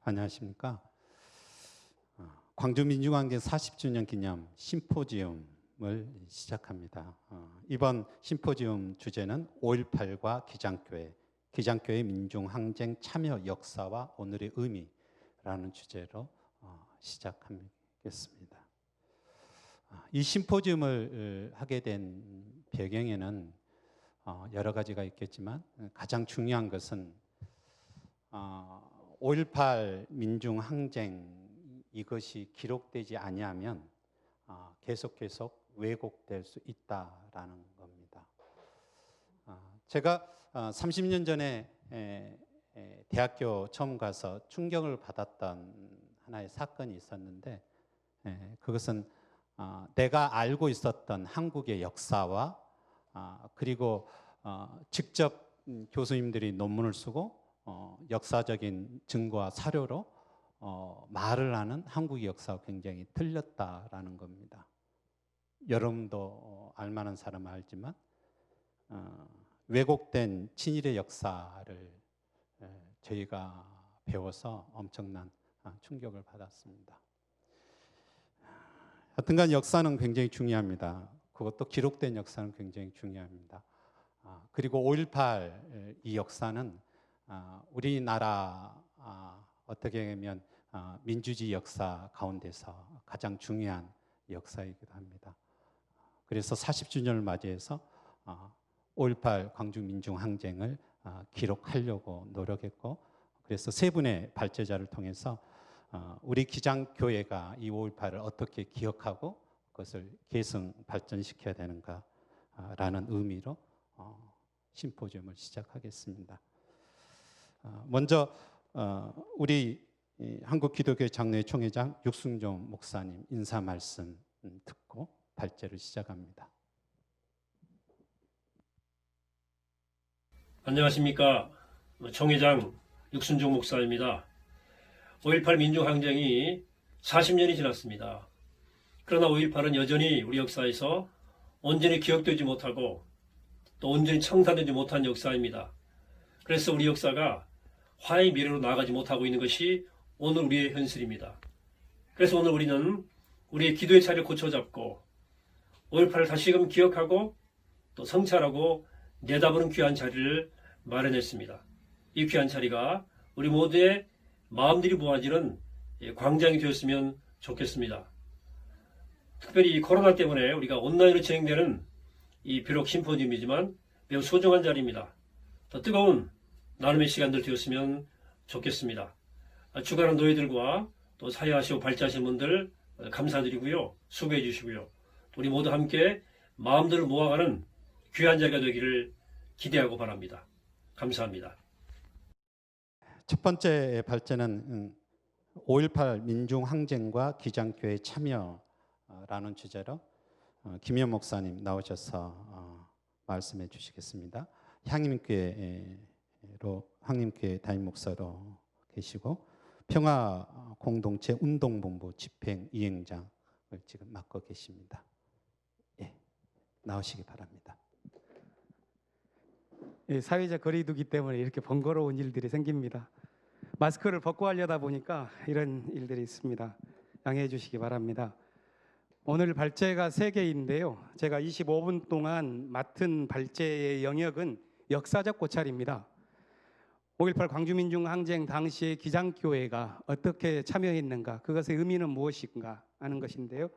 안녕하십니까. 광주민중항쟁 40주년 기념 심포지움을 시작합니다. 이번 심포지움 주제는 5.18과 기장교회 민중항쟁 참여 역사와 오늘의 의미라는 주제로 시작하겠습니다. 이 심포지움을 하게 된 배경에는 여러 가지가 있겠지만 가장 중요한 것은 5.18 민중항쟁 이것이 기록되지 아니하면 계속 왜곡될 수 있다라는 겁니다. 제가 30년 전에 대학교 처음 가서 충격을 받았던 하나의 사건이 있었는데 그것은 내가 알고 있었던 한국의 역사와 그리고 직접 교수님들이 논문을 쓰고 역사적인 증거와 사료로 말을 하는 한국의 역사와 굉장히 틀렸다라는 겁니다. 여러분도 알만한 사람은 알지만 왜곡된 친일의 역사를 저희가 배워서 엄청난 충격을 받았습니다. 하여튼간 역사는 굉장히 중요합니다. 그것도 기록된 역사는 굉장히 중요합니다. 그리고 5.18 이 역사는 우리나라 어떻게 보면 민주주의 역사 가운데서 가장 중요한 역사이기도 합니다. 그래서 40주년을 맞이해서 5.18 광주민중항쟁을 기록하려고 노력했고, 그래서 세 분의 발제자를 통해서 우리 기장교회가 이 5.18을 어떻게 기억하고 그것을 계승 발전시켜야 되는가라는 의미로 심포지움을 시작하겠습니다. 먼저 우리 한국기독교회 장로회 총회장 육순종 목사님 인사 말씀 듣고 발제를 시작합니다. 안녕하십니까. 총회장 육순종 목사입니다. 5.18 민중항쟁이 40년이 지났습니다. 그러나 5.18은 여전히 우리 역사에서 온전히 기억되지 못하고 또 온전히 청산되지 못한 역사입니다. 그래서 우리 역사가 화해의 미래로 나아가지 못하고 있는 것이 오늘 우리의 현실입니다. 그래서 오늘 우리는 우리의 기도의 차를 고쳐잡고 5.18을 다시금 기억하고 또 성찰하고 내다보는 귀한 자리를 마련했습니다. 이 귀한 자리가 우리 모두의 마음들이 모아지는 광장이 되었으면 좋겠습니다. 특별히 이 코로나 때문에 우리가 온라인으로 진행되는 이 비록 심포지움이지만 매우 소중한 자리입니다. 더 뜨거운 나눔의 시간들 되었으면 좋겠습니다. 주관하는 노예들과 또 사회하시고 발제하신 분들 감사드리고요. 수고해 주시고요. 우리 모두 함께 마음들을 모아가는 귀한 자리가 되기를 기대하고 바랍니다. 감사합니다. 첫 번째 발제는 5.18 민중항쟁과 기장교회 참여라는 주제로 김현 목사님 나오셔서 말씀해 주시겠습니다. 향림교회 담임 목사로 계시고 평화 공동체 운동본부 집행 이행장을 지금 맡고 계십니다. 예, 나오시기 바랍니다. 예, 사회적 거리두기 때문에 이렇게 번거로운 일들이 생깁니다. 마스크를 벗고 하려다 보니까 이런 일들이 있습니다. 양해해 주시기 바랍니다. 오늘 발제가 3개인데요. 제가 25분 동안 맡은 발제의 영역은 역사적 고찰입니다. 5.18 광주민중항쟁 당시에 기장교회가 어떻게 참여했는가, 그것의 의미는 무엇인가 하는 것인데요.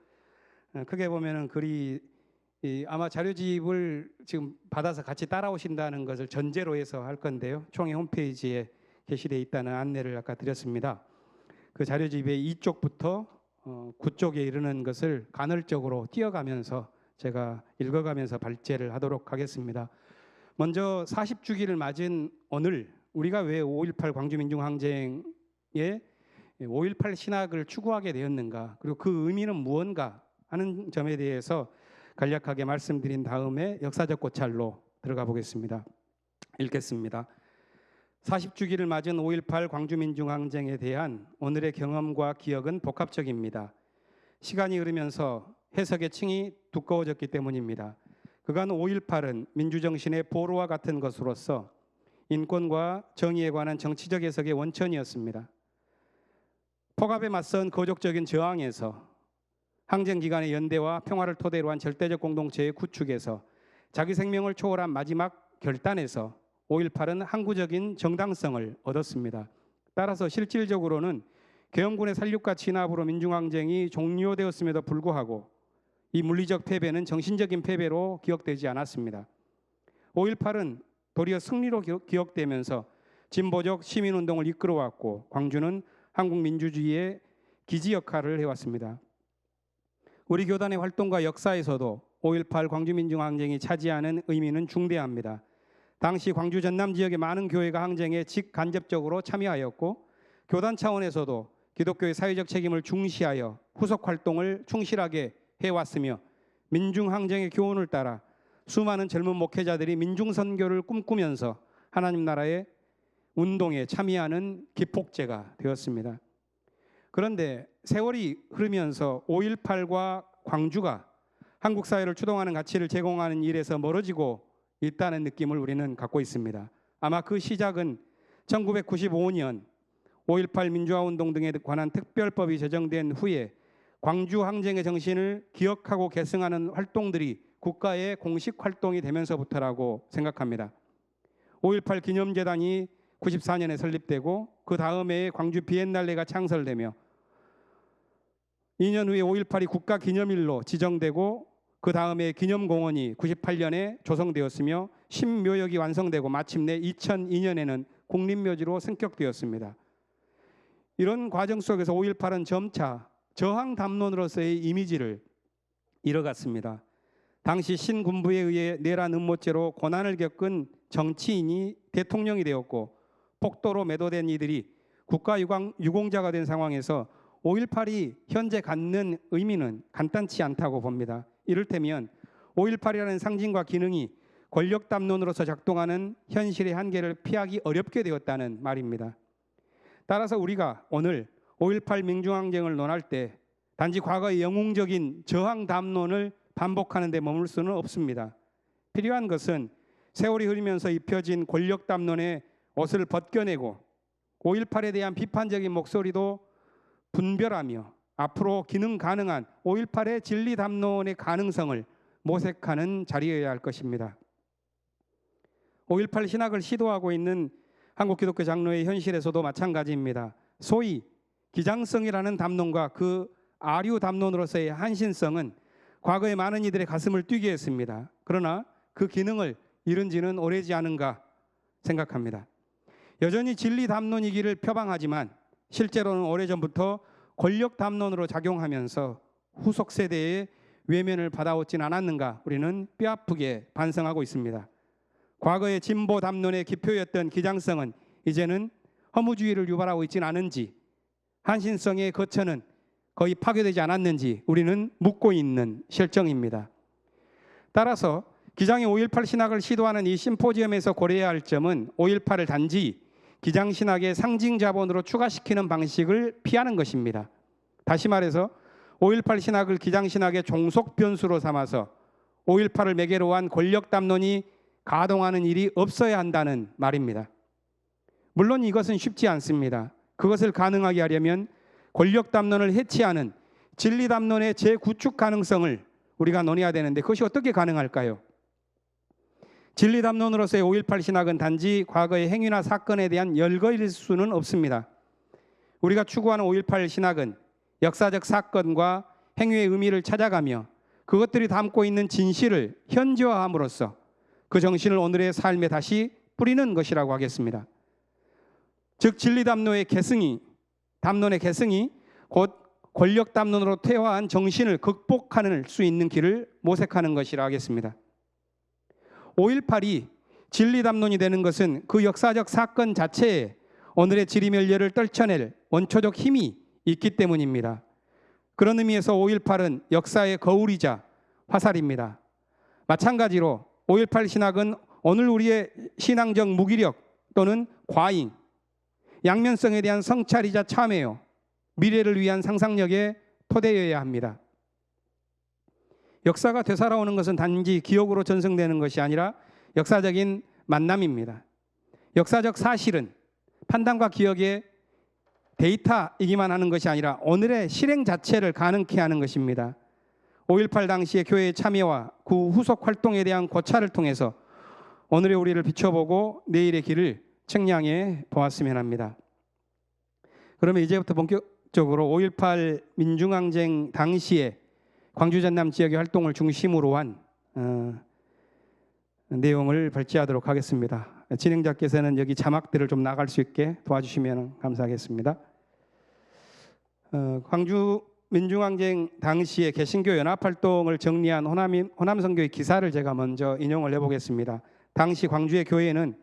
크게 보면은 글이 아마 자료집을 지금 받아서 같이 따라오신다는 것을 전제로 해서 할 건데요. 총회 홈페이지에 게시되어 있다는 안내를 아까 드렸습니다. 그 자료집의 2쪽부터 9쪽에 이르는 것을 간헐적으로 띄어가면서 제가 읽어가면서 발제를 하도록 하겠습니다. 먼저 40주기를 맞은 오늘 우리가 왜 5.18 광주민중항쟁에 5.18 신학을 추구하게 되었는가, 그리고 그 의미는 무언가 하는 점에 대해서 간략하게 말씀드린 다음에 역사적 고찰로 들어가 보겠습니다. 읽겠습니다. 40주기를 맞은 5.18 광주민중항쟁에 대한 오늘의 경험과 기억은 복합적입니다. 시간이 흐르면서 해석의 층이 두꺼워졌기 때문입니다. 그간 5.18은 민주정신의 보루와 같은 것으로서 인권과 정의에 관한 정치적 해석의 원천이었습니다. 폭압에 맞선 거족적인 저항에서 항쟁 기간의 연대와 평화를 토대로 한 절대적 공동체의 구축에서 자기 생명을 초월한 마지막 결단에서 5.18은 항구적인 정당성을 얻었습니다. 따라서 실질적으로는 계엄군의 살육과 진압으로 민중항쟁이 종료되었음에도 불구하고 이 물리적 패배는 정신적인 패배로 기억되지 않았습니다. 5.18은 도리어 승리로 기억되면서 진보적 시민운동을 이끌어왔고 광주는 한국 민주주의의 기지 역할을 해왔습니다. 우리 교단의 활동과 역사에서도 5.18 광주민중항쟁이 차지하는 의미는 중대합니다. 당시 광주 전남 지역의 많은 교회가 항쟁에 직간접적으로 참여하였고 교단 차원에서도 기독교의 사회적 책임을 중시하여 후속 활동을 충실하게 해왔으며 민중항쟁의 교훈을 따라 수많은 젊은 목회자들이 민중선교를 꿈꾸면서 하나님 나라의 운동에 참여하는 기폭제가 되었습니다. 그런데 세월이 흐르면서 5.18과 광주가 한국 사회를 추동하는 가치를 제공하는 일에서 멀어지고 있다는 느낌을 우리는 갖고 있습니다. 아마 그 시작은 1995년 5.18 민주화운동 등에 관한 특별법이 제정된 후에 광주 항쟁의 정신을 기억하고 계승하는 활동들이 국가의 공식 활동이 되면서부터라고 생각합니다. 5.18 기념재단이 94년에 설립되고 그 다음 해에 광주 비엔날레가 창설되며 2년 후에 5.18이 국가기념일로 지정되고 그 다음에 기념공원이 98년에 조성되었으며 신묘역이 완성되고 마침내 2002년에는 국립묘지로 승격되었습니다. 이런 과정 속에서 5.18은 점차 저항 담론으로서의 이미지를 잃어갔습니다. 당시 신군부에 의해 내란 음모죄로 고난을 겪은 정치인이 대통령이 되었고 폭도로 매도된 이들이 국가 유공자가 된 상황에서 5.18이 현재 갖는 의미는 간단치 않다고 봅니다. 이를테면 5.18이라는 상징과 기능이 권력 담론으로서 작동하는 현실의 한계를 피하기 어렵게 되었다는 말입니다. 따라서 우리가 오늘 5.18 민중항쟁을 논할 때 단지 과거의 영웅적인 저항 담론을 반복하는 데 머물 수는 없습니다. 필요한 것은 세월이 흐르면서 입혀진 권력 담론의 옷을 벗겨내고 5.18에 대한 비판적인 목소리도 분별하며 앞으로 기능 가능한 5.18의 진리 담론의 가능성을 모색하는 자리여야 할 것입니다. 5.18 신학을 시도하고 있는 한국 기독교 장로의 현실에서도 마찬가지입니다. 소위 기장성이라는 담론과 그 아류 담론으로서의 한신성은 과거에 많은 이들의 가슴을 뛰게 했습니다. 그러나 그 기능을 잃은 지는 오래지 않은가 생각합니다. 여전히 진리 담론이기를 표방하지만 실제로는 오래전부터 권력 담론으로 작용하면서 후속 세대의 외면을 받아오진 않았는가 우리는 뼈아프게 반성하고 있습니다. 과거의 진보 담론의 기표였던 기장성은 이제는 허무주의를 유발하고 있지는 않은지 한신성의 거처는 거의 파괴되지 않았는지 우리는 묻고 있는 실정입니다. 따라서 기장의 5.18 신학을 시도하는 이 심포지엄에서 고려해야 할 점은 5.18을 단지 기장신학의 상징 자본으로 추가시키는 방식을 피하는 것입니다. 다시 말해서 5.18 신학을 기장신학의 종속 변수로 삼아서 5.18을 매개로 한 권력 담론이 가동하는 일이 없어야 한다는 말입니다. 물론 이것은 쉽지 않습니다. 그것을 가능하게 하려면 권력 담론을 해치하는 진리 담론의 재구축 가능성을 우리가 논해야 되는데 그것이 어떻게 가능할까요? 진리 담론으로서의 5.18 신학은 단지 과거의 행위나 사건에 대한 열거일 수는 없습니다. 우리가 추구하는 5.18 신학은 역사적 사건과 행위의 의미를 찾아가며 그것들이 담고 있는 진실을 현지화함으로써 그 정신을 오늘의 삶에 다시 뿌리는 것이라고 하겠습니다. 즉 진리 담론의 계승이 곧 권력 담론으로 퇴화한 정신을 극복하는 수 있는 길을 모색하는 것이라 하겠습니다. 5.18이 진리 담론이 되는 것은 그 역사적 사건 자체에 오늘의 지리멸렬을 떨쳐낼 원초적 힘이 있기 때문입니다. 그런 의미에서 5.18은 역사의 거울이자 화살입니다. 마찬가지로 5.18 신학은 오늘 우리의 신앙적 무기력 또는 과잉, 양면성에 대한 성찰이자 참회요, 미래를 위한 상상력의 토대여야 합니다. 역사가 되살아오는 것은 단지 기억으로 전승되는 것이 아니라 역사적인 만남입니다. 역사적 사실은 판단과 기억의 데이터이기만 하는 것이 아니라 오늘의 실행 자체를 가능케 하는 것입니다. 5.18 당시의 교회의 참여와 그 후속 활동에 대한 고찰을 통해서 오늘의 우리를 비춰보고 내일의 길을 측량해 보았으면 합니다. 그러면 이제부터 본격적으로 5.18 민중항쟁 당시에 광주 전남 지역의 활동을 중심으로 한 내용을 발제하도록 하겠습니다. 진행자께서는 여기 자막들을 좀 나갈 수 있게 도와주시면 감사하겠습니다. 광주 민중항쟁 당시에 개신교 연합활동을 정리한 호남선교의 기사를 제가 먼저 인용을 해보겠습니다. 당시 광주의 교회는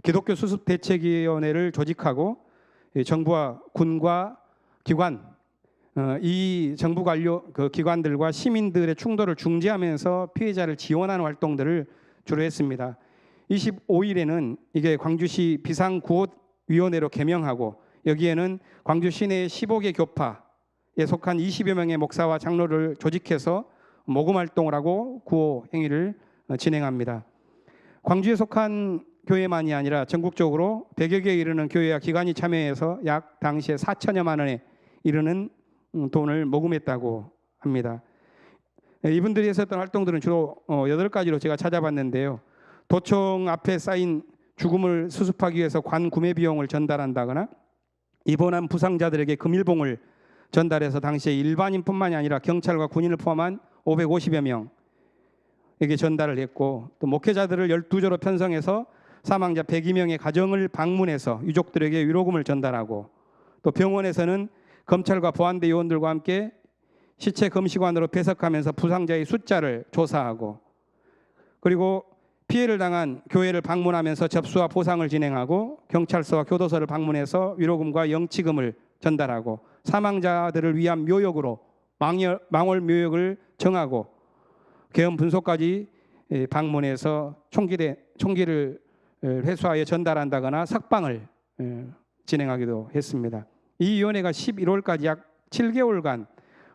기독교 수습대책위원회를 조직하고 정부와 군과 기관, 이 정부 관료 기관들과 시민들의 충돌을 중재하면서 피해자를 지원하는 활동들을 주로 했습니다. 25일에는 이게 광주시 비상구호위원회로 개명하고 여기에는 광주 시내의 15개 교파에 속한 20여 명의 목사와 장로를 조직해서 모금 활동을 하고 구호 행위를 진행합니다. 광주에 속한 교회만이 아니라 전국적으로 100여 개에 이르는 교회와 기관이 참여해서 약 당시에 4천여만 원에 이르는 돈을 모금했다고 합니다. 이분들이 했었던 활동들은 주로 8가지로 제가 찾아봤는데요. 도청 앞에 쌓인 죽음을 수습하기 위해서 관 구매 비용을 전달한다거나 입원한 부상자들에게 금일봉을 전달해서 당시에 일반인뿐만이 아니라 경찰과 군인을 포함한 550여 명에게 전달을 했고 또 목회자들을 12조로 편성해서 사망자 102명의 가정을 방문해서 유족들에게 위로금을 전달하고 또 병원에서는 검찰과 보안대 요원들과 함께 시체 검시관으로 배석하면서 부상자의 숫자를 조사하고 그리고 피해를 당한 교회를 방문하면서 접수와 보상을 진행하고 경찰서와 교도소를 방문해서 위로금과 영치금을 전달하고 사망자들을 위한 묘역으로 망월 묘역을 정하고 계엄 분소까지 방문해서 총기를 회수하여 전달한다거나 석방을 진행하기도 했습니다. 이 위원회가 11월까지 약 7개월간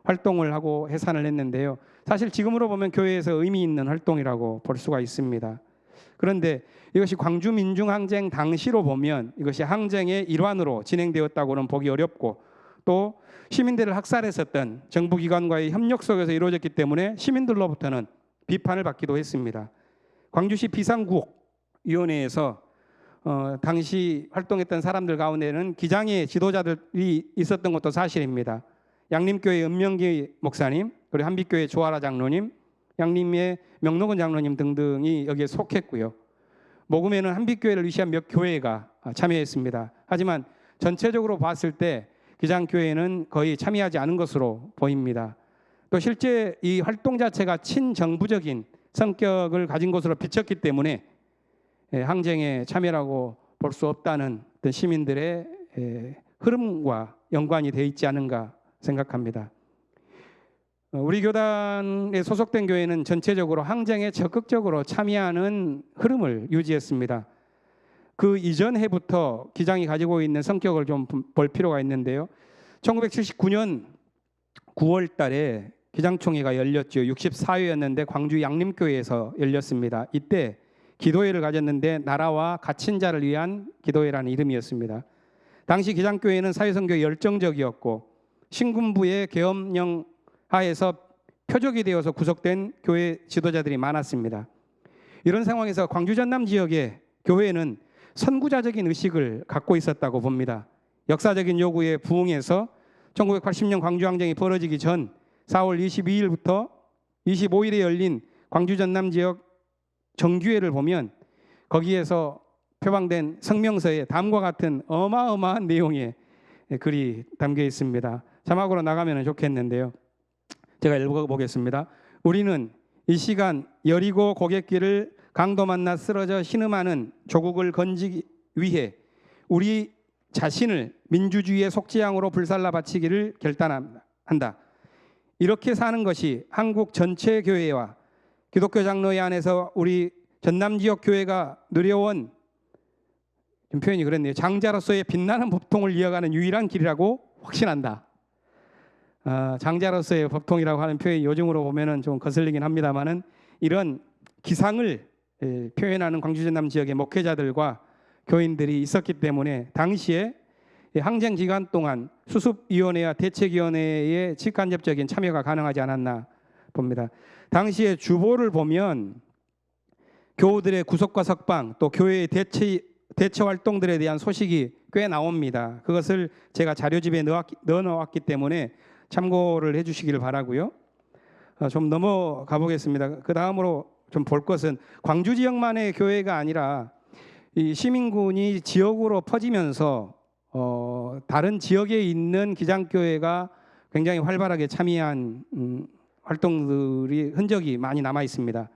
활동을 하고 해산을 했는데요. 사실 지금으로 보면 교회에서 의미 있는 활동이라고 볼 수가 있습니다. 그런데 이것이 광주 민중항쟁 당시로 보면 이것이 항쟁의 일환으로 진행되었다고는 보기 어렵고 또 시민들을 학살했었던 정부기관과의 협력 속에서 이루어졌기 때문에 시민들로부터는 비판을 받기도 했습니다. 광주시 비상구호위원회에서 당시 활동했던 사람들 가운데는 기장의 지도자들이 있었던 것도 사실입니다. 양림교회 은명기 목사님, 그리고 한빛교회 조아라 장로님, 양림의 명록은 장로님 등등이 여기에 속했고요. 모금에는 한빛교회를 위시한 몇 교회가 참여했습니다. 하지만 전체적으로 봤을 때 기장교회는 거의 참여하지 않은 것으로 보입니다. 또 실제 이 활동 자체가 친정부적인 성격을 가진 것으로 비쳤기 때문에 항쟁에 참여라고 볼 수 없다는 어떤 시민들의 흐름과 연관이 되어 있지 않은가 생각합니다. 우리 교단에 소속된 교회는 전체적으로 항쟁에 적극적으로 참여하는 흐름을 유지했습니다. 그 이전 해부터 기장이 가지고 있는 성격을 좀 볼 필요가 있는데요. 1979년 9월 달에 기장총회가 열렸죠. 64회였는데 광주 양림교회에서 열렸습니다. 이때 기도회를 가졌는데 나라와 갇힌 자를 위한 기도회라는 이름이었습니다. 당시 기장교회는 사회선교에 열정적이었고 신군부의 계엄령 하에서 표적이 되어서 구속된 교회 지도자들이 많았습니다. 이런 상황에서 광주 전남 지역의 교회는 선구자적인 의식을 갖고 있었다고 봅니다. 역사적인 요구에 부응해서 1980년 광주항쟁이 벌어지기 전 4월 22일부터 25일에 열린 광주 전남 지역 정규회를 보면 거기에서 표방된 성명서에 다음과 같은 어마어마한 내용의 글이 담겨 있습니다. 자막으로 나가면 좋겠는데요. 제가 읽어보겠습니다. 우리는 이 시간 여리고 고갯길을 강도 만나 쓰러져 신음하는 조국을 건지기 위해 우리 자신을 민주주의의 속죄양으로 불살라 바치기를 결단한다. 이렇게 사는 것이 한국 전체 교회와 기독교 장로회 안에서 우리 전남 지역 교회가 누려온 좀 표현이 그랬네요. 장자로서의 빛나는 법통을 이어가는 유일한 길이라고 확신한다. 장자로서의 법통이라고 하는 표현이 요즘으로 보면은 좀 거슬리긴 합니다만은 이런 기상을 표현하는 광주 전남 지역의 목회자들과 교인들이 있었기 때문에 당시에 항쟁 기간 동안 수습위원회와 대책위원회의 직간접적인 참여가 가능하지 않았나 봅니다. 당시에 주보를 보면 교우들의 구속과 석방, 또 교회의 대체 활동들에 대한 소식이 꽤 나옵니다. 그것을 제가 자료집에 넣어놓았기 때문에 참고를 해주시기를 바라고요. 좀 넘어가 보겠습니다. 그 다음으로 좀 볼 것은 광주 지역만의 교회가 아니라 이 시민군이 지역으로 퍼지면서 다른 지역에 있는 기장교회가 굉장히 활발하게 참여한 활동들이 흔적이 많이 남아 있습니다.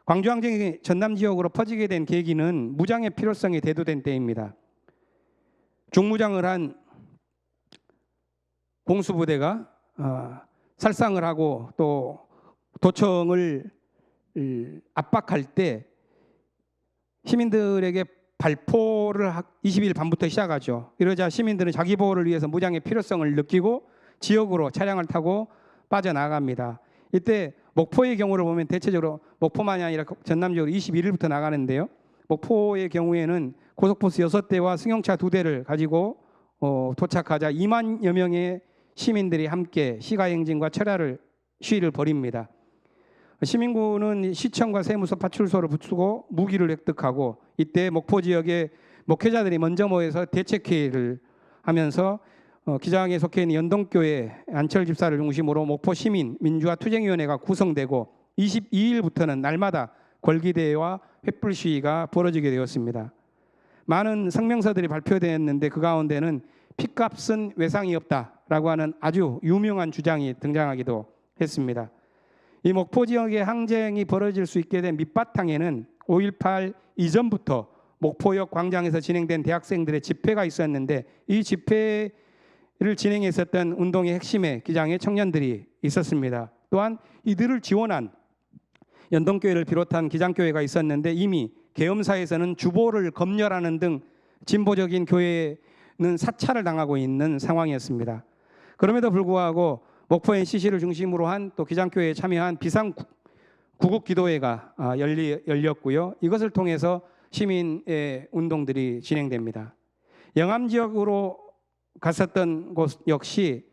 광주항쟁이 전남 지역으로 퍼지게 된 계기는 무장의 필요성이 대두된 때입니다. 중무장을 한 공수부대가 살상을 하고 또 도청을 압박할 때 시민들에게 발포를 20일 밤부터 시작하죠. 이러자 시민들은 자기 보호를 위해서 무장의 필요성을 느끼고 지역으로 차량을 타고 빠져나갑니다. 이때 목포의 경우를 보면 대체적으로 목포만이 아니라 전남 지역으로 21일부터 나가는데요. 목포의 경우에는 고속버스 6대와 승용차 2대를 가지고 도착하자 2만여 명의 시민들이 함께 시가행진과 철야를 시위를 벌입니다. 시민군은 시청과 세무서 파출소를 붙이고 무기를 획득하고 이때 목포 지역의 목회자들이 먼저 모여서 대책회의를 하면서 기장에 속해 있는 연동교회 안철 집사를 중심으로 목포 시민 민주화 투쟁위원회가 구성되고 22일부터는 날마다 걸기대회와 횃불 시위가 벌어지게 되었습니다. 많은 성명서들이 발표되었는데 그 가운데는 피값은 외상이 없다라고 하는 아주 유명한 주장이 등장하기도 했습니다. 이 목포 지역의 항쟁이 벌어질 수 있게 된 밑바탕에는 5.18 이전부터 목포역 광장에서 진행된 대학생들의 집회가 있었는데 이 집회를 진행했었던 운동의 핵심에 기장의 청년들이 있었습니다. 또한 이들을 지원한 연동교회를 비롯한 기장교회가 있었는데 이미 계엄사에서는 주보를 검열하는 등 진보적인 교회는 사찰을 당하고 있는 상황이었습니다. 그럼에도 불구하고 목포 NCC를 중심으로 한 또 기장교회에 참여한 비상 구국기도회가 열렸고요. 이것을 통해서 시민의 운동들이 진행됩니다. 영암 지역으로 갔었던 곳 역시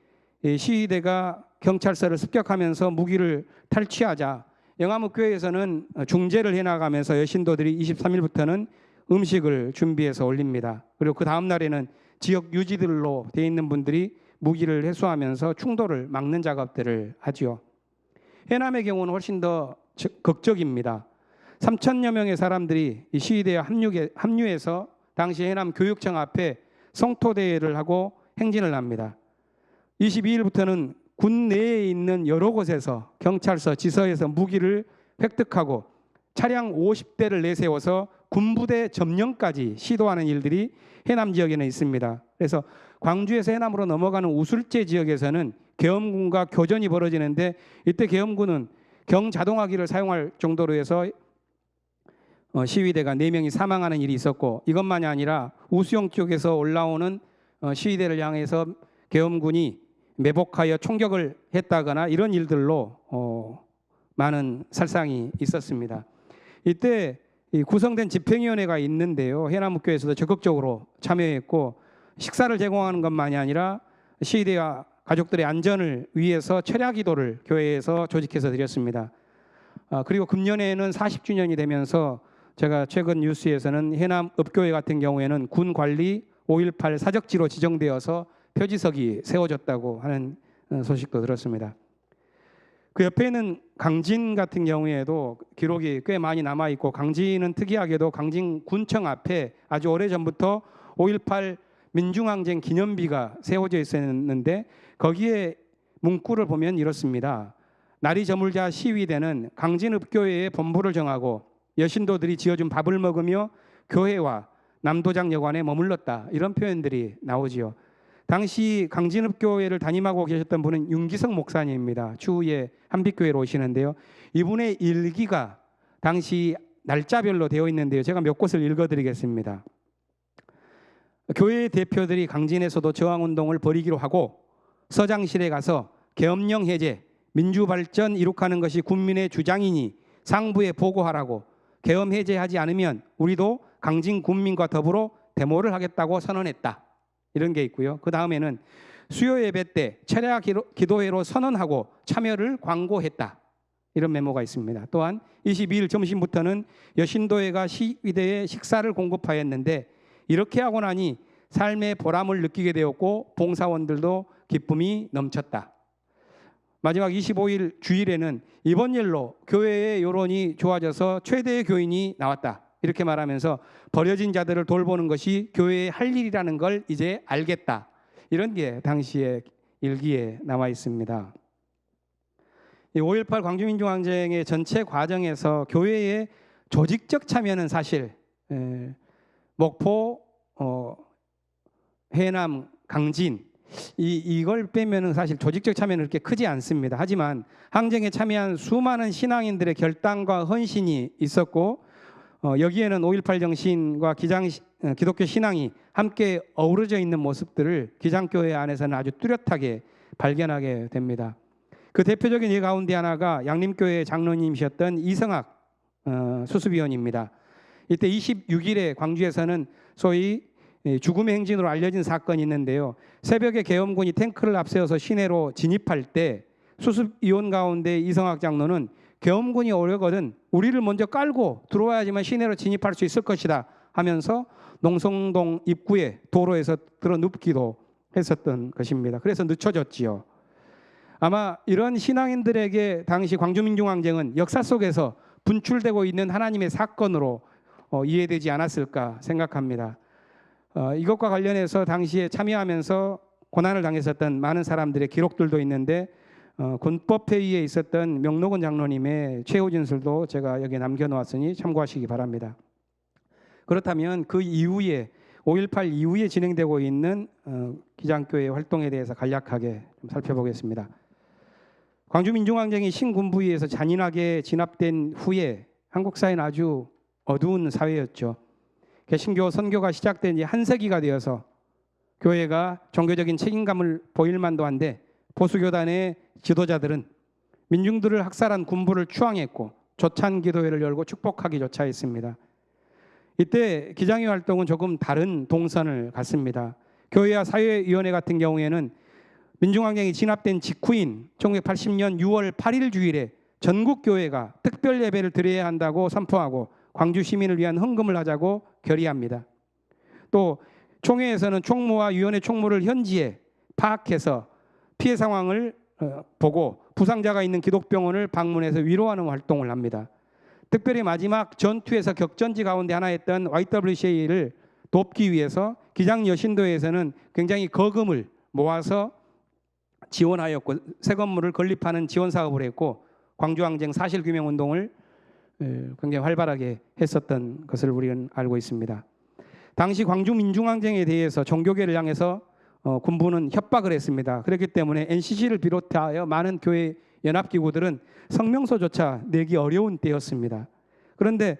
시위대가 경찰서를 습격하면서 무기를 탈취하자 영암읍교회에서는 중재를 해나가면서 여신도들이 23일부터는 음식을 준비해서 올립니다. 그리고 그 다음 날에는 지역 유지들로 되어 있는 분들이 무기를 해소하면서 충돌을 막는 작업들을 하지요. 해남의 경우는 훨씬 더 극적입니다. 3천여 명의 사람들이 이 시위대에 합류해서 당시 해남 교육청 앞에 성토대회를 하고 행진을 합니다. 22일부터는 군 내에 있는 여러 곳에서 경찰서, 지서에서 무기를 획득하고 차량 50대를 내세워서 군부대 점령까지 시도하는 일들이 해남 지역에는 있습니다. 그래서 광주에서 해남으로 넘어가는 우술제 지역에서는 계엄군과 교전이 벌어지는데 이때 계엄군은 경자동화기를 사용할 정도로 해서 시위대가 4명이 사망하는 일이 있었고 이것만이 아니라 우수영 쪽에서 올라오는 시위대를 향해서 계엄군이 매복하여 총격을 했다거나 이런 일들로 많은 살상이 있었습니다. 이때 구성된 집행위원회가 있는데요. 해남읍교에서도 적극적으로 참여했고 식사를 제공하는 것만이 아니라 시위대와 가족들의 안전을 위해서 철야기도를 교회에서 조직해서 드렸습니다. 그리고 금년에는 40주년이 되면서 제가 최근 뉴스에서는 해남읍교회 같은 경우에는 군 관리 5.18 사적지로 지정되어서 표지석이 세워졌다고 하는 소식도 들었습니다. 그 옆에는 강진 같은 경우에도 기록이 꽤 많이 남아있고 강진은 특이하게도 강진 군청 앞에 아주 오래전부터 5.18 민중항쟁 기념비가 세워져 있었는데 거기에 문구를 보면 이렇습니다. 날이 저물자 시위대는 강진읍교회의 본부를 정하고 여신도들이 지어준 밥을 먹으며 교회와 남도장 여관에 머물렀다. 이런 표현들이 나오지요. 당시 강진읍교회를 담임하고 계셨던 분은 윤기석 목사님입니다. 추후에 한빛교회로 오시는데요. 이분의 일기가 당시 날짜별로 되어 있는데요. 제가 몇 곳을 읽어드리겠습니다. 교회 대표들이 강진에서도 저항운동을 벌이기로 하고 서장실에 가서 계엄령 해제, 민주발전 이룩하는 것이 국민의 주장이니 상부에 보고하라고 계엄 해제하지 않으면 우리도 강진 군민과 더불어 데모를 하겠다고 선언했다. 이런 게 있고요. 그 다음에는 수요 예배 때 철야 기도회로 선언하고 참여를 광고했다. 이런 메모가 있습니다. 또한 22일 점심부터는 여신도회가 시위대에 식사를 공급하였는데 이렇게 하고 나니 삶의 보람을 느끼게 되었고 봉사원들도 기쁨이 넘쳤다. 마지막 25일 주일에는 이번 일로 교회의 여론이 좋아져서 최대의 교인이 나왔다. 이렇게 말하면서 버려진 자들을 돌보는 것이 교회의 할 일이라는 걸 이제 알겠다. 이런 게 당시의 일기에 나와 있습니다. 5.18 광주민주항쟁의 전체 과정에서 교회의 조직적 참여는 사실 목포, 해남, 강진 이걸 빼면은 사실 조직적 참여는 그렇게 크지 않습니다. 하지만 항쟁에 참여한 수많은 신앙인들의 결단과 헌신이 있었고 여기에는 5.18 정신과 기독교 신앙이 함께 어우러져 있는 모습들을 기장교회 안에서는 아주 뚜렷하게 발견하게 됩니다. 그 대표적인 예 가운데 하나가 양림교회 장로님이셨던 이성학 수습위원입니다. 이때 26일에 광주에서는 소위 죽음의 행진으로 알려진 사건이 있는데요. 새벽에 계엄군이 탱크를 앞세워서 시내로 진입할 때 수습위원 가운데 이성학 장로는 계엄군이 오려거든 우리를 먼저 깔고 들어와야지만 시내로 진입할 수 있을 것이다 하면서 농성동 입구에 도로에서 들어 눕기도 했었던 것입니다. 그래서 늦춰졌지요. 아마 이런 신앙인들에게 당시 광주민중항쟁은 역사 속에서 분출되고 있는 하나님의 사건으로 이해되지 않았을까 생각합니다. 이것과 관련해서 당시에 참여하면서 고난을 당했었던 많은 사람들의 기록들도 있는데 군법회의에 있었던 명록은 장로님의 최후 진술도 제가 여기에 남겨놓았으니 참고하시기 바랍니다. 그렇다면 그 이후에 5.18 이후에 진행되고 있는 기장교회 활동에 대해서 간략하게 좀 살펴보겠습니다. 광주민중항쟁이 신군부위에서 잔인하게 진압된 후에 한국 사회는 아주 어두운 사회였죠. 개신교 선교가 시작된 지 한 세기가 되어서 교회가 종교적인 책임감을 보일 만도 한데 보수교단의 지도자들은 민중들을 학살한 군부를 추앙했고 조찬 기도회를 열고 축복하기조차 했습니다. 이때 기장회 활동은 조금 다른 동선을 갔습니다. 교회와 사회위원회 같은 경우에는 민중항쟁이 진압된 직후인 1980년 6월 8일 주일에 전국 교회가 특별 예배를 드려야 한다고 선포하고 광주 시민을 위한 헌금을 하자고 결의합니다. 또 총회에서는 총무와 위원회 총무를 현지에 파악해서 피해 상황을 보고 부상자가 있는 기독병원을 방문해서 위로하는 활동을 합니다. 특별히 마지막 전투에서 격전지 가운데 하나였던 YWCA를 돕기 위해서 기장 여신도에서는 굉장히 거금을 모아서 지원하였고 새 건물을 건립하는 지원 사업을 했고 광주항쟁 사실규명운동을 굉장히 활발하게 했었던 것을 우리는 알고 있습니다. 당시 광주민중항쟁에 대해서 종교계를 향해서 군부는 협박을 했습니다. 그렇기 때문에 NCC를 비롯하여 많은 교회 연합기구들은 성명서조차 내기 어려운 때였습니다. 그런데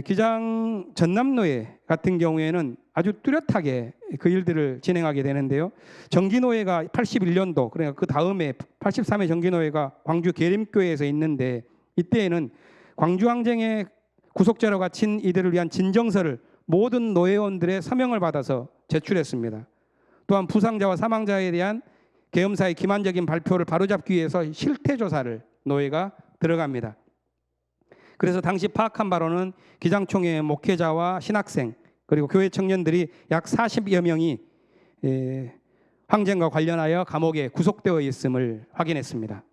기장 전남노회 같은 경우에는 아주 뚜렷하게 그 일들을 진행하게 되는데요. 정기노회가 81년도 그러니까 그 다음에 83회 정기노회가 광주 계림교회에서 있는데 이때에는 광주항쟁의 구속자로 갇힌 이들을 위한 진정서를 모든 노회원들의 서명을 받아서 제출했습니다. 또한 부상자와 사망자에 대한 계엄사의 기만적인 발표를 바로잡기 위해서 실태조사를 노회가 들어갑니다. 그래서 당시 파악한 바로는 기장총회 목회자와 신학생 그리고 교회 청년들이 약 40여 명이 항쟁과 관련하여 감옥에 구속되어 있음을 확인했습니다.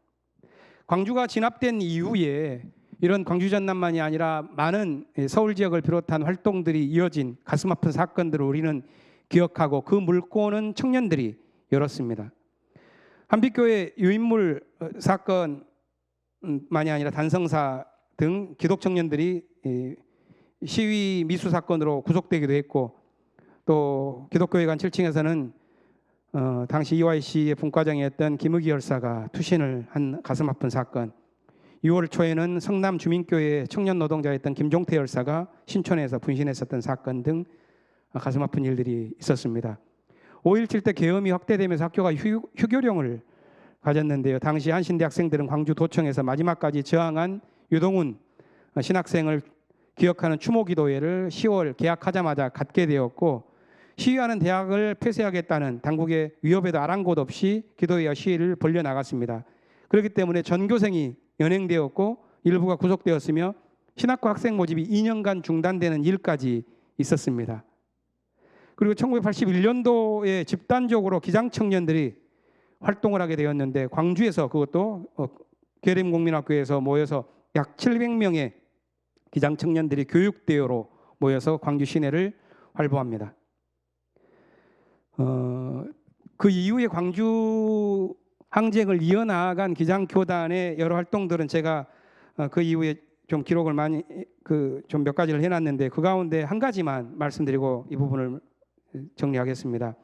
광주가 진압된 이후에 이런 광주 전남만이 아니라 많은 서울 지역을 비롯한 활동들이 이어진 가슴 아픈 사건들을 우리는 기억하고 그 물꼬는 청년들이 열었습니다. 한빛교회 유인물 사건만이 아니라 단성사 등 기독 청년들이 시위 미수 사건으로 구속되기도 했고 또 기독교회관 7층에서는 당시 EYC의 분과장이었던 김의기 열사가 투신을 한 가슴 아픈 사건 6월 초에는 성남 주민교회 청년 노동자였던 김종태 열사가 신촌에서 분신했었던 사건 등 가슴 아픈 일들이 있었습니다. 5.17 때 계엄이 확대되면서 학교가 휴교령을 가졌는데요. 당시 한신대 학생들은 광주 도청에서 마지막까지 저항한 유동훈 신학생을 기억하는 추모기도회를 10월 개학하자마자 갖게 되었고 시위하는 대학을 폐쇄하겠다는 당국의 위협에도 아랑곳 없이 기도회와 시위를 벌려나갔습니다. 그렇기 때문에 전교생이 연행되었고 일부가 구속되었으며 신학과 학생 모집이 2년간 중단되는 일까지 있었습니다. 그리고 1981년도에 집단적으로 기장청년들이 활동을 하게 되었는데 광주에서 그것도 계림국민학교에서 모여서 약 700명의 기장청년들이 교육대회로 모여서 광주 시내를 활보합니다. 그 이후에 광주 항쟁을 이어나간 기장교단의 여러 활동들은 제가 그 이후에 좀 기록을 많이 좀 몇 가지를 해놨는데 그 가운데 한 가지만 말씀드리고 이 부분을 정리하겠습니다.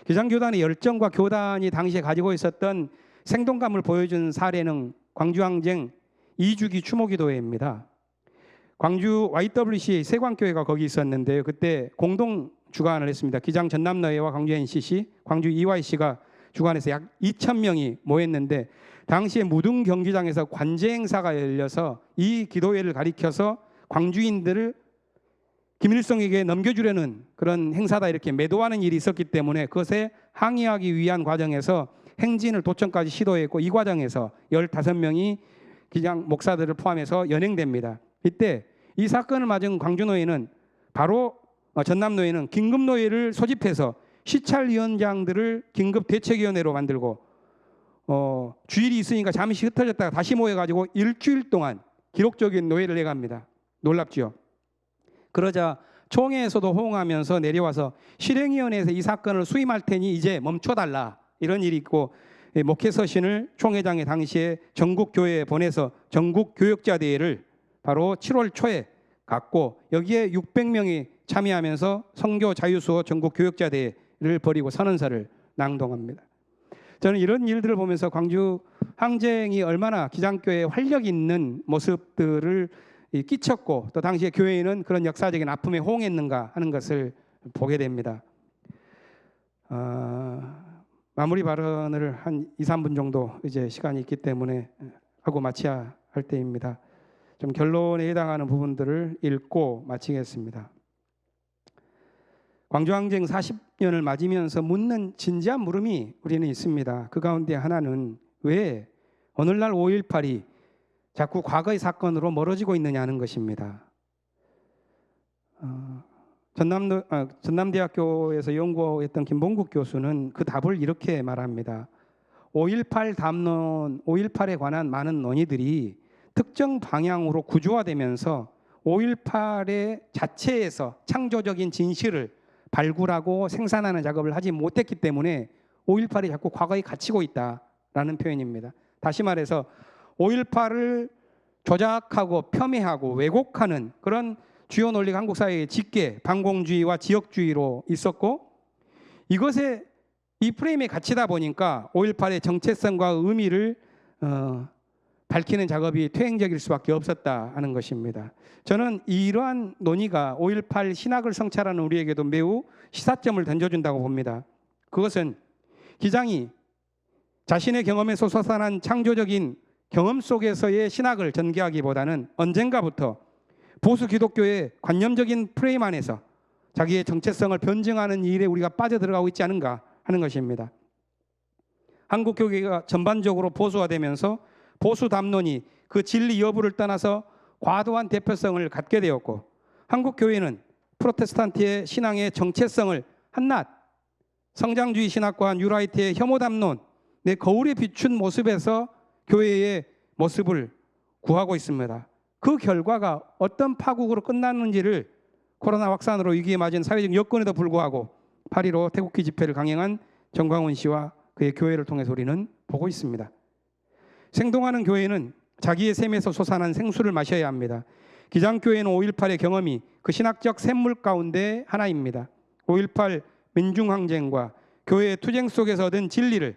기장교단의 열정과 교단이 당시에 가지고 있었던 생동감을 보여준 사례는 광주항쟁 2주기 추모기도회입니다. 광주 YWCA 세광교회가 거기 있었는데요. 그때 공동 주관을 했습니다. 기장 전남노회와 광주 NCC, 광주 EYC가 주관해서 약 2,000명이 모였는데 당시에 무등 경기장에서 관제 행사가 열려서 이 기도회를 가리켜서 광주인들을 김일성에게 넘겨주려는 그런 행사다 이렇게 매도하는 일이 있었기 때문에 그것에 항의하기 위한 과정에서 행진을 도청까지 시도했고 이 과정에서 15명이 기장 목사들을 포함해서 연행됩니다. 이때 이 사건을 맞은 광주노회는 바로 전남노회는 긴급노회를 소집해서 시찰위원장들을 긴급대책위원회로 만들고 주일이 있으니까 잠시 흩어졌다가 다시 모여가지고 일주일 동안 기록적인 노회를 해갑니다. 놀랍지요. 그러자 총회에서도 호응하면서 내려와서 실행위원회에서 이 사건을 수임할 테니 이제 멈춰달라 이런 일이 있고 목회서신을 총회장에 당시에 전국교회에 보내서 전국교역자대회를 바로 7월 초에 갖고 여기에 600명이 참여하면서 선교 자유수호 전국교역자대회를 벌이고 선언서를 낭독합니다. 저는 이런 일들을 보면서 광주 항쟁이 얼마나 기장교회의 활력 있는 모습들을 끼쳤고 또 당시에 교회는 그런 역사적인 아픔에 호응했는가 하는 것을 보게 됩니다. 마무리 발언을 한 2, 3분 정도 이제 시간이 있기 때문에 하고 마쳐야 할 때입니다. 좀 결론에 해당하는 부분들을 읽고 마치겠습니다. 광주항쟁 40년을 맞으면서 묻는 진지한 물음이 우리는 있습니다. 그 가운데 하나는 왜 오늘날 5.18이 자꾸 과거의 사건으로 멀어지고 있느냐는 것입니다. 전남대학교에서 연구했던 김봉국 교수는 그 답을 이렇게 말합니다. 5.18 담론, 5.18에 관한 많은 논의들이 특정 방향으로 구조화되면서 5.18의 자체에서 창조적인 진실을 발굴하고 생산하는 작업을 하지 못했기 때문에 5.18이 자꾸 과거에 갇히고 있다라는 표현입니다. 다시 말해서 5.18을 조작하고 폄훼하고 왜곡하는 그런 주요 논리가 한국 사회의 직계, 반공주의와 지역주의로 있었고 이것에 이 프레임에 갇히다 보니까 5.18의 정체성과 의미를 밝히는 작업이 퇴행적일 수밖에 없었다 하는 것입니다. 저는 이러한 논의가 5.18 신학을 성찰하는 우리에게도 매우 시사점을 던져준다고 봅니다. 그것은 기장이 자신의 경험에서 솟아난 창조적인 경험 속에서의 신학을 전개하기보다는 언젠가부터 보수 기독교의 관념적인 프레임 안에서 자기의 정체성을 변증하는 일에 우리가 빠져들어가고 있지 않은가 하는 것입니다. 한국 교회가 전반적으로 보수화되면서 보수 담론이 그 진리 여부를 떠나서 과도한 대표성을 갖게 되었고 한국 교회는 프로테스탄트의 신앙의 정체성을 한낱 성장주의 신학과 뉴라이트의 혐오 담론 내 거울에 비춘 모습에서 교회의 모습을 구하고 있습니다. 그 결과가 어떤 파국으로 끝났는지를 코로나 확산으로 위기에 맞은 사회적 여건에도 불구하고 8.15 태극기 집회를 강행한 정광훈 씨와 그의 교회를 통해서 우리는 보고 있습니다. 생동하는 교회는 자기의 샘에서 솟아난 생수를 마셔야 합니다. 기장교회는 5.18의 경험이 그 신학적 샘물 가운데 하나입니다. 5.18 민중항쟁과 교회의 투쟁 속에서 얻은 진리를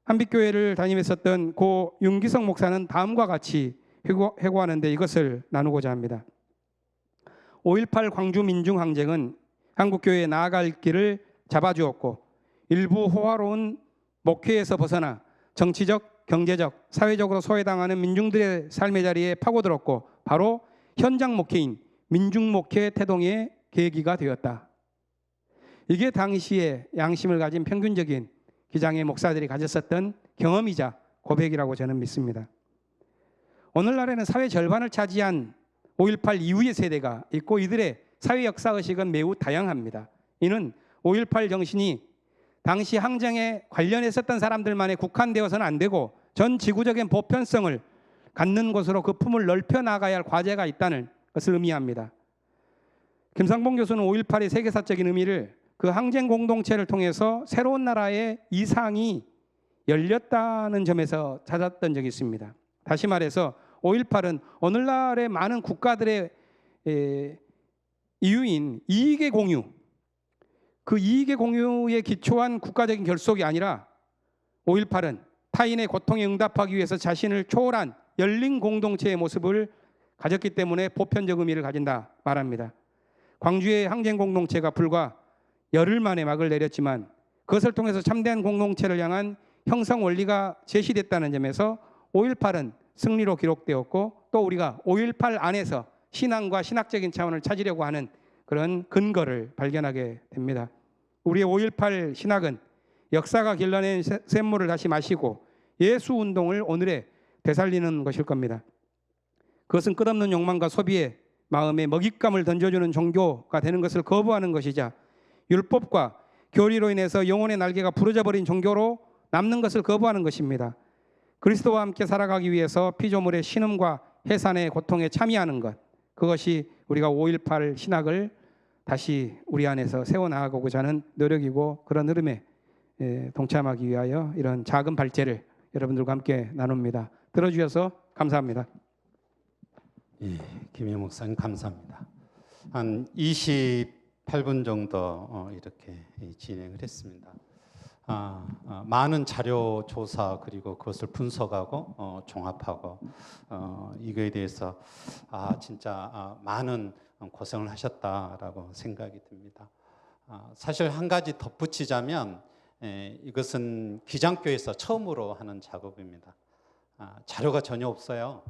한빛교회를 다니면서던 고 윤기성 목사는 다음과 같이 회고하는데 이것을 나누고자 합니다. 5.18 광주 민중항쟁은 한국교회에 나아갈 길을 잡아주었고 일부 호화로운 목회에서 벗어나 정치적, 경제적, 사회적으로 소외당하는 민중들의 삶의 자리에 파고들었고 바로 현장 목회인 민중목회 태동의 계기가 되었다. 이게 당시에 양심을 가진 평균적인 기장의 목사들이 가졌었던 경험이자 고백이라고 저는 믿습니다. 오늘날에는 사회 절반을 차지한 5.18 이후의 세대가 있고 이들의 사회 역사의식은 매우 다양합니다. 이는 5.18 정신이 당시 항쟁에 관련했었던 사람들만에 국한되어서는 안 되고 전 지구적인 보편성을 갖는 곳으로 그 품을 넓혀 나가야 할 과제가 있다는 것을 의미합니다. 김상봉 교수는 5.18의 세계사적인 의미를 그 항쟁 공동체를 통해서 새로운 나라의 이상이 열렸다는 점에서 찾았던 적이 있습니다. 다시 말해서 5.18은 오늘날의 많은 국가들의 이유인 이익의 공유, 그 이익의 공유에 기초한 국가적인 결속이 아니라 5.18은 타인의 고통에 응답하기 위해서 자신을 초월한 열린 공동체의 모습을 가졌기 때문에 보편적 의미를 가진다 말합니다. 광주의 항쟁 공동체가 불과 열흘 만에 막을 내렸지만 그것을 통해서 참된 공동체를 향한 형성 원리가 제시됐다는 점에서 5.18은 승리로 기록되었고 또 우리가 5.18 안에서 신앙과 신학적인 차원을 찾으려고 하는 그런 근거를 발견하게 됩니다. 우리의 5.18 신학은 역사가 길러낸 샘물을 다시 마시고 예수 운동을 오늘에 되살리는 것일 겁니다. 그것은 끝없는 욕망과 소비에 마음에 먹잇감을 던져주는 종교가 되는 것을 거부하는 것이자 율법과 교리로 인해서 영혼의 날개가 부러져 버린 종교로 남는 것을 거부하는 것입니다. 그리스도와 함께 살아가기 위해서 피조물의 신음과 해산의 고통에 참여하는 것, 그것이 우리가 5.18 신학을 다시 우리 안에서 세워나가고자 하는 노력이고 그런 흐름에 동참하기 위하여 이런 작은 발제를 여러분들과 함께 나눕니다. 들어주셔서 감사합니다. 예, 김영 목사님 감사합니다. 한 28분 정도 이렇게 진행을 했습니다. 많은 자료 조사 그리고 그것을 분석하고 종합하고 이거에 대해서 진짜 많은 고생을 하셨다라고 생각이 듭니다. 사실 한 가지 덧붙이자면 이것은 기장교에서 처음으로 하는 작업입니다. 자료가 전혀 없어요.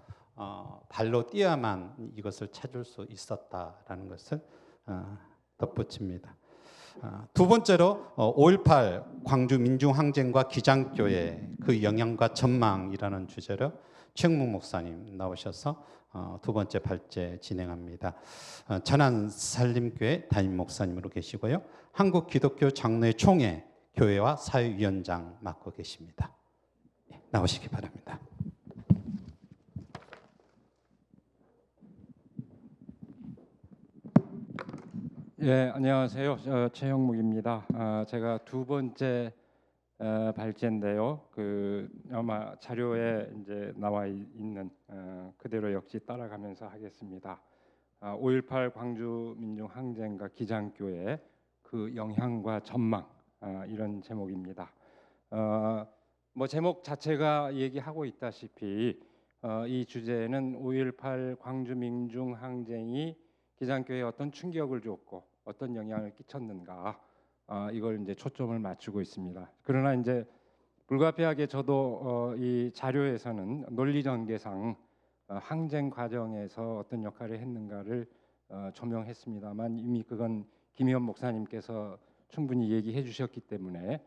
발로 뛰어야만 이것을 찾을 수 있었다라는 것을 덧붙입니다. 두 번째로 5.18 광주 민중항쟁과 기장교회 그 영향과 전망이라는 주제로 최영묵 목사님 나오셔서 두 번째 발제 진행합니다. 전안살림교회 담임 목사님으로 계시고요. 한국기독교 장로회 총회 교회와 사회위원장 맡고 계십니다. 나오시기 바랍니다. 예, 안녕하세요. 최형묵입니다. 제가 두 번째 발제인데요. 아마 자료에 이제 나와 있는 그대로 역시 따라가면서 하겠습니다. 5.18 광주 민중 항쟁과 기장교회 그 영향과 전망 이런 제목입니다. 뭐 제목 자체가 얘기하고 있다시피 이 주제는 5.18 광주 민중 항쟁이 기장교회에 어떤 충격을 줬고 어떤 영향을 끼쳤는가 이걸 이제 초점을 맞추고 있습니다. 그러나 이제 불가피하게 저도 이 자료에서는 논리 전개상 항쟁 과정에서 어떤 역할을 했는가를 조명했습니다만 이미 그건 김희원 목사님께서 충분히 얘기해 주셨기 때문에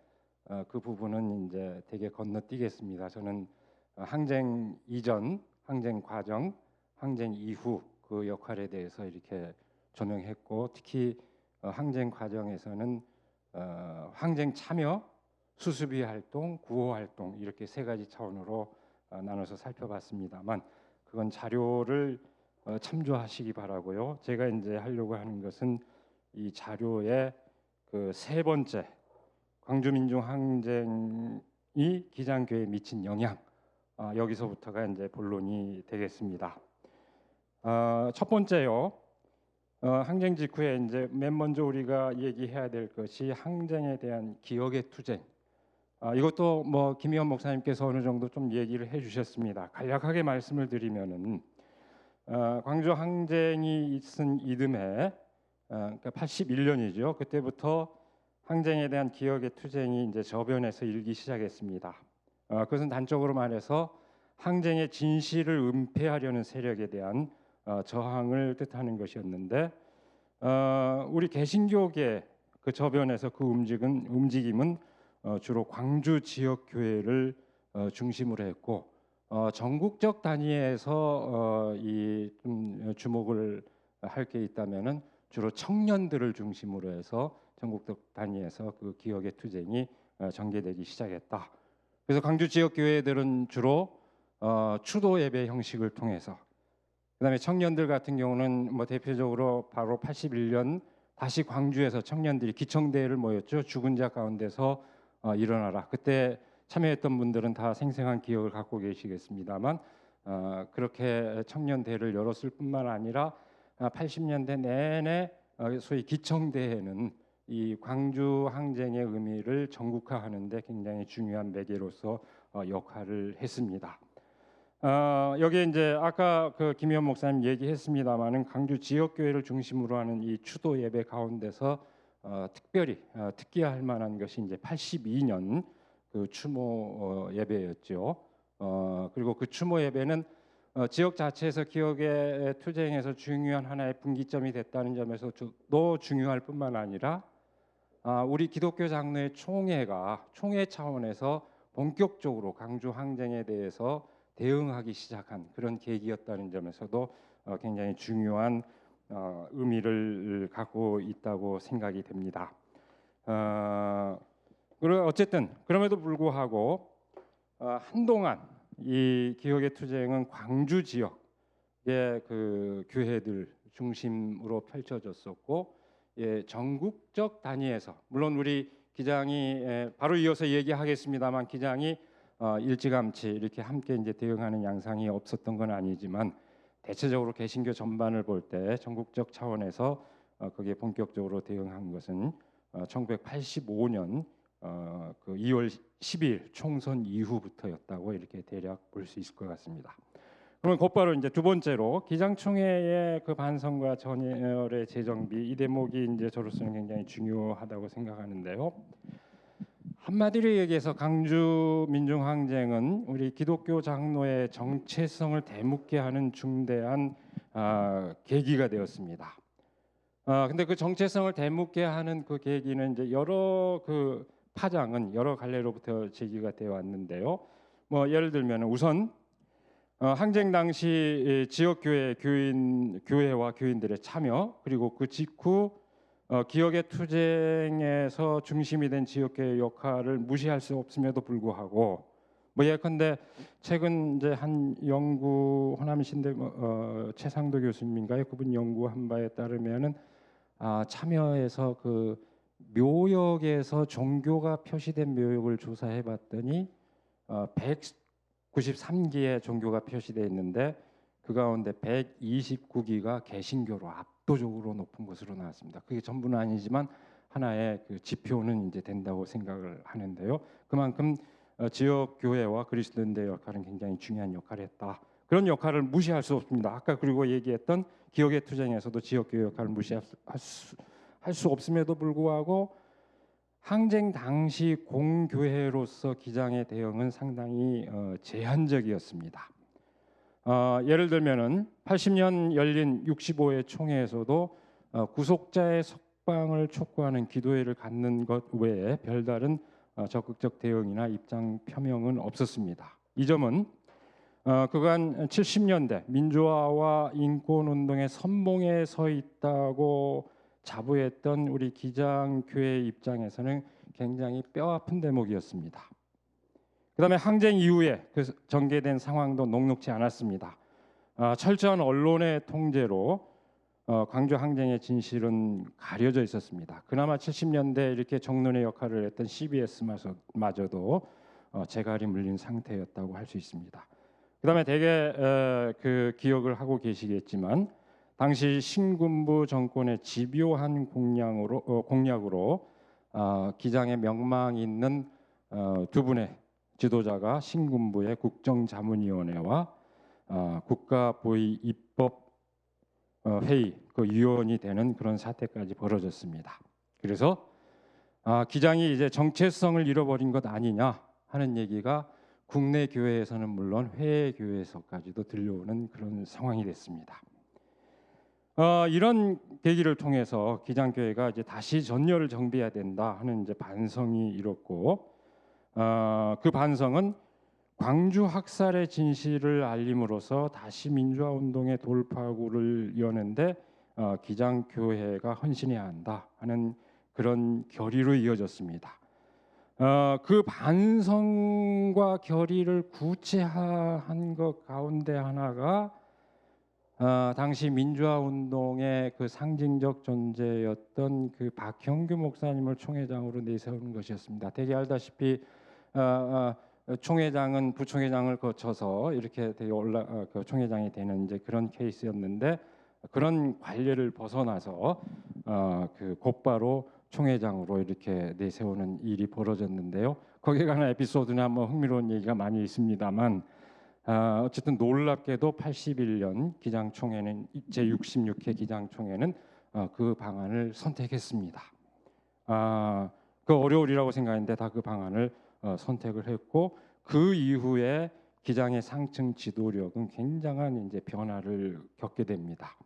그 부분은 이제 되게 건너뛰겠습니다. 저는 항쟁 이전, 항쟁 과정, 항쟁 이후 그 역할에 대해서 이렇게 조명했고 특히 항쟁 과정에서는 항쟁 참여, 수습위 활동, 구호 활동 이렇게 세 가지 차원으로 나눠서 살펴봤습니다만 그건 자료를 참조하시기 바라고요. 제가 이제 하려고 하는 것은 이 자료의 그 세 번째 광주민중항쟁이 기장교회에 미친 영향 여기서부터가 이제 본론이 되겠습니다. 첫 번째요. 항쟁 직후에 이제 맨 먼저 우리가 얘기해야 될 것이 항쟁에 대한 기억의 투쟁. 이것도 뭐 김희원 목사님께서 어느 정도 좀 얘기를 해주셨습니다. 간략하게 말씀을 드리면은 광주 항쟁이 있은 이듬해, 그러니까 81년이죠. 그때부터 항쟁에 대한 기억의 투쟁이 이제 저변에서 일기 시작했습니다. 그것은 단적으로 말해서 항쟁의 진실을 은폐하려는 세력에 대한 저항을 뜻하는 것이었는데 우리 개신교계 그 저변에서 그 움직임은 주로 광주 지역 교회를 중심으로 했고 전국적 단위에서 이 주목을 할 게 있다면은 주로 청년들을 중심으로 해서 전국적 단위에서 그 기억의 투쟁이 전개되기 시작했다. 그래서 광주 지역 교회들은 주로 추도 예배 형식을 통해서, 그다음에 청년들 같은 경우는 뭐 대표적으로 바로 81년 다시 광주에서 청년들이 기청대회를 모였죠. 죽은 자 가운데서 일어나라. 그때 참여했던 분들은 다 생생한 기억을 갖고 계시겠습니다만 그렇게 청년대회를 열었을 뿐만 아니라 80년대 내내 소위 기청대회는 이 광주 항쟁의 의미를 전국화하는 데 굉장히 중요한 매개로서 역할을 했습니다. 여기 이제 아까 그 김의원 목사님 얘기했습니다만은 광주 지역 교회를 중심으로 하는 이 추도 예배 가운데서 특별히 특기할 만한 것이 이제 82년 그 추모 예배였죠. 그리고 그 추모 예배는 지역 자체에서 기억의 투쟁에서 중요한 하나의 분기점이 됐다는 점에서도 중요할 뿐만 아니라 우리 기독교 장로회 총회 차원에서 본격적으로 광주 항쟁에 대해서 대응하기 시작한 그런 계기였다는 점에서도 굉장히 중요한 의미를 갖고 있다고 생각이 됩니다. 그리고 어쨌든 그럼에도 불구하고 한동안 이 기억의 투쟁은 광주 지역의 그 교회들 중심으로 펼쳐졌었고, 전국적 단위에서 물론 우리 기장이 바로 이어서 얘기하겠습니다만 기장이 일찌감치 이렇게 함께 이제 대응하는 양상이 없었던 건 아니지만 대체적으로 개신교 전반을 볼 때 전국적 차원에서 거기에 본격적으로 대응한 것은 1985년 그 2월 10일 총선 이후부터였다고 이렇게 대략 볼 수 있을 것 같습니다. 그러면 곧바로 이제 두 번째로 기장총회의 그 반성과 전열의 재정비, 이 대목이 이제 저로서는 굉장히 중요하다고 생각하는데요. 한마디로 얘기해서 광주 민중항쟁은 우리 기독교 장로의 정체성을 되묻게 하는 중대한 계기가 되었습니다. 근데 그 정체성을 되묻게 하는 그 계기는 이제 여러 그 파장은 여러 갈래로부터 제기가 되어 왔는데요. 뭐 예를 들면 우선 항쟁 당시 지역 교회와 교인들의 참여, 그리고 그 직후 기억의 투쟁에서 중심이 된 지역교회의 역할을 무시할 수 없음에도 불구하고, 뭐 예컨대 최근 이제 한 연구 호남신대 최상도 교수님인가요? 그분 연구한 바에 따르면은 참여해서 그 묘역에서 종교가 표시된 묘역을 조사해봤더니 193기의 종교가 표시되어 있는데 그 가운데 129기가 개신교로 압도적으로 높은 것으로 나왔습니다. 그게 전부는 아니지만 하나의 그 지표는 이제 된다고 생각을 하는데요. 그만큼 지역 교회와 그리스도인들의 역할은 굉장히 중요한 역할을 했다. 그런 역할을 무시할 수 없습니다. 아까 그리고 얘기했던 기억의 투쟁에서도 지역 교회 역할을 무시할 수 없음에도 불구하고 항쟁 당시 공교회로서 기장의 대응은 상당히 제한적이었습니다. 예를 들면은 80년 열린 65회 총회에서도 구속자의 석방을 촉구하는 기도회를 갖는 것 외에 별다른 적극적 대응이나 입장 표명은 없었습니다. 이 점은 그간 70년대 민주화와 인권운동의 선봉에 서 있다고 자부했던 우리 기장교회 입장에서는 굉장히 뼈아픈 대목이었습니다. 그다음에 항쟁 이후에 그 전개된 상황도 녹록지 않았습니다. 철저한 언론의 통제로 광주 항쟁의 진실은 가려져 있었습니다. 그나마 70년대 이렇게 정론의 역할을 했던 CBS마저도 재갈이 물린 상태였다고 할 수 있습니다. 그다음에 대개 그 기억을 하고 계시겠지만 당시 신군부 정권의 집요한 공약으로 기장의 명망 있는 두 분의 지도자가 신군부의 국정자문위원회와 국가보위 입법 회의 그 위원이 되는 그런 사태까지 벌어졌습니다. 그래서 기장이 이제 정체성을 잃어버린 것 아니냐 하는 얘기가 국내 교회에서는 물론 해외 교회에서까지도 들려오는 그런 상황이 됐습니다. 이런 계기를 통해서 기장교회가 이제 다시 전열을 정비해야 된다 하는 이제 반성이 일었고, 그 반성은 광주 학살의 진실을 알림으로써 다시 민주화 운동의 돌파구를 여는데 기장교회가 헌신해야 한다 하는 그런 결의로 이어졌습니다. 그 반성과 결의를 구체화한 것 가운데 하나가 당시 민주화 운동의 그 상징적 존재였던 그 박형규 목사님을 총회장으로 내세우는 것이었습니다. 대개 알다시피 총회장은 부총회장을 거쳐서 이렇게 그 총회장이 되는 이제 그런 케이스였는데, 그런 관례를 벗어나서 그 곧바로 총회장으로 이렇게 내세우는 일이 벌어졌는데요. 거기에 관한 에피소드나 뭐 흥미로운 얘기가 많이 있습니다만, 어쨌든 놀랍게도 81년 기장총회는 제66회 기장총회는 그 방안을 선택했습니다. 그 어려울이라고 생각했는데 다 그 방안을 선택을 했고, 그 이후에 기장의 상층 지도력은 굉장한 이제 변화를 겪게 됩니다.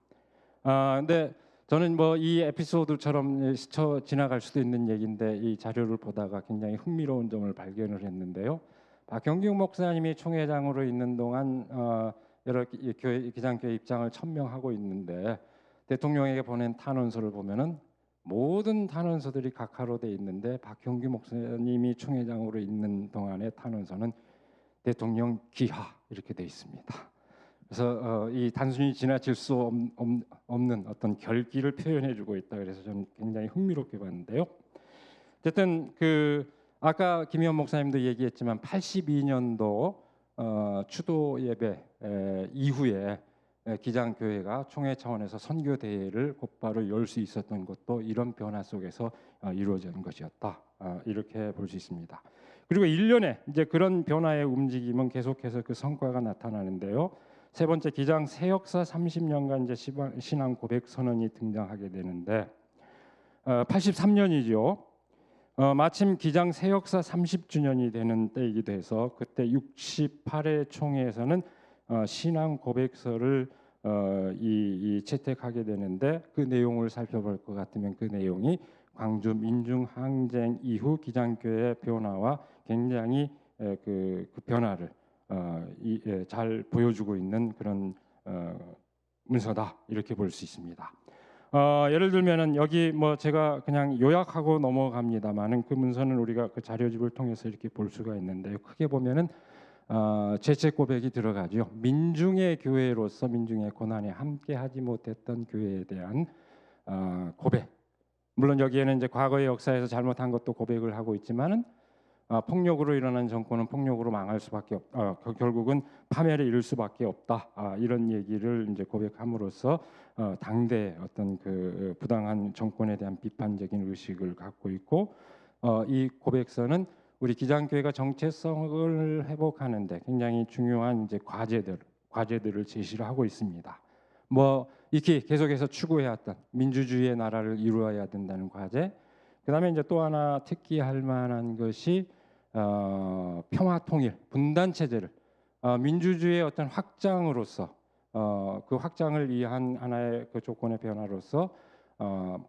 근데 저는 뭐 이 에피소드처럼 스쳐 지나갈 수도 있는 얘기인데, 이 자료를 보다가 굉장히 흥미로운 점을 발견을 했는데요. 박형규 목사님이 총회장으로 있는 동안 여러 교회 기장교회 입장을 천명하고 있는데, 대통령에게 보낸 탄원서를 보면은 모든 탄원서들이 각하로 돼 있는데, 박형규 목사님이 총회장으로 있는 동안의 탄원서는 대통령 기하 이렇게 돼 있습니다. 그래서 이 단순히 지나칠 수 없는 어떤 결기를 표현해주고 있다. 그래서 저는 굉장히 흥미롭게 봤는데요. 어쨌든 그 아까 김희원 목사님도 얘기했지만 82년도 추도 예배 이후에 기장교회가 총회 차원에서 선교 대회를 곧바로 열 수 있었던 것도 이런 변화 속에서 이루어진 것이었다. 이렇게 볼 수 있습니다. 그리고 1년에 이제 그런 변화의 움직임은 계속해서 그 성과가 나타나는데요. 세 번째, 기장 새역사 30년간 이제 신앙 고백 선언이 등장하게 되는데, 83년이죠. 마침 기장 새역사 30주년이 되는 때이기도 해서 그때 68회 총회에서는 신앙 고백서를 채택하게 되는데, 그 내용을 살펴볼 것 같으면 그 내용이 광주 민중항쟁 이후 기장교회의 변화와 굉장히 그 변화를 잘 보여주고 있는 그런 문서다, 이렇게 볼 수 있습니다. 예를 들면은 여기 뭐 제가 그냥 요약하고 넘어갑니다만은, 그 문서는 우리가 그 자료집을 통해서 이렇게 볼 수가 있는데요. 크게 보면은 죄책 고백이 들어가죠. 민중의 교회로서 민중의 고난에 함께하지 못했던 교회에 대한 고백. 물론 여기에는 이제 과거의 역사에서 잘못한 것도 고백을 하고 있지만은, 폭력으로 일어난 정권은 폭력으로 망할 수밖에 결국은 파멸에 이를 수밖에 없다. 이런 얘기를 이제 고백함으로써 당대 어떤 그 부당한 정권에 대한 비판적인 의식을 갖고 있고, 이 고백서는 우리 기장교회가 정체성을 회복하는데 굉장히 중요한 이제 과제들을 제시를 하고 있습니다. 뭐 이렇게 계속해서 추구해왔던 민주주의의 나라를 이루어야 된다는 과제. 그다음에 이제 또 하나 특기할 만한 것이 평화 통일, 분단 체제를 민주주의의 어떤 확장으로서 그 확장을 위한 하나의 그 조건의 변화로서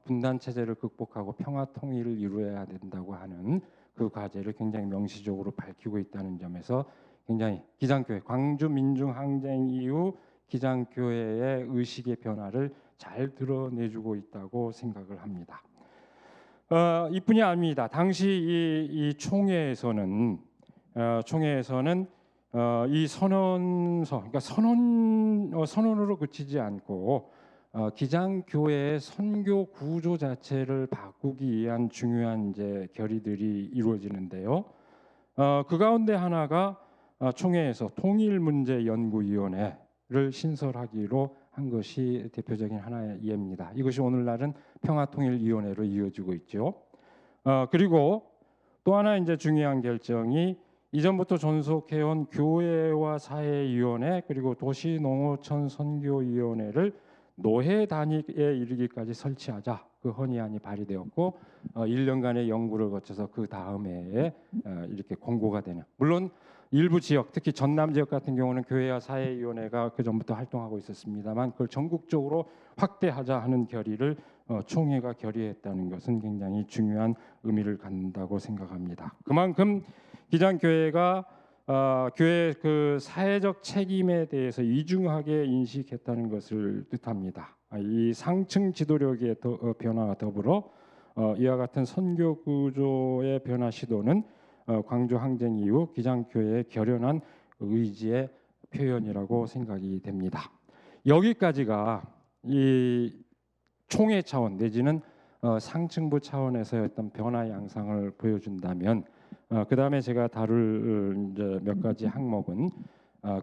분단 체제를 극복하고 평화 통일을 이루어야 된다고 하는 그 과제를 굉장히 명시적으로 밝히고 있다는 점에서 굉장히 기장교회, 광주 민중항쟁 이후 기장교회의 의식의 변화를 잘 드러내주고 있다고 생각을 합니다. 이뿐이 아닙니다. 당시 이 총회에서는 이 선언서, 그러니까 선언으로 그치지 않고 기장교회의 선교 구조 자체를 바꾸기 위한 중요한 이제 결의들이 이루어지는데요. 그 가운데 하나가 총회에서 통일문제연구위원회를 신설하기로 한 것이 대표적인 하나의 예입니다. 이것이 오늘날은 평화통일위원회로 이어지고 있죠. 그리고 또 하나 이제 중요한 결정이 이전부터 존속해온 교회와 사회위원회, 그리고 도시농어촌 선교위원회를 노회 단위에 이르기까지 설치하자 그 헌의안이 발의되었고 1년간의 연구를 거쳐서 그 다음 해에 이렇게 공고가 되는. 물론 일부 지역, 특히 전남 지역 같은 경우는 교회와 사회위원회가 그 전부터 활동하고 있었습니다만 그걸 전국적으로 확대하자 하는 결의를 총회가 결의했다는 것은 굉장히 중요한 의미를 갖는다고 생각합니다. 그만큼 기장교회가 교회 그 사회적 책임에 대해서 이중하게 인식했다는 것을 뜻합니다. 이 상층 지도력의 변화와 더불어 이와 같은 선교 구조의 변화 시도는 광주 항쟁 이후 기장교회의 결연한 의지의 표현이라고 생각이 됩니다. 여기까지가 이 총회 차원 내지는 상층부 차원에서의 어떤 변화 양상을 보여준다면 그 다음에 제가 다룰 이제 몇 가지 항목은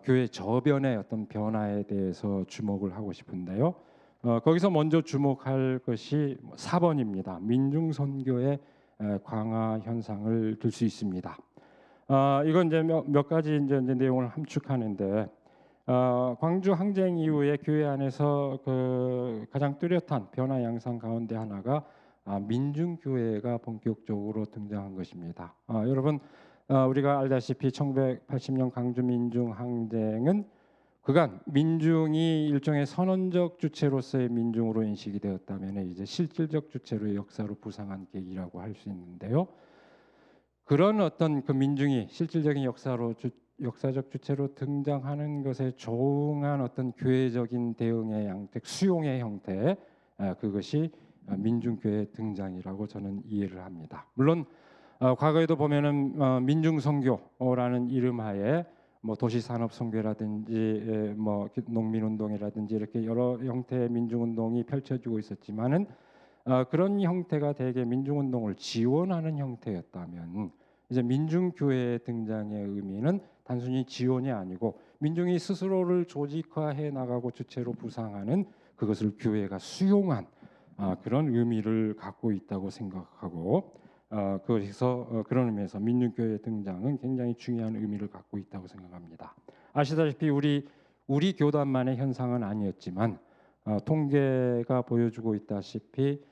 교회 저변의 어떤 변화에 대해서 주목을 하고 싶은데요. 거기서 먼저 주목할 것이 4번입니다. 민중선교의 강화 현상을 들 수 있습니다. 이건 이제 몇 가지 이제 내용을 함축하는데 광주 항쟁 이후에 교회 안에서 그 가장 뚜렷한 변화 양상 가운데 하나가 민중교회가 본격적으로 등장한 것입니다. 여러분 우리가 알다시피 1980년 광주 민중항쟁은 그간 민중이 일종의 선언적 주체로서의 민중으로 인식이 되었다면 이제 실질적 주체로의 역사로 부상한 계기라고 할 수 있는데요. 그런 어떤 그 민중이 실질적인 역사적 주체로 등장하는 것에 조응한 어떤 교회적인 대응의 양태, 수용의 형태, 그것이 민중교회 등장이라고 저는 이해를 합니다. 물론 과거에도 보면은 민중선교라는 이름하에 뭐 도시산업선교라든지 뭐 농민운동이라든지 이렇게 여러 형태의 민중운동이 펼쳐지고 있었지만은 그런 형태가 대개 민중운동을 지원하는 형태였다면 이제 민중교회의 등장의 의미는 단순히 지원이 아니고 민중이 스스로를 조직화해 나가고 주체로 부상하는 그것을 교회가 수용한 그런 의미를 갖고 있다고 생각하고 그래서 그런 의미에서 민중교회의 등장은 굉장히 중요한 의미를 갖고 있다고 생각합니다. 아시다시피 우리 교단만의 현상은 아니었지만 통계가 보여주고 있다시피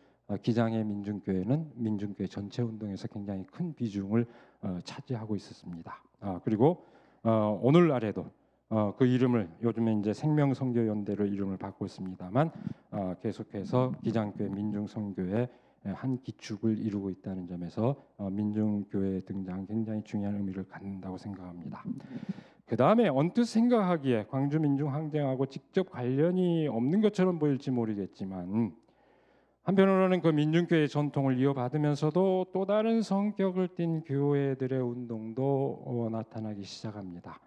기장의 민중교회는 민중교회 전체 운동에서 굉장히 큰 비중을 차지하고 있었습니다. 그리고 오늘날에도 그 이름을 요즘에 이제 생명선교연대로 이름을 바꿨 있습니다만 계속해서 기장교회 민중선교의 한 기축을 이루고 있다는 점에서 민중교회의 등장 굉장히 중요한 의미를 갖는다고 생각합니다. 그 다음에 언뜻 생각하기에 광주 민중항쟁하고 직접 관련이 없는 것처럼 보일지 모르겠지만 한편으로는 그 민중교회의 전통을 이어받으면서도 또 다른 성격을 띤 교회들의 운동도 나타나기 시작합니다.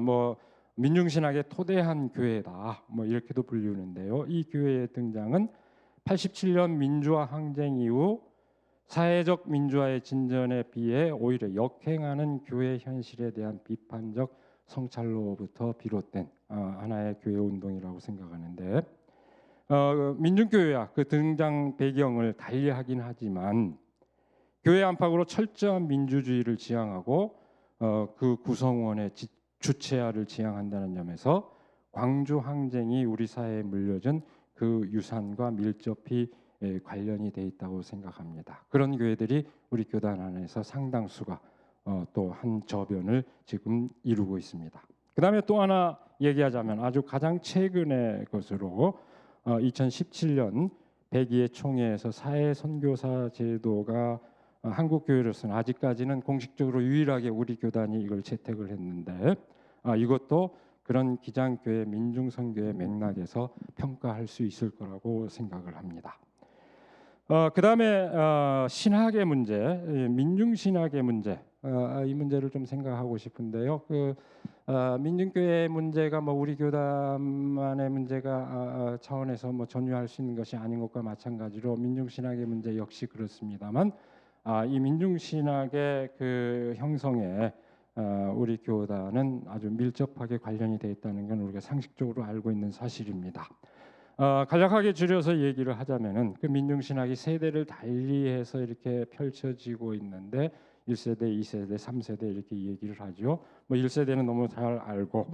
뭐 민중신학의 토대한 교회다 뭐 이렇게도 불리우는데요. 이 교회의 등장은 87년 민주화 항쟁 이후 사회적 민주화의 진전에 비해 오히려 역행하는 교회 현실에 대한 비판적 성찰로부터 비롯된 하나의 교회 운동이라고 생각하는데 민중교회와 그 등장 배경을 달리하긴 하지만 교회 안팎으로 철저한 민주주의를 지향하고 그 구성원의 주체화를 지향한다는 점에서 광주 항쟁이 우리 사회에 물려준 그 유산과 밀접히 관련이 돼 있다고 생각합니다. 그런 교회들이 우리 교단 안에서 상당수가 또 한 저변을 지금 이루고 있습니다. 그 다음에 또 하나 얘기하자면 아주 가장 최근의 것으로 2017년 102회 총회에서 사회 선교사 제도가 한국 교회로서는 아직까지는 공식적으로 유일하게 우리 교단이 이걸 채택을 했는데 이것도 그런 기장교회 민중선교의 맥락에서 평가할 수 있을 거라고 생각을 합니다. 그 다음에 신학의 문제, 민중신학의 문제, 이 문제를 좀 생각하고 싶은데요. 민중교회의 문제가 뭐 우리 교단만의 문제가 차원에서 뭐 전유할 수 있는 것이 아닌 것과 마찬가지로 민중신학의 문제 역시 그렇습니다만 이 민중신학의 그 형성에 우리 교단은 아주 밀접하게 관련이 되어 있다는 건 우리가 상식적으로 알고 있는 사실입니다. 간략하게 줄여서 얘기를 하자면은 그 민중신학이 세대를 달리해서 이렇게 펼쳐지고 있는데 1세대, 2세대, 3세대 이렇게 얘기를 하죠. 뭐 1세대는 너무 잘 알고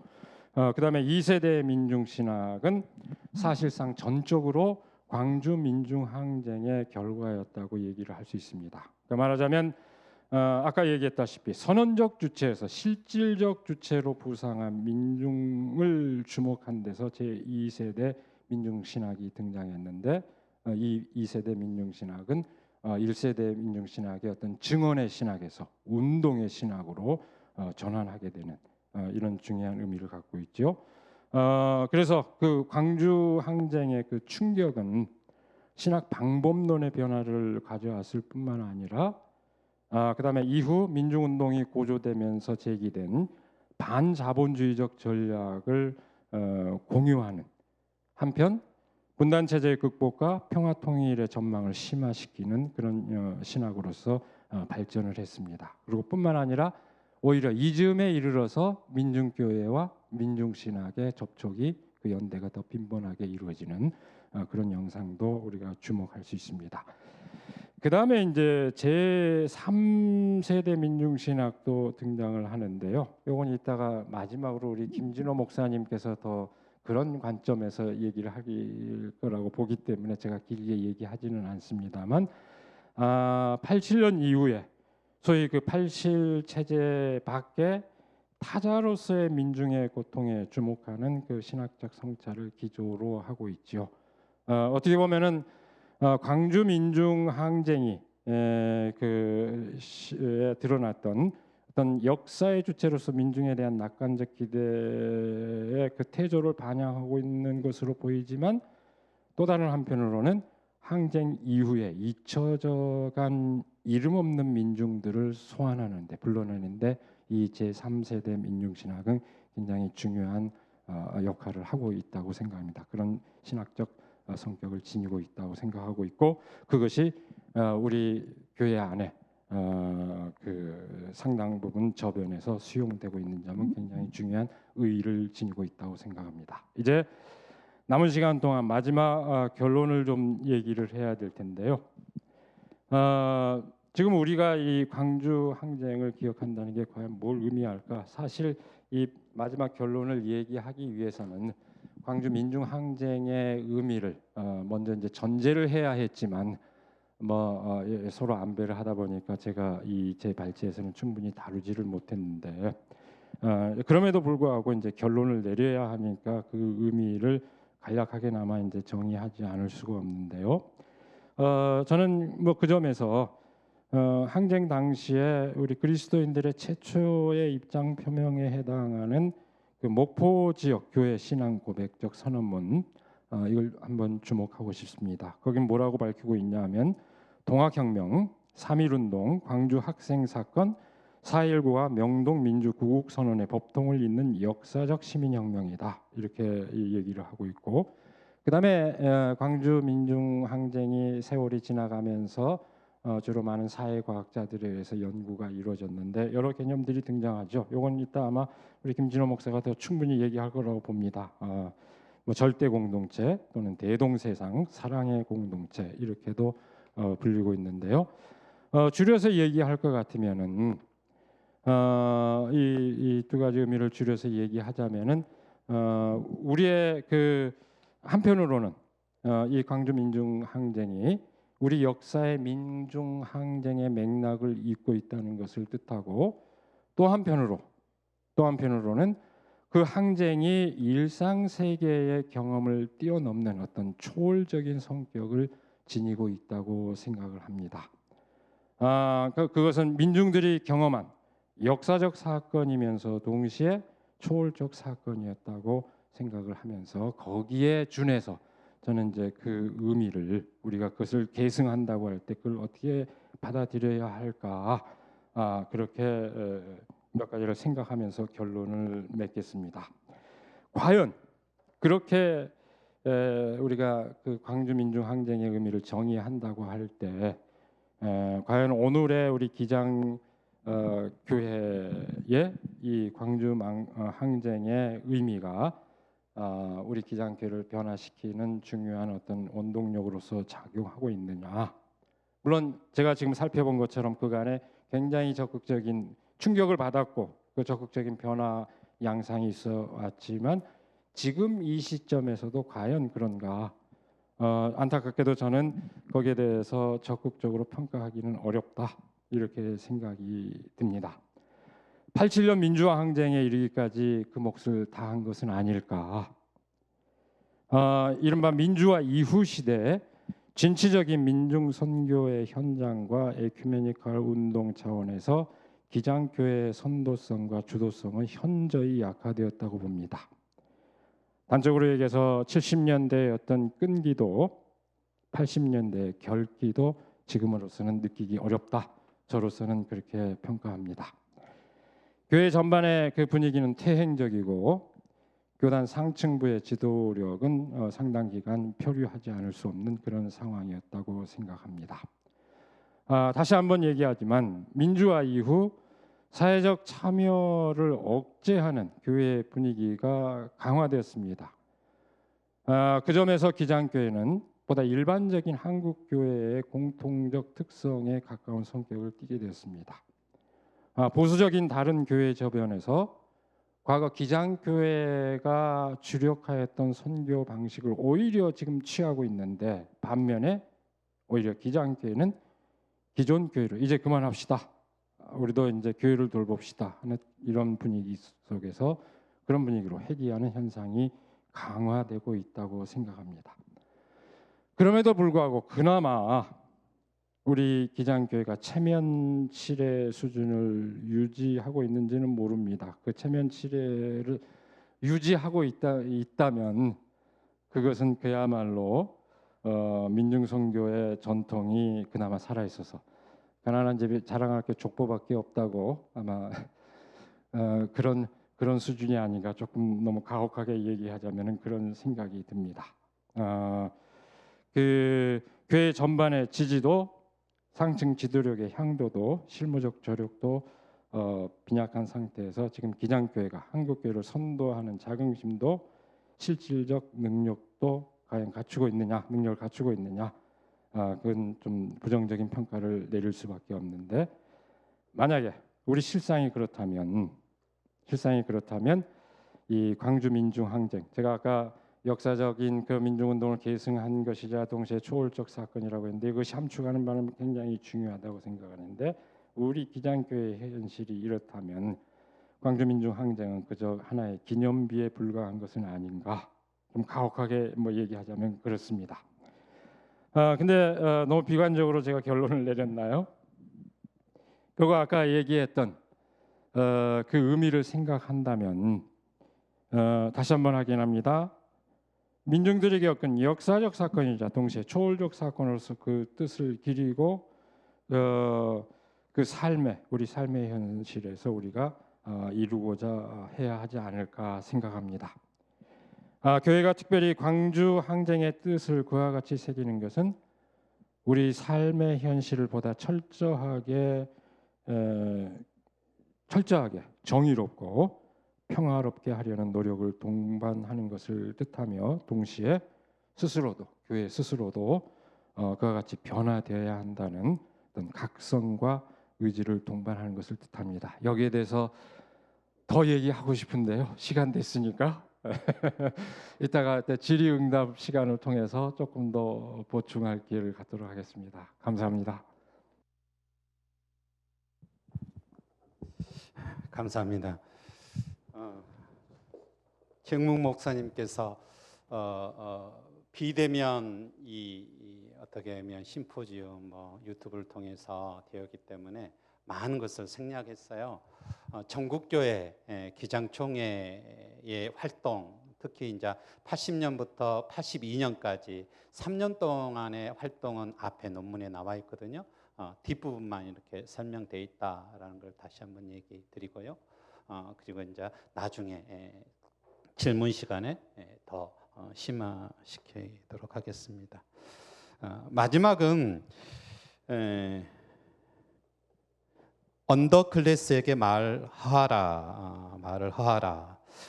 그다음에 2세대 민중신학은 사실상 전적으로 광주 민중항쟁의 결과였다고 얘기를 할 수 있습니다. 그러니까 말하자면 아까 얘기했다시피 선언적 주체에서 실질적 주체로 부상한 민중을 주목한 데서 제2세대 민중신학이 등장했는데 이 2세대 민중신학은 1세대 민중신학의 어떤 증언의 신학에서 운동의 신학으로 전환하게 되는 이런 중요한 의미를 갖고 있죠. 그래서 그 광주 항쟁의 그 충격은 신학 방법론의 변화를 가져왔을 뿐만 아니라 그다음에 이후 민중운동이 고조되면서 제기된 반자본주의적 전략을 공유하는 한편 분단 체제의 극복과 평화 통일의 전망을 심화시키는 그런 신학으로서 발전을 했습니다. 그리고 뿐만 아니라 오히려 이즈음에 이르러서 민중교회와 민중신학의 접촉이 그 연대가 더 빈번하게 이루어지는 그런 영상도 우리가 주목할 수 있습니다. 그 다음에 이제 제3세대 민중신학도 등장을 하는데요. 이건 이따가 마지막으로 우리 김진호 목사님께서 더 그런 관점에서 얘기를 하길 거라고 보기 때문에 제가 길게 얘기하지는 않습니다만 87년 이후에 소위 그 87 체제 밖에 타자로서의 민중의 고통에 주목하는 그 신학적 성찰을 기조로 하고 있지요. 어떻게 보면은 광주 민중 항쟁이 드러났던 어떤 역사의 주체로서 민중에 대한 낙관적 기대의 그 태조를 반영하고 있는 것으로 보이지만 또 다른 한편으로는 항쟁 이후에 잊혀져간 이름 없는 민중들을 소환하는데 불러내는데 이 제3세대 민중신학은 굉장히 중요한 역할을 하고 있다고 생각합니다. 그런 신학적 성격을 지니고 있다고 생각하고 있고 그것이 우리 교회 안에 그 상당 부분 저변에서 수용되고 있는 점은 굉장히 중요한 의의를 지니고 있다고 생각합니다. 이제 남은 시간 동안 마지막 결론을 좀 얘기를 해야 될 텐데요. 지금 우리가 이 광주 항쟁을 기억한다는 게 과연 뭘 의미할까? 사실 이 마지막 결론을 얘기하기 위해서는 광주 민중 항쟁의 의미를 먼저 이제 전제를 해야 했지만 서로 안배를 하다 보니까 제가 이 제 발제에서는 충분히 다루지를 못했는데 그럼에도 불구하고 이제 결론을 내려야 하니까 그 의미를 간략하게나마 이제 정의하지 않을 수가 없는데요. 저는 그 점에서 항쟁 당시에 우리 그리스도인들의 최초의 입장 표명에 해당하는 그 목포 지역 교회 신앙 고백적 선언문 이걸 한번 주목하고 싶습니다. 거긴 뭐라고 밝히고 있냐면 동학혁명, 3.1운동, 광주 학생 사건, 4.19와 명동 민주 구국 선언의 법통을 잇는 역사적 시민혁명이다 이렇게 얘기를 하고 있고 그다음에 광주 민중 항쟁이 세월이 지나가면서 주로 많은 사회과학자들에 의해서 연구가 이루어졌는데 여러 개념들이 등장하죠. 이건 이따 아마 우리 김진호 목사가 더 충분히 얘기할 거라고 봅니다. 절대 공동체 또는 대동세상, 사랑의 공동체 이렇게도 불리고 있는데요. 줄여서 얘기할 것 같으면은 이 두 가지 의미를 줄여서 얘기하자면은 우리의 그 한편으로는 이 광주 민중 항쟁이 우리 역사의 민중 항쟁의 맥락을 잇고 있다는 것을 뜻하고 또 한편으로는 그 항쟁이 일상 세계의 경험을 뛰어넘는 어떤 초월적인 성격을 지니고 있다고 생각을 합니다. 그것은 민중들이 경험한 역사적 사건이면서 동시에 초월적 사건이었다고 생각을 하면서 거기에 준해서 저는 이제 그 의미를 우리가 그것을 계승한다고 할 때 그걸 어떻게 받아들여야 할까 그렇게 몇 가지를 생각하면서 결론을 맺겠습니다. 과연 그렇게 우리가 그 광주 민중 항쟁의 의미를 정의한다고 할 때 과연 오늘의 우리 기장 교회의 이 광주 항쟁의 의미가 우리 기장교회를 변화시키는 중요한 어떤 원동력으로서 작용하고 있느냐. 물론 제가 지금 살펴본 것처럼 그간에 굉장히 적극적인 충격을 받았고 그 적극적인 변화 양상이 있어 왔지만 지금 이 시점에서도 과연 그런가? 안타깝게도 저는 거기에 대해서 적극적으로 평가하기는 어렵다 이렇게 생각이 듭니다. 87년 민주화 항쟁에 이르기까지 그 몫을 다한 것은 아닐까? 이른바 민주화 이후 시대에 진취적인 민중 선교의 현장과 에큐메니컬 운동 차원에서 기장교회의 선도성과 주도성은 현저히 약화되었다고 봅니다. 단적으로 얘기해서 70년대의 어떤 끈기도 80년대의 결기도 지금으로서는 느끼기 어렵다. 저로서는 그렇게 평가합니다. 교회 전반의 그 분위기는 퇴행적이고 교단 상층부의 지도력은 상당 기간 표류하지 않을 수 없는 그런 상황이었다고 생각합니다. 다시 한번 얘기하지만 민주화 이후 사회적 참여를 억제하는 교회의 분위기가 강화되었습니다. 그 점에서 기장교회는 보다 일반적인 한국 교회의 공통적 특성에 가까운 성격을 띠게 되었습니다. 보수적인 다른 교회 저변에서 과거 기장교회가 주력하였던 선교 방식을 오히려 지금 취하고 있는데 반면에 오히려 기장교회는 기존 교회를 이제 그만합시다. 우리도 이제 교회를 돌봅시다 하는 이런 분위기 속에서 그런 분위기로 회귀하는 현상이 강화되고 있다고 생각합니다. 그럼에도 불구하고 그나마 우리 기장교회가 체면 치레 수준을 유지하고 있는지는 모릅니다. 그 체면 치레를 유지하고 있다면 그것은 그야말로 민중선교의 전통이 그나마 살아 있어서 가난한 집이 자랑할 게 족보밖에 없다고 아마 그런 수준이 아닌가 조금 너무 가혹하게 얘기하자면 그런 생각이 듭니다. 그 교회 전반의 지지도 상층 지도력의 향도도 실무적 저력도 빈약한 상태에서 지금 기장교회가 한국교회를 선도하는 자긍심도 실질적 능력도 과연 갖추고 있느냐, 능력을 갖추고 있느냐, 그건 좀 부정적인 평가를 내릴 수밖에 없는데 만약에 우리 실상이 그렇다면 이 광주 민중항쟁 제가 아까 역사적인 그 민중운동을 계승한 것이자 동시에 초월적 사건이라고 했는데 이것이 함축하는 바는 굉장히 중요하다고 생각하는데 우리 기장교회의 현실이 이렇다면 광주 민중항쟁은 그저 하나의 기념비에 불과한 것은 아닌가 좀 가혹하게 뭐 얘기하자면 그렇습니다. 근데 너무 비관적으로 제가 결론을 내렸나요? 그거 아까 얘기했던 그 의미를 생각한다면 다시 한번 확인합니다. 민중들이 겪은 역사적 사건이자 동시에 초월적 사건으로서 그 뜻을 기리고 그 우리 삶의 현실에서 우리가 이루고자 해야 하지 않을까 생각합니다. 교회가 특별히 광주 항쟁의 뜻을 그와 같이 새기는 것은 우리 삶의 현실을 보다 철저하게 정의롭고 평화롭게 하려는 노력을 동반하는 것을 뜻하며 동시에 교회 스스로도 그와 같이 변화되어야 한다는 어떤 각성과 의지를 동반하는 것을 뜻합니다. 여기에 대해서 더 얘기하고 싶은데요. 시간 됐으니까 이따가 질의응답 시간을 통해서 조금 더 보충할 기회를 갖도록 하겠습니다. 감사합니다. 감사합니다. 정묵 목사님께서 비대면 어떻게 하면 심포지움 유튜브를 통해서 되었기 때문에 많은 것을 생략했어요. 전국교회 기장총회의 활동, 특히 이제 80년부터 82년까지 3년 동안의 활동은 앞에 논문에 나와 있거든요. 뒷부분만 이렇게 설명되어 있다라는 걸 다시 한번 얘기 드리고요. 그리고 이제 나중에 질문 시간에 더 심화시키도록 하겠습니다. 마지막은 언더클래스에게 말을 하라.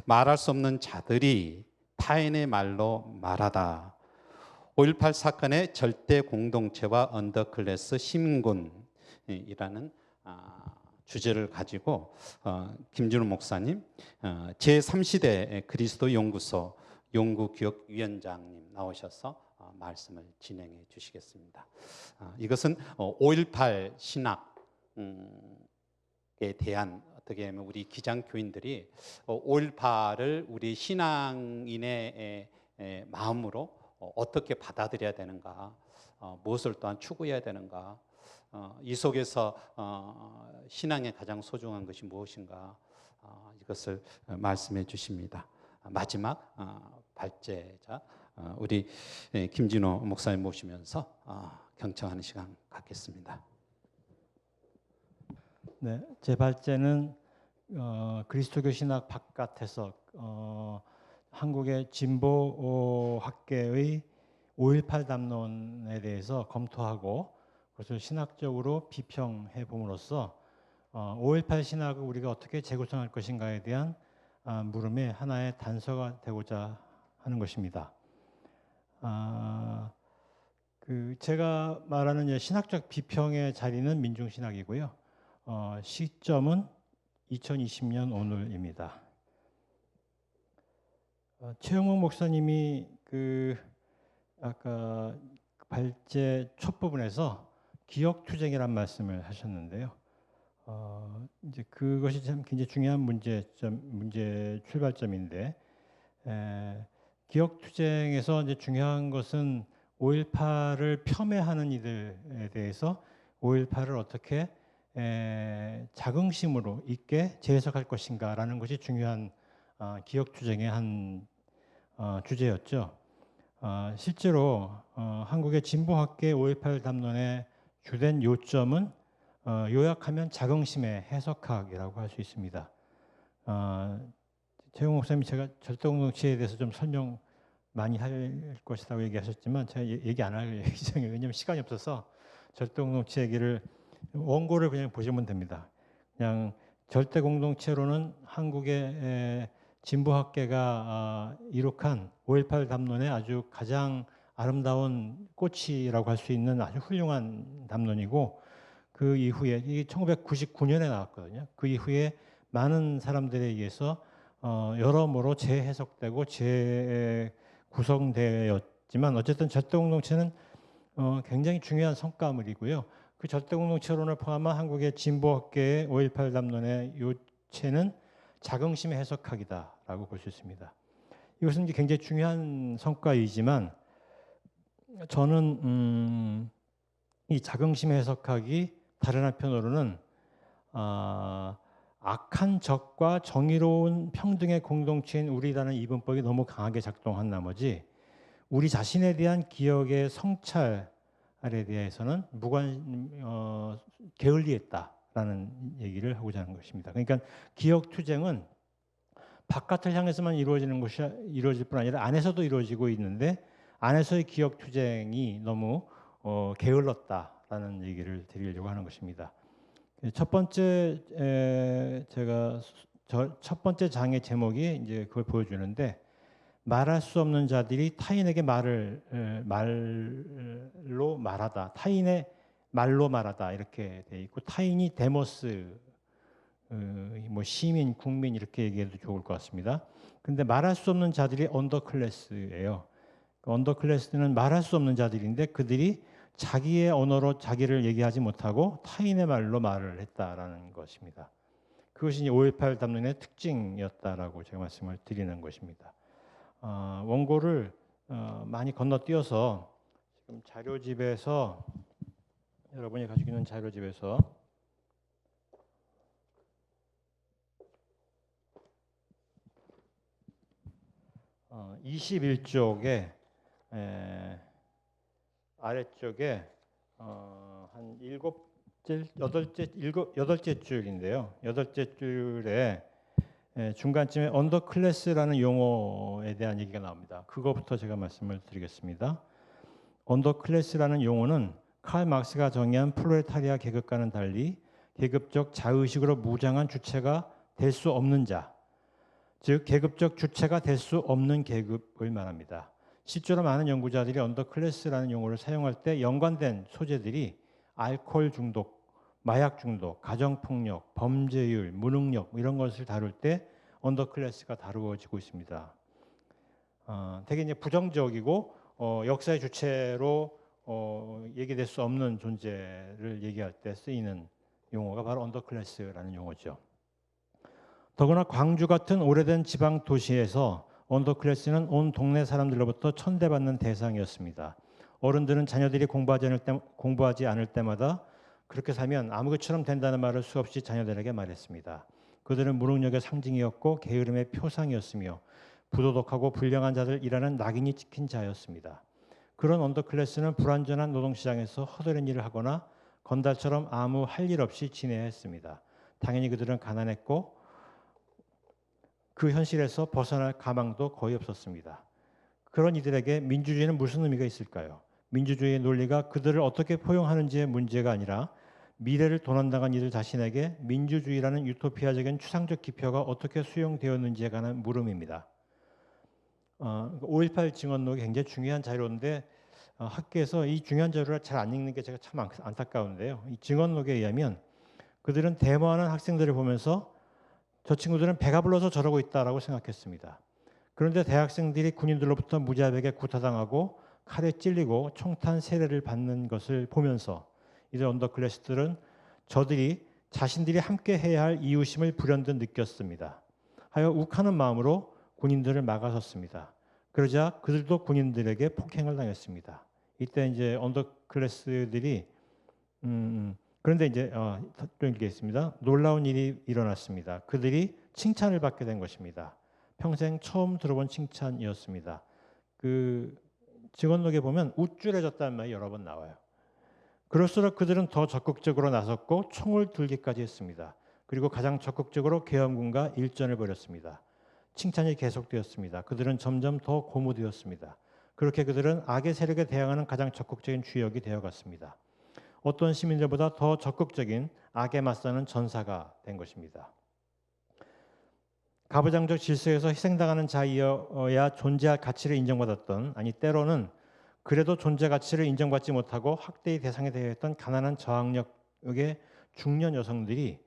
말할 수 없는 자들이 타인의 말로 말하다. 5.18 사건의 절대 공동체와 언더클래스 시민군이라는 주제를 가지고 김진우 목사님, 제3시대 그리스도 연구소 연구기획위원장님 나오셔서 말씀을 진행해 주시겠습니다. 이것은 5.18 신학에 대한 어떻게 하면 우리 기장교인들이 5.18을 우리 신앙인의 마음으로 어떻게 받아들여야 되는가, 무엇을 또한 추구해야 되는가, 이 속에서 신앙의 가장 소중한 것이 무엇인가, 이것을 말씀해 주십니다. 마지막 발제자 우리 김진호 목사님 모시면서 경청하는 시간 갖겠습니다. 네, 제 발제는 그리스도교 신학 바깥에서 한국의 진보 학계의 5.18 담론에 대해서 검토하고 그것을 신학적으로 비평해 봄으로써 5.18 신학을 우리가 어떻게 재구성할 것인가에 대한 물음의 하나의 단서가 되고자 하는 것입니다. 제가 말하는 신학적 비평의 자리는 민중신학이고요. 시점은 2020년 오늘입니다. 최영목 목사님이 아까 발제 첫 부분에서 기억투쟁이란 말씀을 하셨는데요. 이제 그것이 참 굉장히 중요한 문제 출발점인데, 기억투쟁에서 이제 중요한 것은 5.18을 폄훼하는 이들에 대해서 5.18을 어떻게 자긍심으로 있게 재해석할 것인가라는 것이 중요한 기억투쟁의 한 주제였죠. 실제로 한국의 진보학계 5.18 담론의 주된 요점은 요약하면 자긍심의 해석학이라고 할 수 있습니다. 최영 목사님이 제가 절대공동체에 대해서 좀 설명 많이 할 것이라고 얘기하셨지만 제가 얘기 안 할 예정이에요. 왜냐하면 시간이 없어서 절대공동체 얘기를 원고를 그냥 보시면 됩니다. 그냥 절대공동체로는 한국의 진보학계가 이룩한 5.18 담론의 아주 가장 아름다운 꽃이라고 할 수 있는 아주 훌륭한 담론이고, 그 이후에 이게 1999년에 나왔거든요. 그 이후에 많은 사람들에 의해서 여러모로 재해석되고 재구성되었지만 어쨌든 절대공동체는 굉장히 중요한 성과물이고요. 그 절대공동체론을 포함한 한국의 진보학계의 5.18 담론의 요체는 자긍심의 해석학이다라고 볼 수 있습니다. 이것은 굉장히 중요한 성과이지만 저는 이 자긍심의 해석학이 다른 한편으로는 악한 적과 정의로운 평등의 공동체인 우리라는 이분법이 너무 강하게 작동한 나머지 우리 자신에 대한 기억의 성찰에 대해서는 게을리했다라는 얘기를 하고자 하는 것입니다. 그러니까 기억 투쟁은 바깥을 향해서만 이루어질 뿐 아니라 안에서도 이루어지고 있는데 안에서의 기억 투쟁이 너무 게을렀다라는 얘기를 드리려고 하는 것입니다. 첫 번째 첫 번째 장의 제목이 이제 그걸 보여주는데, 말할 수 없는 자들이 타인에게 말로 말하다, 타인의 말로 말하다 이렇게 돼 있고, 타인이 데모스, 뭐 시민, 국민 이렇게 얘기해도 좋을 것 같습니다. 근데 말할 수 없는 자들이 언더클래스예요. 언더클래스는 말할 수 없는 자들인데 그들이 자기의 언어로 자기를 얘기하지 못하고 타인의 말로 말을 했다라는 것입니다. 그것이 5.18 담론의 특징이었다라고 제가 말씀을 드리는 것입니다. 원고를 많이 건너뛰어서 지금 자료집에서, 여러분이 가지고 있는 자료집에서 21쪽에 아래쪽에 한 8째 줄인데요. 8째 줄에 중간쯤에 언더클래스라는 용어에 대한 얘기가 나옵니다. 그거부터 제가 말씀을 드리겠습니다. 언더클래스라는 용어는 칼 마크스가 정의한 프롤레타리아 계급과는 달리 계급적 자의식으로 무장한 주체가 될 수 없는 자, 즉 계급적 주체가 될 수 없는 계급을 말합니다. 실제로 많은 연구자들이 언더클래스라는 용어를 사용할 때 연관된 소재들이 알코올 중독, 마약 중독, 가정 폭력, 범죄율, 무능력 이런 것을 다룰 때 언더클래스가 다루어지고 있습니다. 되게 이제 부정적이고 역사의 주체로 얘기될 수 없는 존재를 얘기할 때 쓰이는 용어가 바로 언더클래스라는 용어죠. 더구나 광주 같은 오래된 지방 도시에서 언더클래스는 온 동네 사람들로부터 천대받는 대상이었습니다. 어른들은 자녀들이 공부하지 않을 때마다 그렇게 살면 아무것처럼 된다는 말을 수없이 자녀들에게 말했습니다. 그들은 무능력의 상징이었고 게으름의 표상이었으며 부도덕하고 불량한 자들이라는 낙인이 찍힌 자였습니다. 그런 언더클래스는 불완전한 노동시장에서 헛되는 일을 하거나 건달처럼 아무 할 일 없이 지내야 했습니다. 당연히 그들은 가난했고 그 현실에서 벗어날 가망도 거의 없었습니다. 그런 이들에게 민주주의는 무슨 의미가 있을까요? 민주주의의 논리가 그들을 어떻게 포용하는지의 문제가 아니라 미래를 도난당한 이들 자신에게 민주주의라는 유토피아적인 추상적 기표가 어떻게 수용되었는지에 관한 물음입니다. 5.18 증언록이 굉장히 중요한 자료인데 학계에서 이 중요한 자료를 잘 안 읽는 게 제가 참 안타까운데요. 이 증언록에 의하면 그들은 데모하는 학생들을 보면서 저 친구들은 배가 불러서 저러고 있다라고 생각했습니다. 그런데 대학생들이 군인들로부터 무자비하게 구타당하고 칼에 찔리고 총탄 세례를 받는 것을 보면서 이들 언더클래스들은 저들이 자신들이 함께 해야 할 이웃임을 불현듯 느꼈습니다. 하여 욱하는 마음으로 군인들을 막아섰습니다. 그러자 그들도 군인들에게 폭행을 당했습니다. 이때 이제 언더클래스들이 그런데 이제 또 읽겠습니다. 놀라운 일이 일어났습니다. 그들이 칭찬을 받게 된 것입니다. 평생 처음 들어본 칭찬이었습니다. 그 증언록에 보면 우쭐해졌다는 말이 여러 번 나와요. 그럴수록 그들은 더 적극적으로 나섰고 총을 들기까지 했습니다. 그리고 가장 적극적으로 계엄군과 일전을 벌였습니다. 칭찬이 계속되었습니다. 그들은 점점 더 고무되었습니다. 그렇게 그들은 악의 세력에 대항하는 가장 적극적인 주역이 되어갔습니다. 어떤 시민들보다 더 적극적인 악에 맞서는 전사가 된 것입니다. 가부장적 질서에서 희생당하는 자이어야 존재할 가치를 인정받았던, 아니 때로는 그래도 존재 가치를 인정받지 못하고 학대의 대상이 되어 있던 가난한 저학력의 중년 여성들이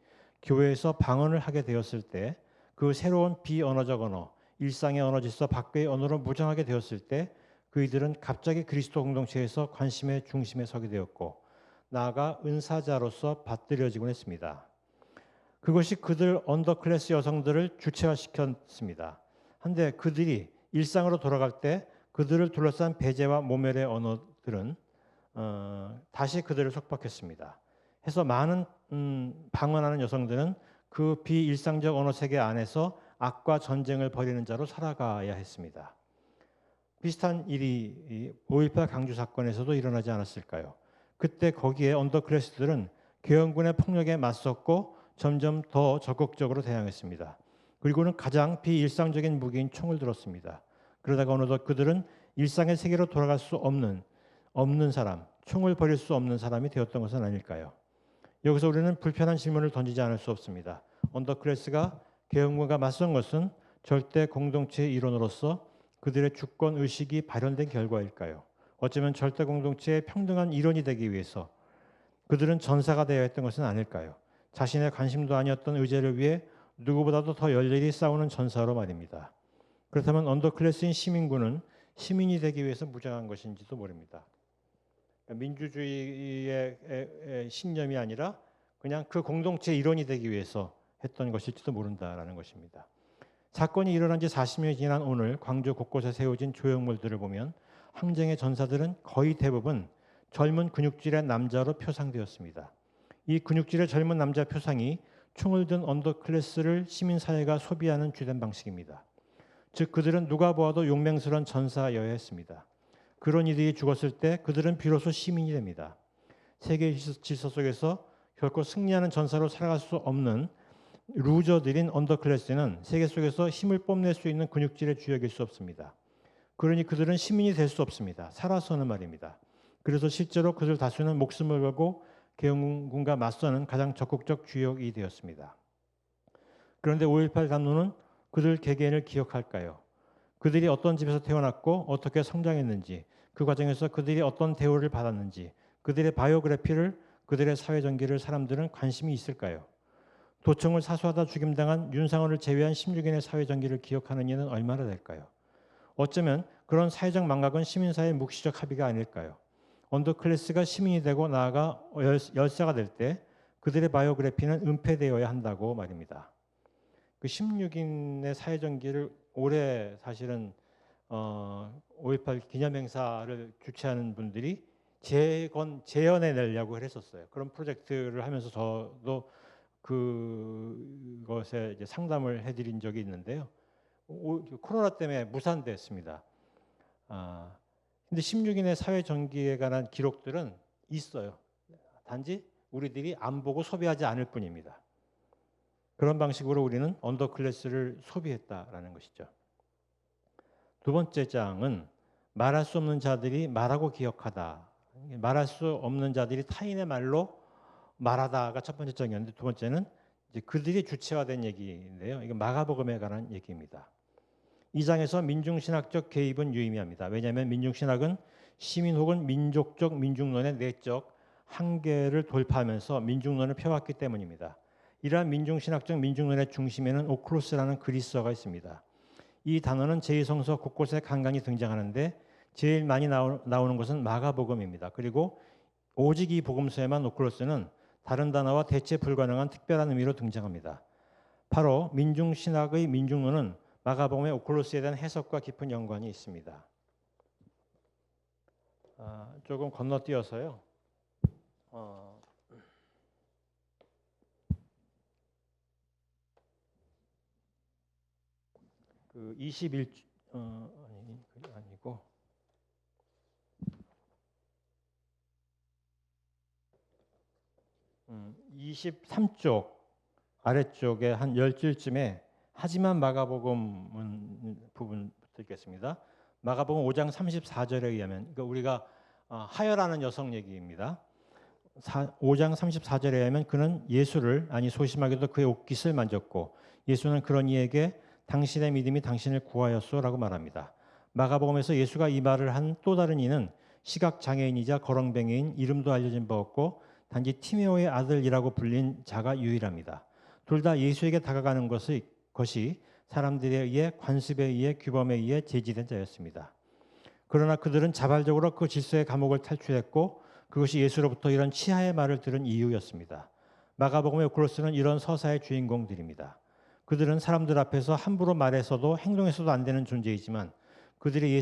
교회에서 방언을 하게 되었을 때 그 새로운 비언어적 언어, 일상의 언어 질서 밖의 언어로 무장하게 되었을 때 그이들은 갑자기 그리스도 공동체에서 관심의 중심에 서게 되었고 나아가 은사자로서 받들여지곤 했습니다. 그것이 그들 언더클래스 여성들을 주체화시켰습니다. 한데 그들이 일상으로 돌아갈 때 그들을 둘러싼 배제와 모멸의 언어들은 다시 그들을 속박했습니다. 해서 많은 방언하는 여성들은 그 비일상적 언어 세계 안에서 악과 전쟁을 벌이는 자로 살아가야 했습니다. 비슷한 일이 5.18 강주 사건에서도 일어나지 않았을까요? 그때 거기에 언더클래스들은 계엄군의 폭력에 맞섰고 점점 더 적극적으로 대항했습니다. 그리고는 가장 비일상적인 무기인 총을 들었습니다. 그러다가 어느덧 그들은 일상의 세계로 돌아갈 수 없는 사람, 총을 버릴 수 없는 사람이 되었던 것은 아닐까요? 여기서 우리는 불편한 질문을 던지지 않을 수 없습니다. 언더클래스가 계엄군과 맞선 것은 절대 공동체의 일원으로서 그들의 주권 의식이 발현된 결과일까요? 어쩌면 절대 공동체의 평등한 일원이 되기 위해서 그들은 전사가 되어야 했던 것은 아닐까요? 자신의 관심도 아니었던 의제를 위해 누구보다도 더 열렬히 싸우는 전사로 말입니다. 그렇다면 언더클래스인 시민군은 시민이 되기 위해서 무장한 것인지도 모릅니다. 민주주의의 신념이 아니라 그냥 그 공동체의 일원이 되기 위해서 했던 것일지도 모른다라는 것입니다. 사건이 일어난 지 40년이 지난 오늘 광주 곳곳에 세워진 조형물들을 보면 항쟁의 전사들은 거의 대부분 젊은 근육질의 남자로 표상되었습니다. 이 근육질의 젊은 남자 표상이 총을 든 언더클래스를 시민사회가 소비하는 주된 방식입니다. 즉 그들은 누가 보아도 용맹스러운 전사여야 했습니다. 그런 이들이 죽었을 때 그들은 비로소 시민이 됩니다. 세계 질서 속에서 결코 승리하는 전사로 살아갈 수 없는 루저들인 언더클래스는 세계 속에서 힘을 뽐낼 수 있는 근육질의 주역일 수 없습니다. 그러니 그들은 시민이 될 수 없습니다. 살아서는 말입니다. 그래서 실제로 그들 다수는 목숨을 걸고 계엄군과 맞서는 가장 적극적 주역이 되었습니다. 그런데 5.18 담론은 그들 개개인을 기억할까요? 그들이 어떤 집에서 태어났고 어떻게 성장했는지, 그 과정에서 그들이 어떤 대우를 받았는지, 그들의 바이오그래피를 그들의 사회 전기를 사람들은 관심이 있을까요? 도청을 사수하다 죽임당한 윤상호를 제외한 16인의 사회 전기를 기억하는 이는 얼마나 될까요? 어쩌면 그런 사회적 망각은 시민사회의 묵시적 합의가 아닐까요? 언더클래스가 시민이 되고 나아가 열사가 될 때 그들의 바이오그래피는 은폐되어야 한다고 말입니다. 그 16인의 사회 전기를 올해 사실은 5.18 기념행사를 주최하는 분들이 재현해 내려고 했었어요. 그런 프로젝트를 하면서 저도 그것에 이제 상담을 해드린 적이 있는데요. 코로나 때문에 무산됐습니다. 근데 16인의 사회 전기에 관한 기록들은 있어요. 단지 우리들이 안 보고 소비하지 않을 뿐입니다. 그런 방식으로 우리는 언더클래스를 소비했다라는 것이죠. 두 번째 장은 말할 수 없는 자들이 말하고 기억하다. 말할 수 없는 자들이 타인의 말로 말하다가 첫 번째 장이었는데 두 번째는 이제 그들이 주체화된 얘기인데요. 이게 마가복음에 관한 얘기입니다. 이 장에서 민중신학적 개입은 유의미합니다. 왜냐하면 민중신학은 시민 혹은 민족적 민중론의 내적 한계를 돌파하면서 민중론을 펴왔기 때문입니다. 이러한 민중신학적 민중론의 중심에는 오클로스라는 그리스어가 있습니다. 이 단어는 제2성서 곳곳에 간간히 등장하는데 제일 많이 나오는 것은 마가복음입니다. 그리고 오직 이 복음서에만 오클로스는 다른 단어와 대체 불가능한 특별한 의미로 등장합니다. 바로 민중신학의 민중론은 마가복음의 오클로스에 대한 해석과 깊은 연관이 있습니다. 조금 건너뛰어서요. 그 21, 아니고 23쪽 아래쪽에 한 10줄쯤에 하지만 마가복음 부분부터 읽겠습니다. 마가복음 5장 34절에 의하면 그러니까 우리가 하여라는 여성 얘기입니다. 5장 34절에 의하면 그는 예수를 소심하게도 그의 옷깃을 만졌고 예수는 그런 이에게 당신의 믿음이 당신을 구하였소라고 말합니다. 마가복음에서 예수가 이 말을 한 또 다른 이는 시각장애인이자 거렁뱅이인 이름도 알려진 바 없고 단지 티메오의 아들이라고 불린 자가 유일합니다. 둘 다 예수에게 다가가는 것이 사람들에 의해 관습에 의해 규범에 의해 제지된 자였습니다. 그러나 그들은 자발적으로 그 질서의 감옥을 탈출했고 그것이 예수로부터 이런 치하의 말을 들은 이유였습니다. 마가복음의 오클로스는 이런 서사의 주인공들입니다. 그들은 사람들 앞에서 함부로 말해서도 행동해서도 안 되는 존재이지만 그들이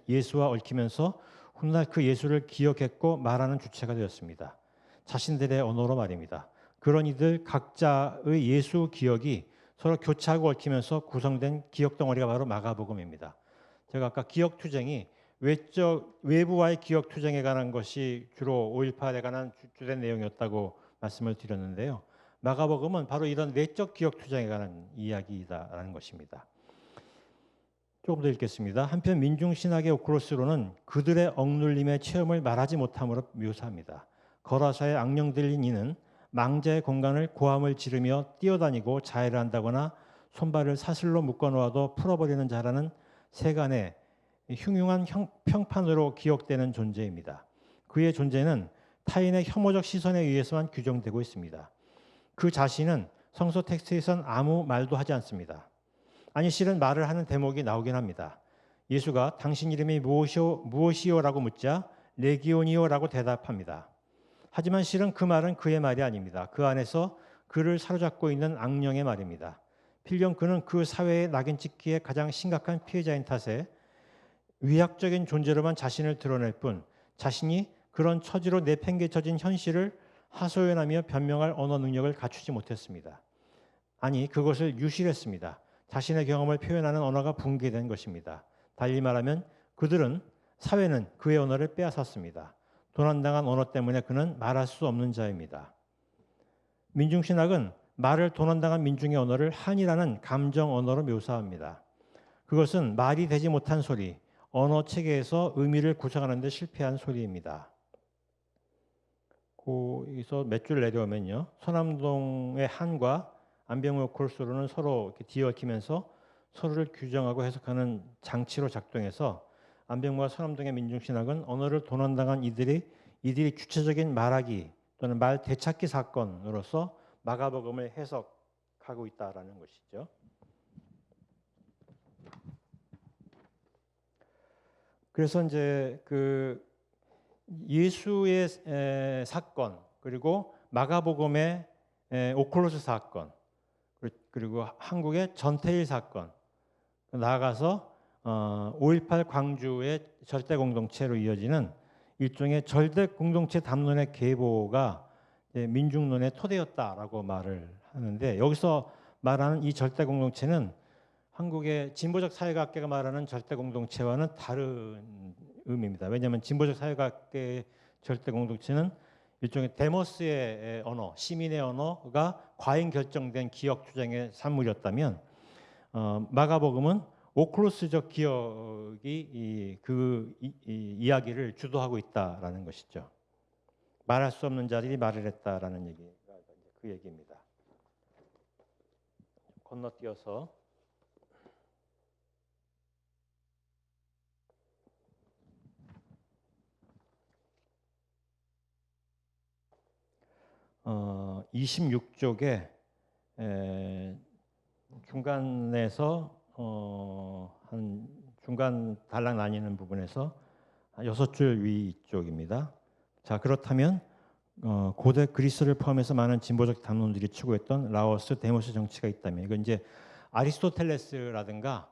예수와 얽히면서 훗날 그 예수를 기억했고 말하는 주체가 되었습니다. 자신들의 언어로 말입니다. 그런 이들 각자의 예수 기억이 서로 교차하고 얽히면서 구성된 기억 덩어리가 바로 마가복음입니다. 제가 아까 기억 투쟁이 외부와의 기억 투쟁에 관한 것이 주로 5.18에 관한 주된 내용이었다고 말씀을 드렸는데요. 마가복음은 바로 이런 내적 기억 투쟁에 관한 이야기다라는 것입니다. 조금 더 읽겠습니다. 한편 민중신학의 오클로스로는 그들의 억눌림의 체험을 말하지 못함으로 묘사합니다. 거라사의 악령 들린 이는 망자의 공간을 고함을 지르며 뛰어다니고 자해를 한다거나 손발을 사슬로 묶어놓아도 풀어버리는 자라는 세간의 흉흉한 평판으로 기억되는 존재입니다. 그의 존재는 타인의 혐오적 시선에 의해서만 규정되고 있습니다. 그 자신은 성서 텍스트에선 아무 말도 하지 않습니다. 실은 말을 하는 대목이 나오긴 합니다. 예수가 당신 이름이 무엇이요라고 묻자 레기오니오라고 대답합니다. 하지만 실은 그 말은 그의 말이 아닙니다. 그 안에서 그를 사로잡고 있는 악령의 말입니다. 필경 그는 그 사회의 낙인 찍기에 가장 심각한 피해자인 탓에 위약적인 존재로만 자신을 드러낼 뿐 자신이 그런 처지로 내팽개쳐진 현실을 하소연하며 변명할 언어 능력을 갖추지 못했습니다. 그것을 유실했습니다. 자신의 경험을 표현하는 언어가 붕괴된 것입니다. 달리 말하면 사회는 그의 언어를 빼앗았습니다. 도난당한 언어 때문에 그는 말할 수 없는 자입니다. 민중신학은 말을 도난당한 민중의 언어를 한이라는 감정 언어로 묘사합니다. 그것은 말이 되지 못한 소리, 언어 체계에서 의미를 구성하는 데 실패한 소리입니다. 거기서 몇 줄 내려오면요. 서남동의 한과 안병호 콜스로는 서로 이렇게 뒤얽히면서 서로를 규정하고 해석하는 장치로 작동해서 안병호와 서남동의 민중신학은 언어를 도난당한 이들이 주체적인 말하기 또는 말 되찾기 사건으로서 마가복음을 해석하고 있다라는 것이죠. 그래서 이제 그 예수의 사건, 그리고 마가복음의 오클로스 사건, 그리고 한국의 전태일 사건, 나아가서 5.18 광주의 절대 공동체로 이어지는 일종의 절대 공동체 담론의 계보가 민중론의 토대였다라고 말을 하는데, 여기서 말하는 이 절대 공동체는 한국의 진보적 사회학계가 말하는 절대 공동체와는 다른 의미입니다. 왜냐하면 진보적 사회학계의 절대 공동체는 일종의 데모스의 언어, 시민의 언어가 과잉 결정된 기억 투쟁의 산물이었다면, 마가복음은 오클로스적 기억이 그 이야기를 주도하고 있다라는 것이죠. 말할 수 없는 자들이 말을 했다라는 얘기가 그 얘기입니다. 건너뛰어서 어, 26쪽에 중간에서 한 중간 달랑 나뉘는 부분에서 6줄 위쪽입니다. 자, 그렇다면 고대 그리스를 포함해서 많은 진보적 담론들이 추구했던 라오스 데모스 정치가 있다면, 이건 이제 아리스토텔레스라든가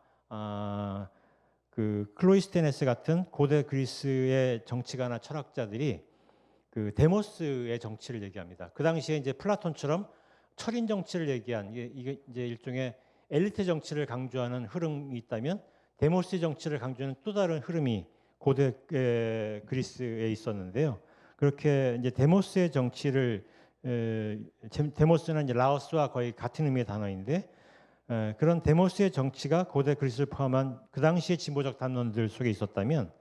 그 클로이스테네스 같은 고대 그리스의 정치가나 철학자들이 그 데모스의 정치를 얘기합니다. 그 당시에 이제 플라톤처럼 철인 정치를 얘기한, 이게 이제 일종의 엘리트 정치를 강조하는 흐름이 있다면, 데모스의 정치를 강조하는 또 다른 흐름이 고대 그리스에 있었는데요. 그렇게 이제 데모스의 정치를, 데모스는 이제 라오스와 거의 같은 의미의 단어인데, 그런 데모스의 정치가 고대 그리스를 포함한 그 당시의 진보적 담론들 속에 있었다면,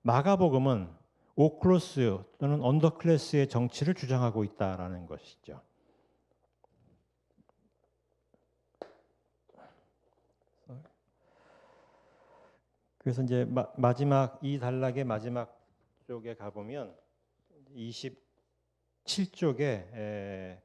마가복음은 오클로스 또는 언더클래스의 정치를 주장하고 있다라는 것이죠. 그래서 이제 마지막 이 단락의 마지막 쪽에 가보면 27쪽에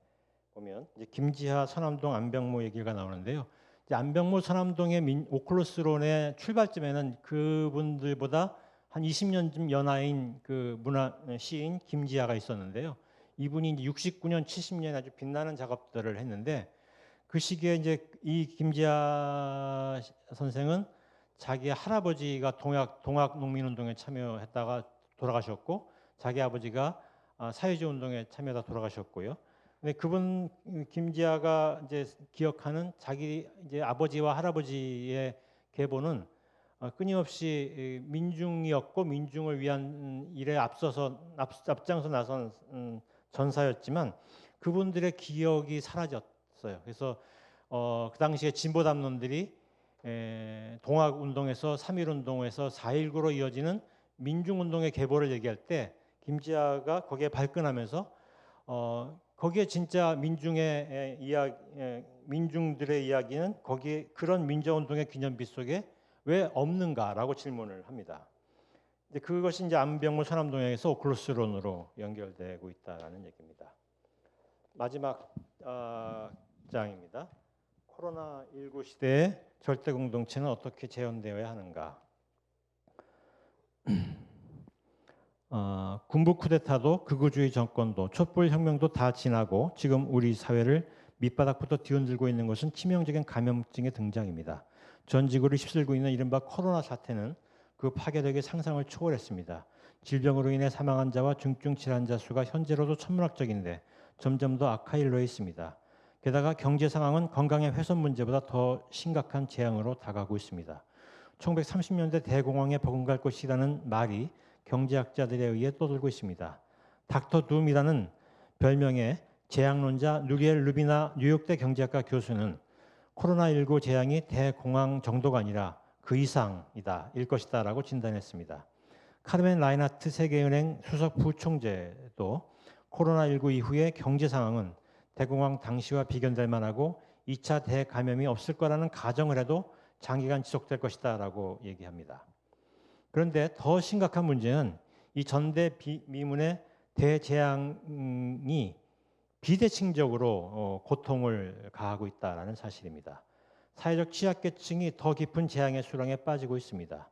보면 이제 김지하, 서남동, 안병모 얘기가 나오는데요. 이제 안병모, 서남동의 오클로스론의 출발점에는 그분들보다 한 20년쯤 연하인 그 문화 시인 김지하가 있었는데요. 이분이 이제 69년, 70년에 아주 빛나는 작업들을 했는데, 그 시기에 이제 이 김지하 선생은 자기 할아버지가 동학농민운동에 참여했다가 돌아가셨고, 자기 아버지가 사회주의 운동에 참여하다 돌아가셨고요. 근데 그분 김지하가 이제 기억하는 자기 이제 아버지와 할아버지의 계보는 끊임없이 민중이었고, 민중을 위한 일에 앞장서 나선 전사였지만, 그분들의 기억이 사라졌어요. 그래서 그 당시에 진보 담론들이 동학운동에서 3.1운동에서 4.19로 이어지는 민중운동의 계보를 얘기할 때, 김지하가 거기에 발끈하면서 거기에 진짜 민중들의 이야기는 거기에 그런 민주운동의 기념비 속에 왜 없는가라고 질문을 합니다. 이제 그것이 이제 안병모, 서남동에서 오클로스론으로 연결되고 있다라는 얘기입니다. 마지막 장입니다. 코로나19 시대에 절대 공동체는 어떻게 재현되어야 하는가? 군부 쿠데타도 극우주의 정권도 촛불 혁명도 다 지나고 지금 우리 사회를 밑바닥부터 뒤흔들고 있는 것은 치명적인 감염증의 등장입니다. 전 지구를 휩쓸고 있는 이른바 코로나 사태는 그 파괴력의 상상을 초월했습니다. 질병으로 인해 사망한 자와 중증 질환자 수가 현재로도 천문학적인데 점점 더 악화일 로에 있습니다. 게다가 경제 상황은 건강의 훼손 문제보다 더 심각한 재앙으로 다가오고 있습니다. 1930년대 대공황에 버금갈 것이라는 말이 경제학자들에 의해 떠돌고 있습니다. 닥터 둠이라는 별명의 재앙론자 누리엘 루비나 뉴욕대 경제학과 교수는 코로나19 재앙이 대공황 정도가 아니라 그 이상이다, 일 것이다 라고 진단했습니다. 카르멘 라인하트 세계은행 수석 부총재도 코로나19 이후의 경제 상황은 대공황 당시와 비견될 만하고 2차 대감염이 없을 거라는 가정을 해도 장기간 지속될 것이다 라고 얘기합니다. 그런데 더 심각한 문제는 이 전대미문의 대재앙이 비대칭적으로 고통을 가하고 있다라는 사실입니다. 사회적 취약계층이 더 깊은 재앙의 수렁에 빠지고 있습니다.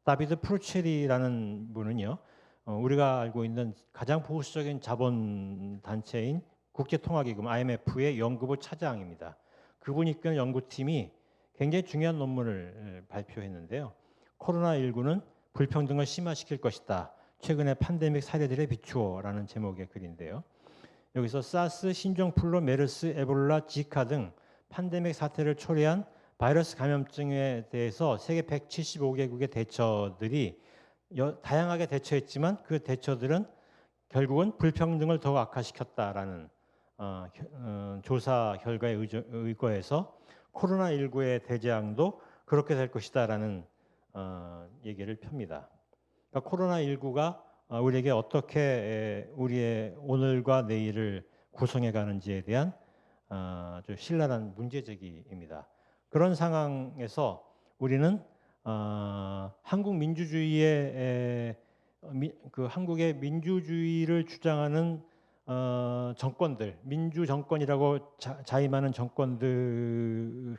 다비드 프루체리라는 분은요, 우리가 알고 있는 가장 보수적인 자본 단체인 국제통화기금 IMF의 연구부 차장입니다. 그분이 이끄는 연구팀이 굉장히 중요한 논문을 발표했는데요. 코로나19는 불평등을 심화시킬 것이다. 최근의 팬데믹 사례들에 비추어라는 제목의 글인데요. 여기서 사스, 신종플루, 메르스, 에볼라, 지카 등 팬데믹 사태를 초래한 바이러스 감염증에 대해서 세계 175개국의 대처들이 다양하게 대처했지만 그 대처들은 결국은 불평등을 더욱 악화시켰다라는 조사 결과에 의거해서 코로나19의 대재앙도 그렇게 될 것이다라는 얘기를 펴니다. 그러니까 코로나19가 우리에게 어떻게 우리의 오늘과 내일을 구성해 가는지에 대한 아주 신랄한 문제제기입니다. 그런 상황에서 우리는 한국 민주주의의 그 한국의 민주주의를 주장하는 정권들, 민주 정권이라고 자임하는 정권들은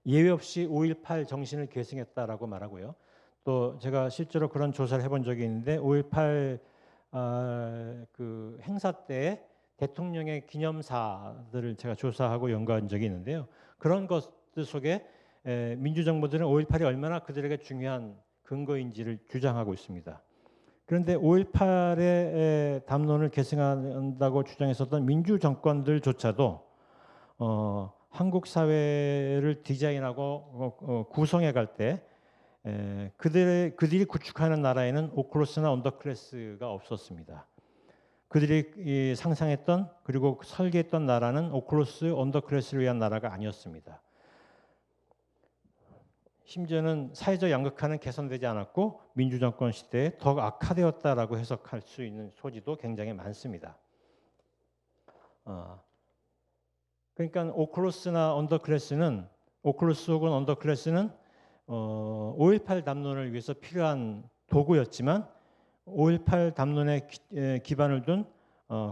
예외 없이 5.18 정신을 계승했다라고 말하고요. 또 제가 실제로 그런 조사를 해본 적이 있는데 5.18 그 행사 때 대통령의 기념사들을 제가 조사하고 연구한 적이 있는데요. 그런 것들 속에 민주정부들은 5.18이 얼마나 그들에게 중요한 근거인지를 주장하고 있습니다. 그런데 5.18의 담론을 계승한다고 주장했었던 민주정권들조차도 한국 사회를 디자인하고 구성해 갈 때 그들이 구축하는 나라에는 오클로스나 언더클래스가 없었습니다. 그들이 상상했던 그리고 설계했던 나라는 오클로스, 언더클래스를 위한 나라가 아니었습니다. 심지어는 사회적 양극화는 개선되지 않았고 민주정권 시대에 더 악화되었다라고 해석할 수 있는 소지도 굉장히 많습니다. 그러니까 오클로스 혹은 언더클래스는 5.18 담론을 위해서 필요한 도구였지만 5.18 담론에 기반을 둔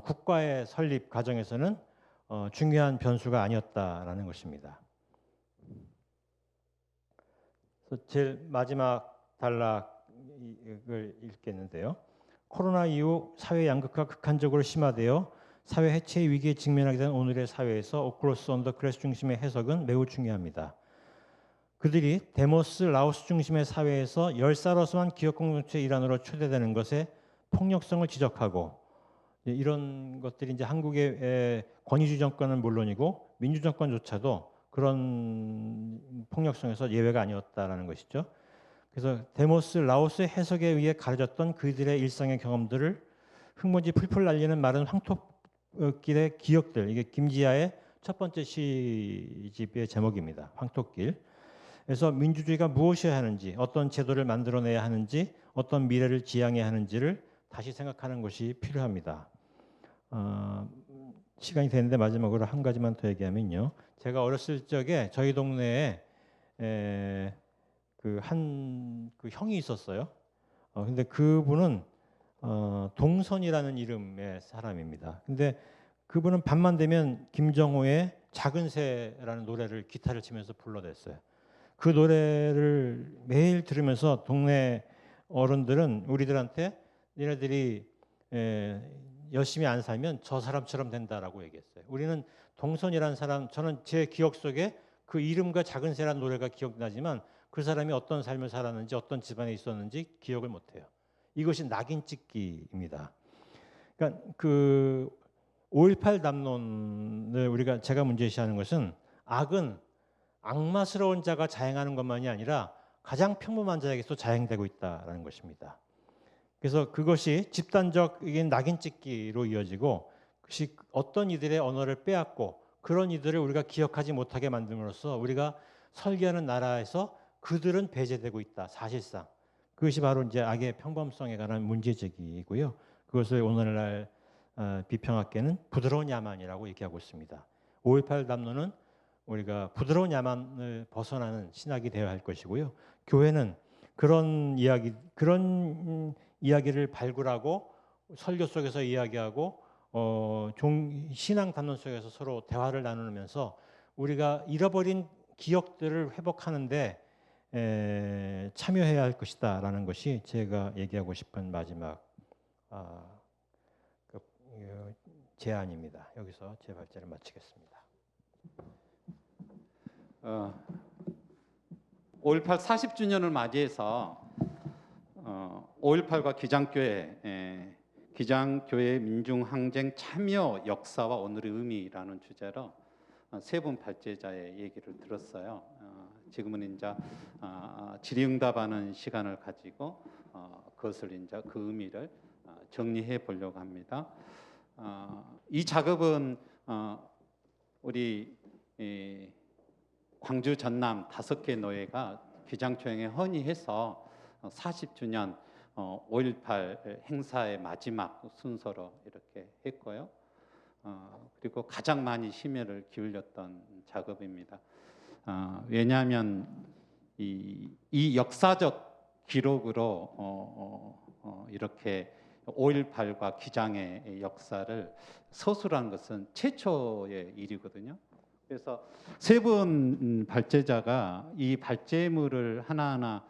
국가의 설립 과정에서는 중요한 변수가 아니었다라는 것입니다. 제일 마지막 단락을 읽겠는데요. 코로나 이후 사회 양극화 극한적으로 심화되어 사회 해체의 위기에 직면하게 된 오늘의 사회에서 오클로스 언더클래스 중심의 해석은 매우 중요합니다. 그들이 데모스, 라오스 중심의 사회에서 열사로서만 기업 공동체 일환으로 초대되는 것에 폭력성을 지적하고 이런 것들이 이제 한국의 권위주의 정권은 물론이고 민주 정권조차도 그런 폭력성에서 예외가 아니었다라는 것이죠. 그래서 데모스, 라오스의 해석에 의해 가려졌던 그들의 일상의 경험들을 흙먼지 풀풀 날리는 마른 황토길의 기억들. 이게 김지아의 첫 번째 시집의 제목입니다. 황토길. 그래서 민주주의가 무엇이어야 하는지, 어떤 제도를 만들어내야 하는지, 어떤 미래를 지향해야 하는지를 다시 생각하는 것이 필요합니다. 시간이 되는데 마지막으로 한 가지만 더 얘기하면요. 제가 어렸을 적에 저희 동네에 그 형이 있었어요. 근데 그분은 동선이라는 이름의 사람입니다. 근데 그분은 밤만 되면 김정호의 작은 새라는 노래를 기타를 치면서 불러댔어요. 그 노래를 매일 들으면서 동네 어른들은 우리들한테 니네들이 열심히 안 살면 저 사람처럼 된다라고 얘기했어요. 우리는 동선이라는 사람, 저는 제 기억 속에 그 이름과 작은 새라는 노래가 기억나지만 그 사람이 어떤 삶을 살았는지 어떤 집안에 있었는지 기억을 못해요. 이것이 낙인 찍기입니다. 그러니까 그 5.18 담론을 제가 문제시하는 것은 악은 악마스러운 자가 자행하는 것만이 아니라 가장 평범한 자에게서 자행되고 있다라는 것입니다. 그래서 그것이 집단적인 낙인 찍기로 이어지고 그것이 어떤 이들의 언어를 빼앗고 그런 이들을 우리가 기억하지 못하게 만듦으로써 우리가 설계하는 나라에서 그들은 배제되고 있다. 사실상 그것이 바로 이제 악의 평범성에 관한 문제제기이고요. 그것을 오늘날 비평학계는 부드러운 야만이라고 얘기하고 있습니다. 5.18 담론은 우리가 부드러운 야만을 벗어나는 신학이 되어야 할 것이고요. 교회는 그런 이야기를 발굴하고 설교 속에서 이야기하고 신앙 담론 속에서 서로 대화를 나누면서 우리가 잃어버린 기억들을 회복하는데 참여해야 할 것이다라는 것이 제가 얘기하고 싶은 마지막 제안입니다. 여기서 제 발제를 마치겠습니다. 5.18 40주년을 맞이해서 5.18과 기장교회 민중항쟁 참여 역사와 오늘의 의미라는 주제로 세 분 발제자의 얘기를 들었어요. 지금은 이제 질의응답하는 시간을 가지고 그것을 이제 그 의미를 정리해 보려고 합니다. 이 작업은 우리 광주 전남 5개 노예가 기장초행에 헌의해서 40주년 5.18 행사의 마지막 순서로 이렇게 했고요. 그리고 가장 많이 심혈을 기울였던 작업입니다. 왜냐하면 이 역사적 기록으로 이렇게 5.18과 기장의 역사를 서술한 것은 최초의 일이거든요. 그래서 세 분 발제자가 이 발제물을 하나하나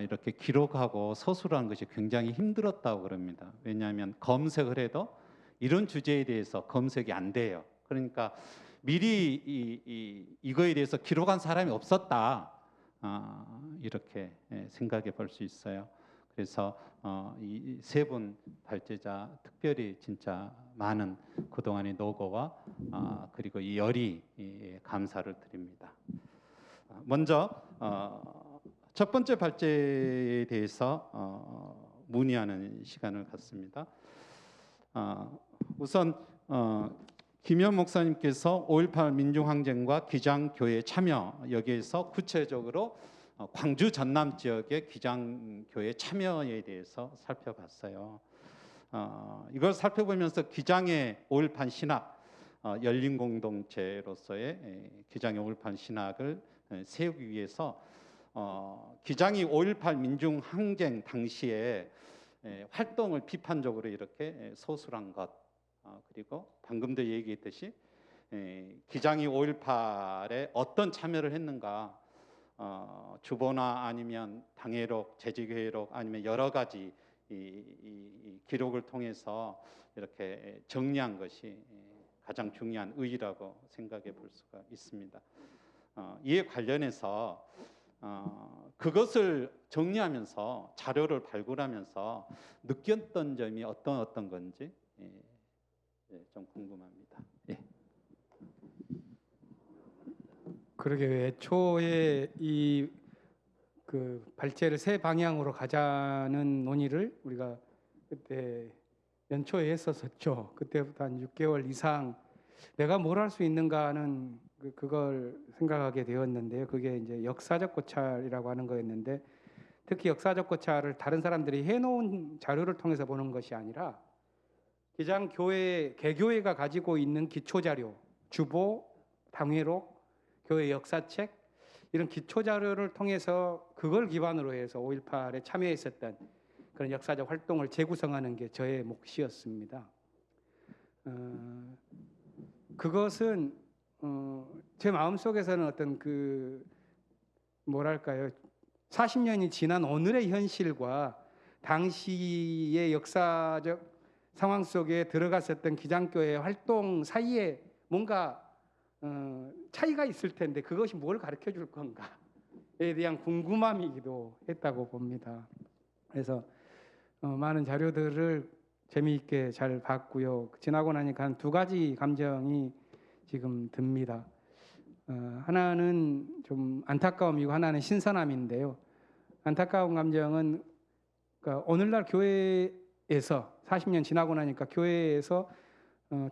이렇게 기록하고 서술하는 것이 굉장히 힘들었다고 그럽니다. 왜냐하면 검색을 해도 이런 주제에 대해서 검색이 안 돼요. 그러니까 미리 이거에 대해서 기록한 사람이 없었다, 이렇게 생각해 볼 수 있어요. 그래서 이 세 분 발제자 특별히 진짜 많은 그동안의 노고와 그리고 이 열의 감사를 드립니다. 먼저 첫 번째 발제에 대해서 문의하는 시간을 갖습니다. 우선 김현 목사님께서 5.18 민중항쟁과 기장교회 참여, 여기에서 구체적으로 광주 전남 지역의 기장교회 참여에 대해서 살펴봤어요. 이걸 살펴보면서 기장의 5.18 신학, 열린 공동체로서의 기장의 5.18 신학을 세우기 위해서 기장이 5.18 민중항쟁 당시에 활동을 비판적으로 이렇게 서술한 것, 그리고 방금도 얘기했듯이 기장이 5.18에 어떤 참여를 했는가, 주보나 아니면 당회록, 재직회록 아니면 여러 가지 이 기록을 통해서 이렇게 정리한 것이 가장 중요한 의의라고 생각해 볼 수가 있습니다. 이에 관련해서 그것을 정리하면서 자료를 발굴하면서 느꼈던 점이 어떤 건지 좀 궁금합니다. 예. 그러게 애초에 이 발제를 세 방향으로 가자는 논의를 우리가 그때 연초에 했었었죠. 그때부터 한 6개월 이상 내가 뭘 할 수 있는가 하는 그걸 생각하게 되었는데요. 그게 이제 역사적 고찰이라고 하는 거였는데, 특히 역사적 고찰을 다른 사람들이 해놓은 자료를 통해서 보는 것이 아니라 기장교회, 개교회가 가지고 있는 기초자료, 주보, 당회록, 교회 역사책, 이런 기초자료를 통해서 그걸 기반으로 해서 5.18에 참여했었던 그런 역사적 활동을 재구성하는 게 저의 몫이었습니다. 그것은 제 마음속에서는 어떤 뭐랄까요, 40년이 지난 오늘의 현실과 당시의 역사적 상황 속에 들어갔었던 기장교회 활동 사이에 뭔가 차이가 있을 텐데 그것이 뭘 가르쳐 줄 건가에 대한 궁금함이기도 했다고 봅니다. 그래서 많은 자료들을 재미있게 잘 봤고요. 지나고 나니까 한 두 가지 감정이 지금 듭니다. 하나는 좀 안타까움이고 하나는 신선함인데요. 안타까운 감정은 그러니까 오늘날 교회에서 40년 지나고 나니까 교회에서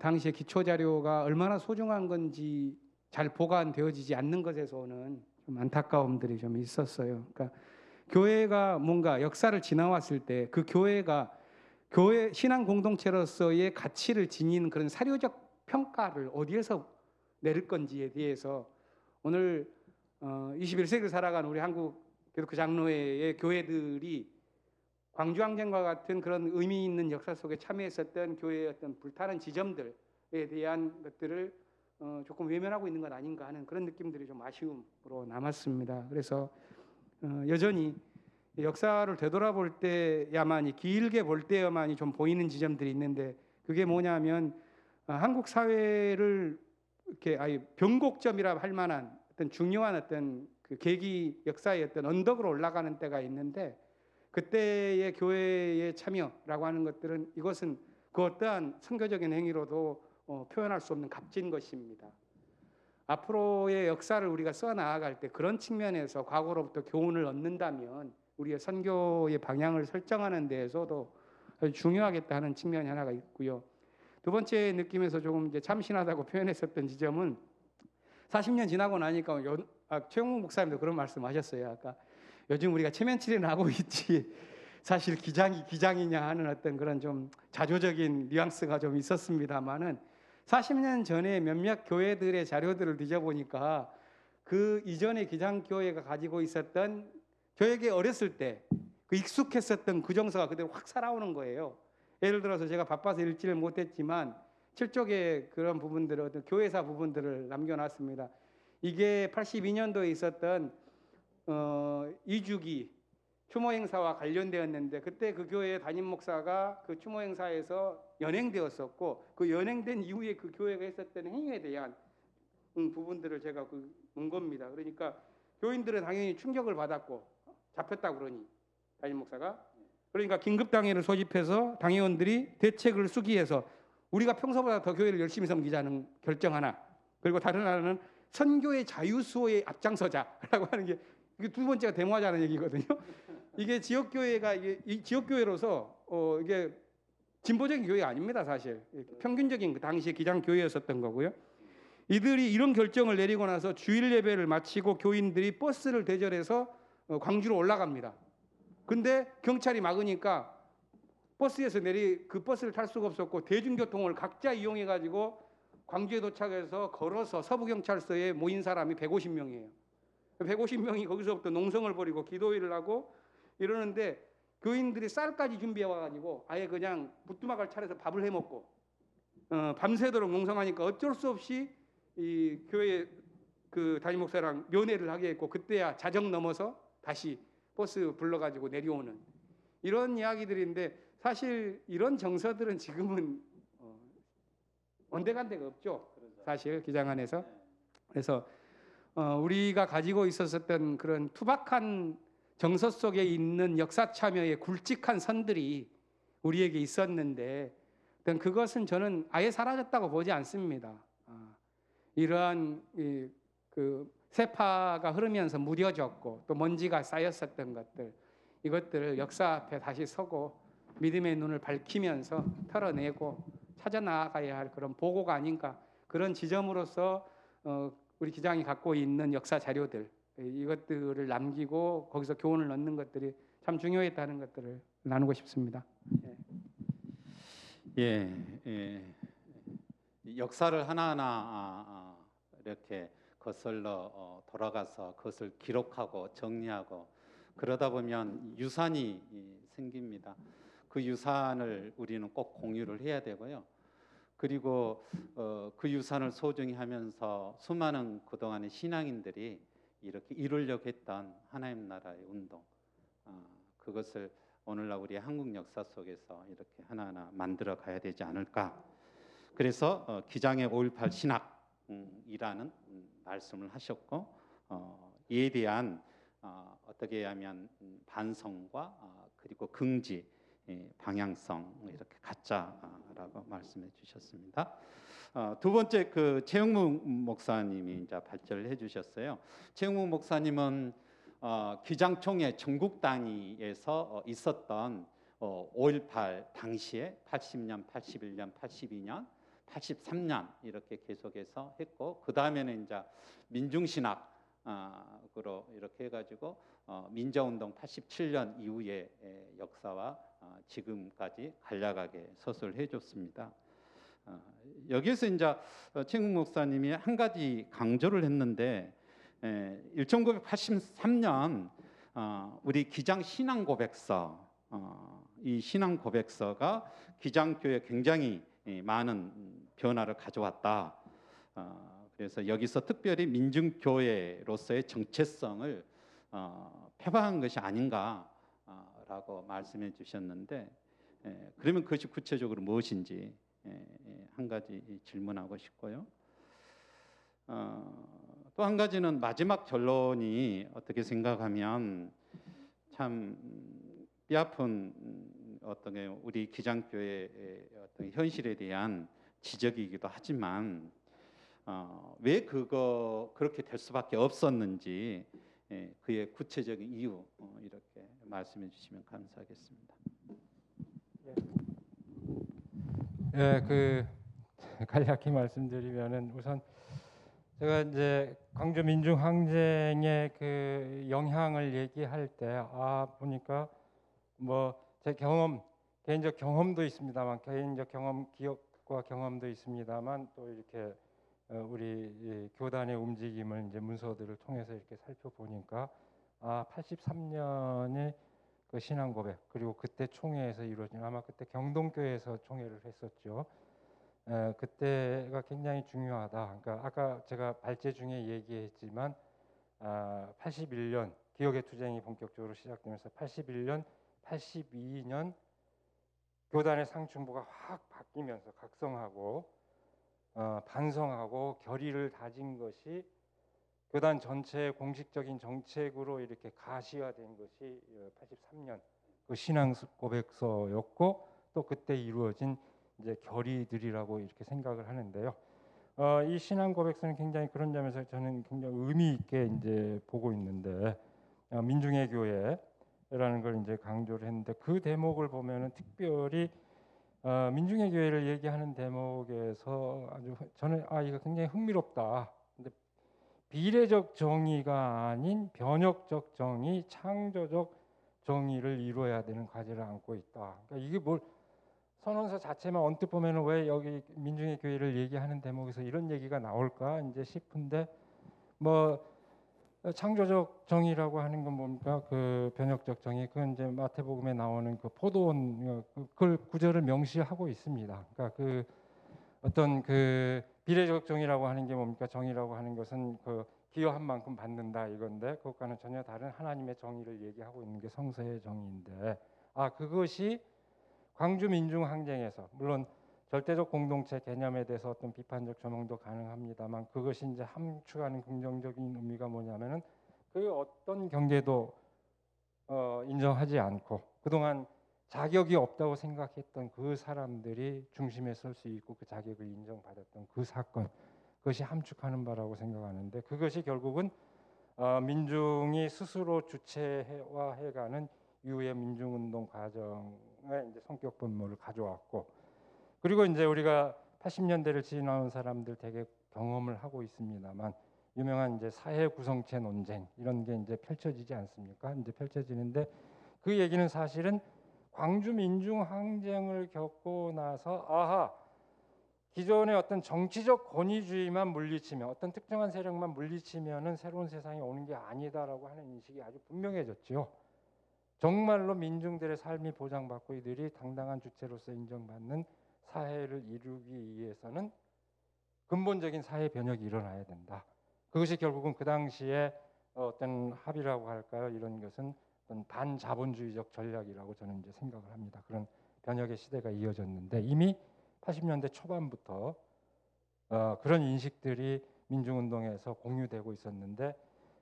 당시의 기초 자료가 얼마나 소중한 건지 잘 보관되어지지 않는 것에서 오는 좀 안타까움들이 좀 있었어요. 그러니까 교회가 뭔가 역사를 지나왔을 때 그 교회가 교회 신앙 공동체로서의 가치를 지닌 그런 사료적 평가를 어디에서 내릴 건지에 대해서 오늘 21세기를 살아가는 우리 한국 기독교 장로회의 교회들이 광주항쟁과 같은 그런 의미 있는 역사 속에 참여했었던 교회의 어떤 불타는 지점들에 대한 것들을 조금 외면하고 있는 것 아닌가 하는 그런 느낌들이 좀 아쉬움으로 남았습니다. 그래서 여전히 역사를 되돌아볼 때야만이, 길게 볼 때야만이 좀 보이는 지점들이 있는데, 그게 뭐냐면 한국 사회를 이렇게 아예 변곡점이라 할 만한 어떤 중요한 어떤 그 계기, 역사의 어떤 언덕으로 올라가는 때가 있는데, 그때의 교회의 참여라고 하는 것들은 이것은 그 어떠한 선교적인 행위로도 표현할 수 없는 값진 것입니다. 앞으로의 역사를 우리가 써 나아갈 때 그런 측면에서 과거로부터 교훈을 얻는다면 우리의 선교의 방향을 설정하는 데에서도 아주 중요하겠다 하는 측면이 하나가 있고요. 두 번째 느낌에서 조금 이제 참신하다고 표현했었던 지점은 40년 지나고 나니까 최영묵 목사님도 그런 말씀하셨어요. 아까 요즘 우리가 체면치레는 하고 있지 사실 기장이 기장이냐 하는 어떤 그런 좀 자조적인 뉘앙스가 좀 있었습니다만은 40년 전에 몇몇 교회들의 자료들을 뒤져보니까 그 이전의 기장교회가 가지고 있었던 저에게 어렸을 때 그 익숙했었던 그 정서가 그대로 확 살아오는 거예요. 예를 들어서 제가 바빠서 읽지를 못했지만 7쪽에 그런 부분들을, 어떤 교회사 부분들을 남겨놨습니다. 이게 82년도에 있었던 2주기 추모 행사와 관련되었는데, 그때 그 교회의 담임 목사가 그 추모 행사에서 연행되었었고, 그 연행된 이후에 그 교회가 했었던 행위에 대한 부분들을 제가 본 겁니다. 그러니까 교인들은 당연히 충격을 받았고, 잡혔다고 그러니 담임 목사가, 그러니까 긴급당회를 소집해서 당회원들이 대책을 수기해서 우리가 평소보다 더 교회를 열심히 섬기자는 결정 하나, 그리고 다른 하나는 선교의 자유수호에 앞장서자라고 하는 게, 이게 두 번째가 데모하자는 얘기거든요. 이게 지역교회가, 이 지역교회로서 이게 진보적인 교회가 아닙니다. 사실 평균적인 그 당시의 기장교회였었던 거고요. 이들이 이런 결정을 내리고 나서 주일 예배를 마치고 교인들이 버스를 대절해서 광주로 올라갑니다. 근데 경찰이 막으니까 버스에서 그 버스를 탈 수가 없었고, 대중교통을 각자 이용해 가지고 광주에 도착해서 걸어서 서부경찰서에 모인 사람이 150명이에요. 150명이 거기서부터 농성을 벌이고 기도회를 하고 이러는데, 교인들이 쌀까지 준비해 와가지고 아예 그냥 부뚜막을 차려서 밥을 해 먹고 밤새도록 농성하니까 어쩔 수 없이 이 교회 그 담임 목사랑 면회를 하게 했고, 그때야 자정 넘어서 다시 버스 불러가지고 내려오는 이런 이야기들인데, 사실 이런 정서들은 지금은 온데간데가 없죠. 사실 기장 안에서. 그래서 우리가 가지고 있었던 그런 투박한 정서 속에 있는 역사 참여의 굵직한 선들이 우리에게 있었는데, 그것은 저는 아예 사라졌다고 보지 않습니다. 이러한 그 세파가 흐르면서 무뎌졌고 또 먼지가 쌓였었던 것들, 이것들을 역사 앞에 다시 서고 믿음의 눈을 밝히면서 털어내고 찾아 나아가야 할 그런 보고가 아닌가, 그런 지점으로서 우리 기장이 갖고 있는 역사 자료들, 이것들을 남기고 거기서 교훈을 얻는 것들이 참 중요했다는 것들을 나누고 싶습니다. 역사를 하나하나 이렇게 거슬러 돌아가서 그것을 기록하고 정리하고 그러다 보면 유산이 생깁니다. 그 유산을 우리는 꼭 공유를 해야 되고요. 그리고 그 유산을 소중히 하면서 수많은 그동안의 신앙인들이 이렇게 이루려고 했던 하나님 나라의 운동, 그것을 오늘날 우리 한국 역사 속에서 이렇게 하나하나 만들어 가야 되지 않을까. 그래서 기장의 5.18 신학이라는 말씀을 하셨고, 이에 대한 어떻게 하면 반성과 그리고 긍지, 방향성 이렇게 갖자라고 말씀해 주셨습니다. 두 번째, 그 최영묵 목사님이 이제 발제를 해주셨어요. 최영묵 목사님은 기장총회 전국 단위에서 있었던 5.18 당시에 80년, 81년, 82년, 83년 이렇게 계속해서 했고, 그 다음에는 이제 민중신학으로 이렇게 해가지고 민자운동 87년 이후의 역사와 지금까지 간략하게 서술을 해줬습니다. 여기에서 이제 최영묵 목사님이 한 가지 강조를 했는데, 1983년 우리 기장 신앙 고백서 이 신앙 고백서가 기장교회에 굉장히 많은 변화를 가져왔다. 그래서 여기서 특별히 민중교회로서의 정체성을 표방한 것이 아닌가라고 말씀해 주셨는데, 그러면 그것이 구체적으로 무엇인지 한 가지 질문하고 싶고요. 또 한 가지는 마지막 결론이 어떻게 생각하면 참 뼈아픈 어떤 우리 기장교회의 어떤 현실에 대한 지적이기도 하지만 왜 그렇게 될 수밖에 없었는지 그의 구체적인 이유 이렇게 말씀해 주시면 감사하겠습니다. 그 간략히 말씀드리면은 우선 제가 이제 광주 민중 항쟁의 그 영향을 얘기할 때 보니까 뭐 제 경험, 개인적 경험도 있습니다만, 개인적 경험, 기억과 경험도 있습니다만, 또 이렇게 우리 이 교단의 움직임을 이제 문서들을 통해서 이렇게 살펴보니까 83년에 그 신앙 고백, 그리고 그때 총회에서 이루어진, 아마 그때 경동교회에서 총회를 했었죠. 그때가 굉장히 중요하다. 그러니까 아까 제가 발제 중에 얘기했지만 81년 기억의 투쟁이 본격적으로 시작되면서 81년, 82년 교단의 상층부가 확 바뀌면서 각성하고 반성하고 결의를 다진 것이 교단 전체의 공식적인 정책으로 이렇게 가시화된 것이 83년 그 신앙 고백서였고, 또 그때 이루어진 이제 결의들이라고 이렇게 생각을 하는데요. 이 신앙 고백서는 굉장히 그런 점에서 저는 굉장히 의미 있게 이제 보고 있는데, 민중의 교회라는 걸 이제 강조를 했는데, 그 대목을 보면은 특별히 민중의 교회를 얘기하는 대목에서 아주 저는 이거 굉장히 흥미롭다. 근데 비례적 정의가 아닌 변혁적 정의, 창조적 정의를 이루어야 되는 과제를 안고 있다. 그러니까 이게 뭘 선언서 자체만 언뜻 보면은 왜 여기 민중의 교회를 얘기하는 대목에서 이런 얘기가 나올까 이제 싶은데, 뭐 창조적 정의라고 하는 건 뭡니까? 그 변혁적 정의, 그건 이제 마태복음에 나오는 그 포도원 그 구절을 명시하고 있습니다. 그러니까 그 어떤 그 비례적 정의라고 하는 게 뭡니까? 정의라고 하는 것은 그 기여한 만큼 받는다 이건데, 그것과는 전혀 다른 하나님의 정의를 얘기하고 있는 게 성서의 정의인데, 그것이 광주 민중 항쟁에서, 물론 절대적 공동체 개념에 대해서 어떤 비판적 조명도 가능합니다만, 그것이 이제 함축하는 긍정적인 의미가 뭐냐면은 그 어떤 경계도 인정하지 않고 그동안 자격이 없다고 생각했던 그 사람들이 중심에 설 수 있고 그 자격을 인정받았던 그 사건, 그것이 함축하는 바라고 생각하는데, 그것이 결국은 민중이 스스로 주체화해가는 이후의 민중운동 과정의 이제 성격 분모를 가져왔고, 그리고 이제 우리가 80년대를 지나온 사람들 되게 경험을 하고 있습니다만, 유명한 이제 사회 구성체 논쟁 이런 게 이제 펼쳐지지 않습니까? 이제 펼쳐지는데, 그 얘기는 사실은 광주 민중 항쟁을 겪고 나서 기존의 어떤 정치적 권위주의만 물리치면, 어떤 특정한 세력만 물리치면은 새로운 세상이 오는 게 아니다라고 하는 인식이 아주 분명해졌죠. 정말로 민중들의 삶이 보장받고 이들이 당당한 주체로서 인정받는 사회를 이루기 위해서는 근본적인 사회 변혁이 일어나야 된다. 그것이 결국은 그 당시에 어떤 합의라고 할까요? 이런 것은 어떤 반자본주의적 전략이라고 저는 이제 생각을 합니다. 그런 변혁의 시대가 이어졌는데, 이미 80년대 초반부터 그런 인식들이 민중운동에서 공유되고 있었는데,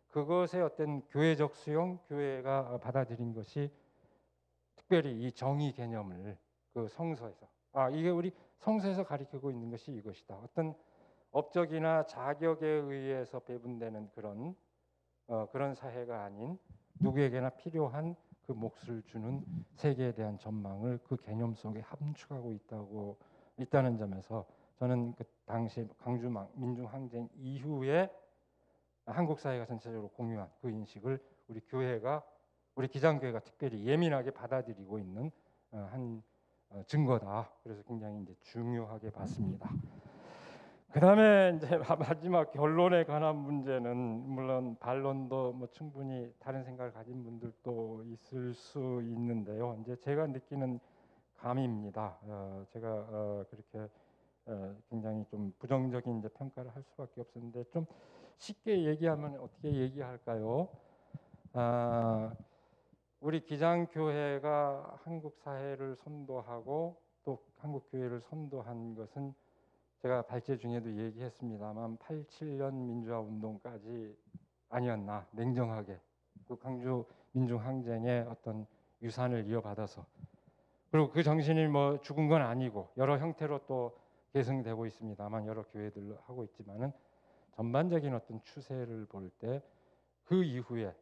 그것의 어떤 교회적 수용, 교회가 받아들인 것이 특별히 이 정의 개념을 그 성서에서, 이게 우리 성서에서 가리키고 있는 것이 이것이다. 어떤 업적이나 자격에 의해서 배분되는 그런 사회가 아닌 누구에게나 필요한 그 몫을 주는 세계에 대한 전망을 그 개념 속에 함축하고 있다는 점에서 저는 그 당시 광주 민중 항쟁 이후에 한국 사회가 전체적으로 공유한 그 인식을 우리 교회가, 우리 기장교회가 특별히 예민하게 받아들이고 있는 한 증거다. 그래서 굉장히 이제 중요하게 봤습니다. 그다음에 이제 마지막 결론에 관한 문제는 물론 반론도 뭐 충분히 다른 생각을 가진 분들도 있을 수 있는데요. 이제 제가 느끼는 감입니다. 제가 그렇게 굉장히 좀 부정적인 이제 평가를 할 수밖에 없었는데 좀 쉽게 얘기하면 어떻게 얘기할까요? 우리 기장교회가 한국 사회를 선도하고 또 한국 교회를 선도한 것은 제가 발제 중에도 얘기했습니다만 87년 민주화 운동까지 아니었나 냉정하게 그 광주 민중항쟁의 어떤 유산을 이어받아서 그리고 그 정신이 뭐 죽은 건 아니고 여러 형태로 또 계승되고 있습니다만 여러 교회들로 하고 있지만은 전반적인 어떤 추세를 볼 때 그 이후에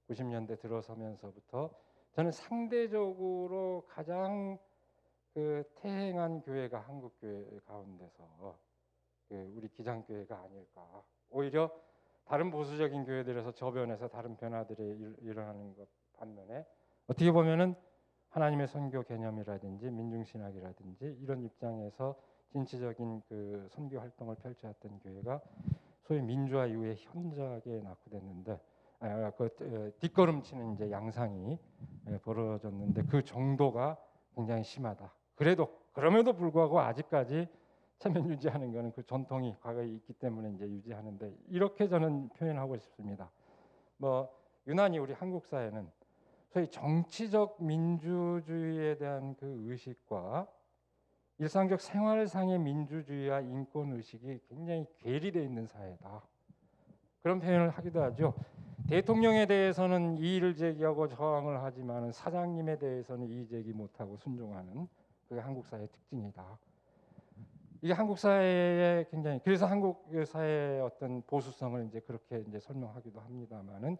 90년대 들어서면서부터 저는 상대적으로 가장 그 태행한 교회가 한국 교회 가운데서 우리 기장교회가 아닐까. 오히려 다른 보수적인 교회들에서 저변에서 다른 변화들이 일어나는 것 반면에 어떻게 보면은 하나님의 선교 개념이라든지 민중신학이라든지 이런 입장에서 진취적인 그 선교 활동을 펼쳐왔던 교회가 소위 민주화 이후에 현저하게 낙후됐는데 뒷걸음치는 이제 양상이 벌어졌는데 그 정도가 굉장히 심하다. 그럼에도 불구하고 아직까지 체면 유지하는 것은 그 전통이 과거에 있기 때문에 이제 유지하는데 이렇게 저는 표현하고 싶습니다. 뭐 유난히 우리 한국 사회는 소위 정치적 민주주의에 대한 그 의식과 일상적 생활상의 민주주의와 인권 의식이 굉장히 괴리되어 있는 사회다. 그런 표현을 하기도 하죠. 대통령에 대해서는 이의를 제기하고 저항을 하지만 사장님에 대해서는 이의 제기 못하고 순종하는 그게 한국 사회의 특징이다. 이게 한국 사회의 굉장히 그래서 한국 사회의 어떤 보수성을 이제 그렇게 이제 설명하기도 합니다만은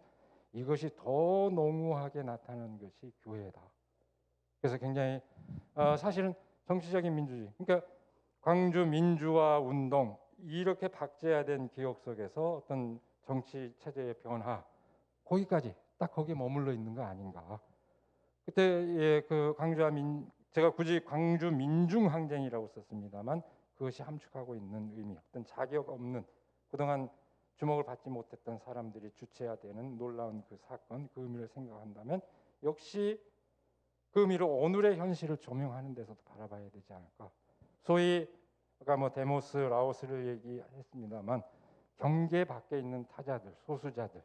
이것이 더 농후하게 나타나는 것이 교회다. 그래서 굉장히 사실은 정치적인 민주주의, 그러니까 광주 민주화 운동 이렇게 박제화된 기억 속에서 어떤 정치 체제의 변화 거기까지 딱 거기에 머물러 있는 거 아닌가. 그때 그 제가 굳이 광주 민중항쟁이라고 썼습니다만 그것이 함축하고 있는 의미, 어떤 자격 없는 그동안 주목을 받지 못했던 사람들이 주체화되는 놀라운 그 사건, 그 의미를 생각한다면 역시 그 의미로 오늘의 현실을 조명하는 데서도 바라봐야 되지 않을까. 소위 아까 뭐 데모스, 라오스를 얘기했습니다만 경계 밖에 있는 타자들, 소수자들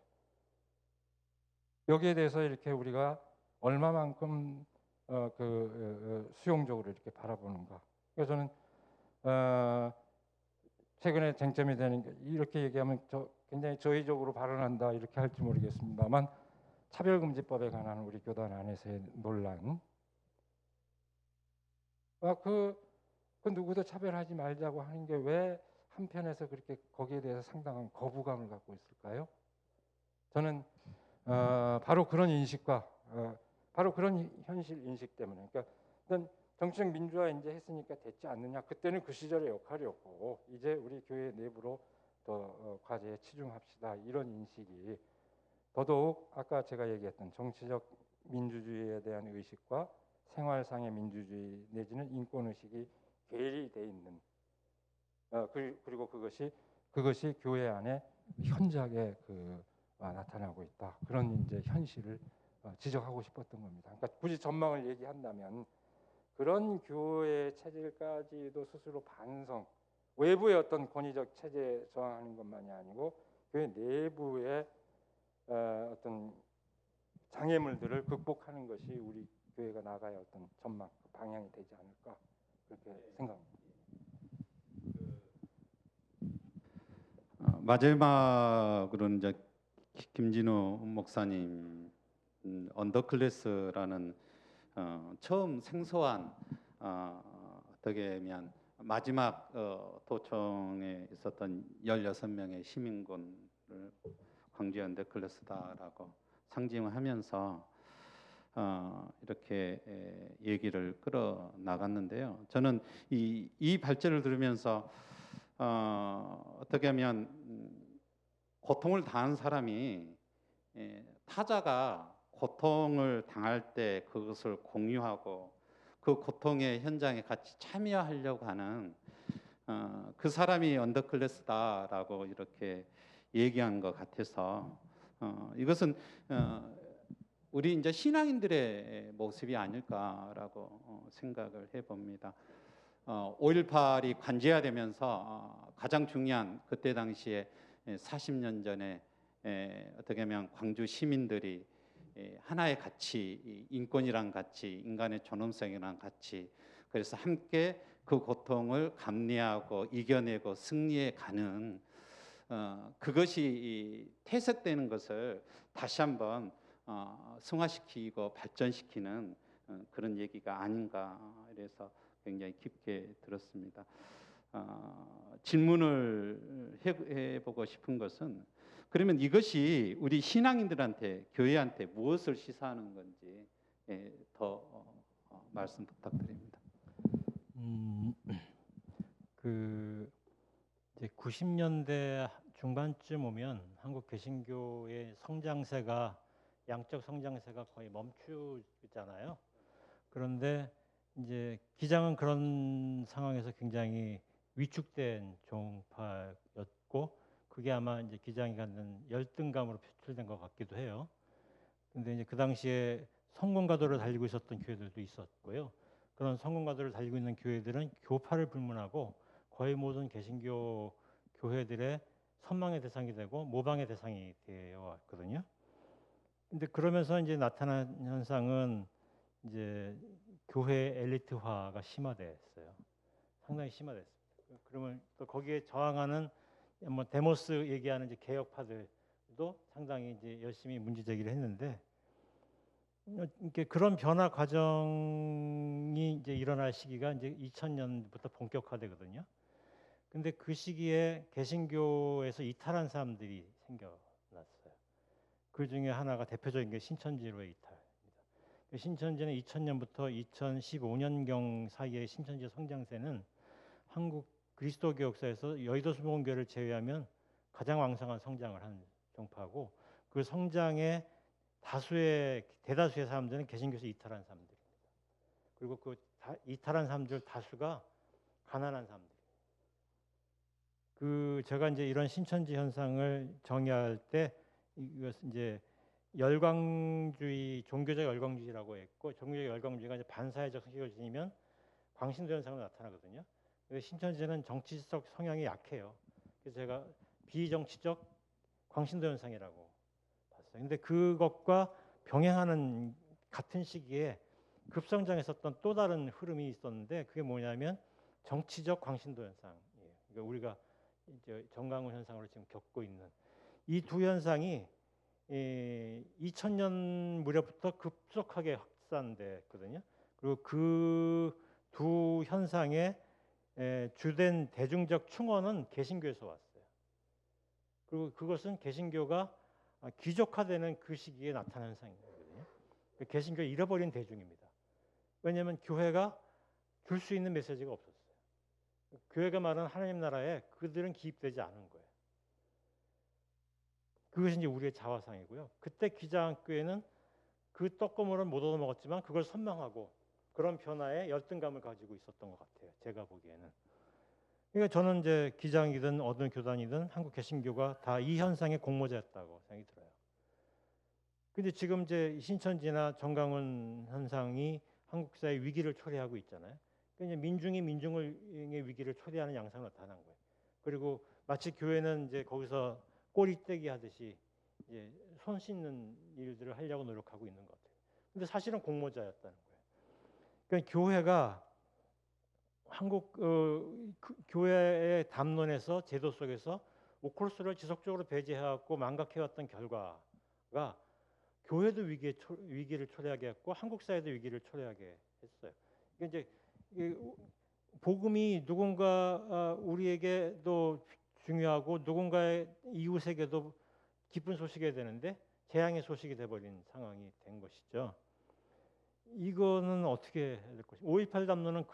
여기에 대해서 이렇게 우리가 얼마만큼 수용적으로 이렇게 바라보는가. 그래서 저는 최근에 쟁점이 되는 게 이렇게 얘기하면 굉장히 저의적으로 발언한다 이렇게 할지 모르겠습니다만 차별금지법에 관한 우리 교단 안에서의 논란. 그 누구도 차별하지 말자고 하는 게 왜 한편에서 그렇게 거기에 대해서 상당한 거부감을 갖고 있을까요? 저는 바로 그런 인식과 바로 그런 현실 인식 때문에 그러니까 일단 정치적 민주화 이제 했으니까 됐지 않느냐. 그때는 그 시절의 역할이었고 이제 우리 교회 내부로 더 과제에 치중합시다. 이런 인식이 더더욱 아까 제가 얘기했던 정치적 민주주의에 대한 의식과 생활상의 민주주의 내지는 인권 의식이 괴리돼 있는 그리고 그것이 교회 안에 현저하게 나타나고 있다. 그런 이제 현실을 지적하고 싶었던 겁니다. 그러니까 굳이 전망을 얘기한다면 그런 교회 체질까지도 스스로 반성, 외부의 어떤 권위적 체제에 저항하는 것만이 아니고 교회 내부의 어떤 장애물들을 극복하는 것이 우리 교회가 나가야 어떤 전망, 방향이 되지 않을까 그렇게 생각합니다. 마지막으로는 이제 김진우 목사님 언더클래스라는 처음 생소한 어떻게 보면 마지막 도청에 있었던 16명의 시민군을 광주의 언더클래스다라고 상징을 하면서 이렇게 얘기를 끌어 나갔는데요. 저는 이 발제를 들으면서 어떻게 하면 고통을 당한 사람이 타자가 고통을 당할 때 그것을 공유하고 그 고통의 현장에 같이 참여하려고 하는 그 사람이 언더클래스다라고 이렇게 얘기한 것 같아서 이것은 우리 이제 신앙인들의 모습이 아닐까라고 생각을 해봅니다. 5.18이 관제화되면서 가장 중요한 그때 당시에 40년 전에 어떻게 보면 광주 시민들이 하나의 가치, 인권이란 가치, 인간의 존엄성이란 가치, 그래서 함께 그 고통을 감내하고 이겨내고 승리해 가는 그것이 퇴색되는 것을 다시 한번 승화시키고 발전시키는 그런 얘기가 아닌가, 그래서 굉장히 깊게 들었습니다. 질문을 해보고 싶은 것은, 그러면 이것이 우리 신앙인들한테, 교회한테 무엇을 시사하는 건지 더 말씀 부탁드립니다. 그 이제 90년대 중반쯤 오면 한국 개신교의 성장세가, 양적 성장세가 거의 멈추잖아요. 그런데 이제 기장은 그런 상황에서 굉장히 위축된 종파였고, 그게 아마 이제 기장이 갖는 열등감으로 표출된 것 같기도 해요. 근데 이제 그 당시에 성공가도를 달리고 있었던 교회들도 있었고요. 그런 성공가도를 달리고 있는 교회들은 교파를 불문하고 거의 모든 개신교 교회들의 선망의 대상이 되고 모방의 대상이 되어 왔거든요. 근데 그러면서 이제 나타난 현상은 이제 교회 엘리트화가 심화됐어요. 상당히 심화됐습니다. 그러면 또 거기에 저항하는 뭐 데모스 얘기하는 이제 개혁파들도 상당히 이제 열심히 문제 제기를 했는데, 이렇게 그런 변화 과정이 이제 일어날 시기가 이제 2000년부터 본격화되거든요. 근데 그 시기에 개신교에서 이탈한 사람들이 생겨났어요. 그 중에 하나가 대표적인 게 신천지로의 이탈입니다. 신천지는 2000년부터 2015년경 사이의 신천지 성장세는 한국 그리스도교 역사에서 여의도 수목원교회를 제외하면 가장 왕성한 성장을 한 종파고, 그 성장의 대다수의 사람들은 개신교에서 이탈한 사람들입니다. 그리고 그 이탈한 사람들 다수가 가난한 사람들. 제가 이제 이런 신천지 현상을 정의할 때 이것은 이제 열광주의, 종교적 열광주의라고 했고, 종교적 열광주의가 이제 반사회적 성격을 지니면 광신도 현상으로 나타나거든요. 신천지는 정치적 성향이 약해요. 그래서 제가 비정치적 광신도 현상이라고 봤어요. 근데 그것과 병행하는 같은 시기에 급성장했었던 또 다른 흐름이 있었는데, 그게 뭐냐면 정치적 광신도 현상이에요. 그러니까 우리가 이제 정강훈 현상으로 지금 겪고 있는 이 두 현상이 2000년 무렵부터 급속하게 확산됐거든요. 그리고 그 두 현상의 주된 대중적 충원은 개신교에서 왔어요. 그리고 그것은 개신교가 귀족화되는 그 시기에 나타난 현상이거든요. 개신교를 잃어버린 대중입니다. 왜냐하면 교회가 줄 수 있는 메시지가 없었어요. 교회가 말하는 하나님 나라에 그들은 기입되지 않은 거예요. 그것이 이제 우리의 자화상이고요. 그때 기장교회는 그 떡고물을 못 얻어먹었지만 그걸 선망하고 그런 변화에 열등감을 가지고 있었던 것 같아요. 제가 보기에는. 그러니까 저는 이제 기장이든 어느 교단이든 한국 개신교가 다 이 현상의 공모자였다고 생각이 들어요. 근데 지금 이제 신천지나 정강훈 현상이 한국 사회의 위기를 초래하고 있잖아요. 그러니까 민중이 민중의 위기를 초래하는 양상으로 나타난 거예요. 그리고 마치 교회는 이제 거기서 꼬리떼기 하듯이 이제 손 씻는 일들을 하려고 노력하고 있는 것 같아요. 근데 사실은 공모자였다는 거예요. 그러니까 교회가 한국 교회의 담론에서 제도 속에서 오컬스를 지속적으로 배제해왔고 망각해왔던 결과가 교회도 위기를 초래하게 했고 한국 사회도 위기를 초래하게 했어요. 그러니까 이제 복음이 누군가 우리에게도 중요하고 누군가의 이웃에게도 기쁜 소식이 되는데 재앙의 소식이 돼버린 상황이 된 것이죠. 이거는 어떻게 해야 될 것인가? 5.18 담론은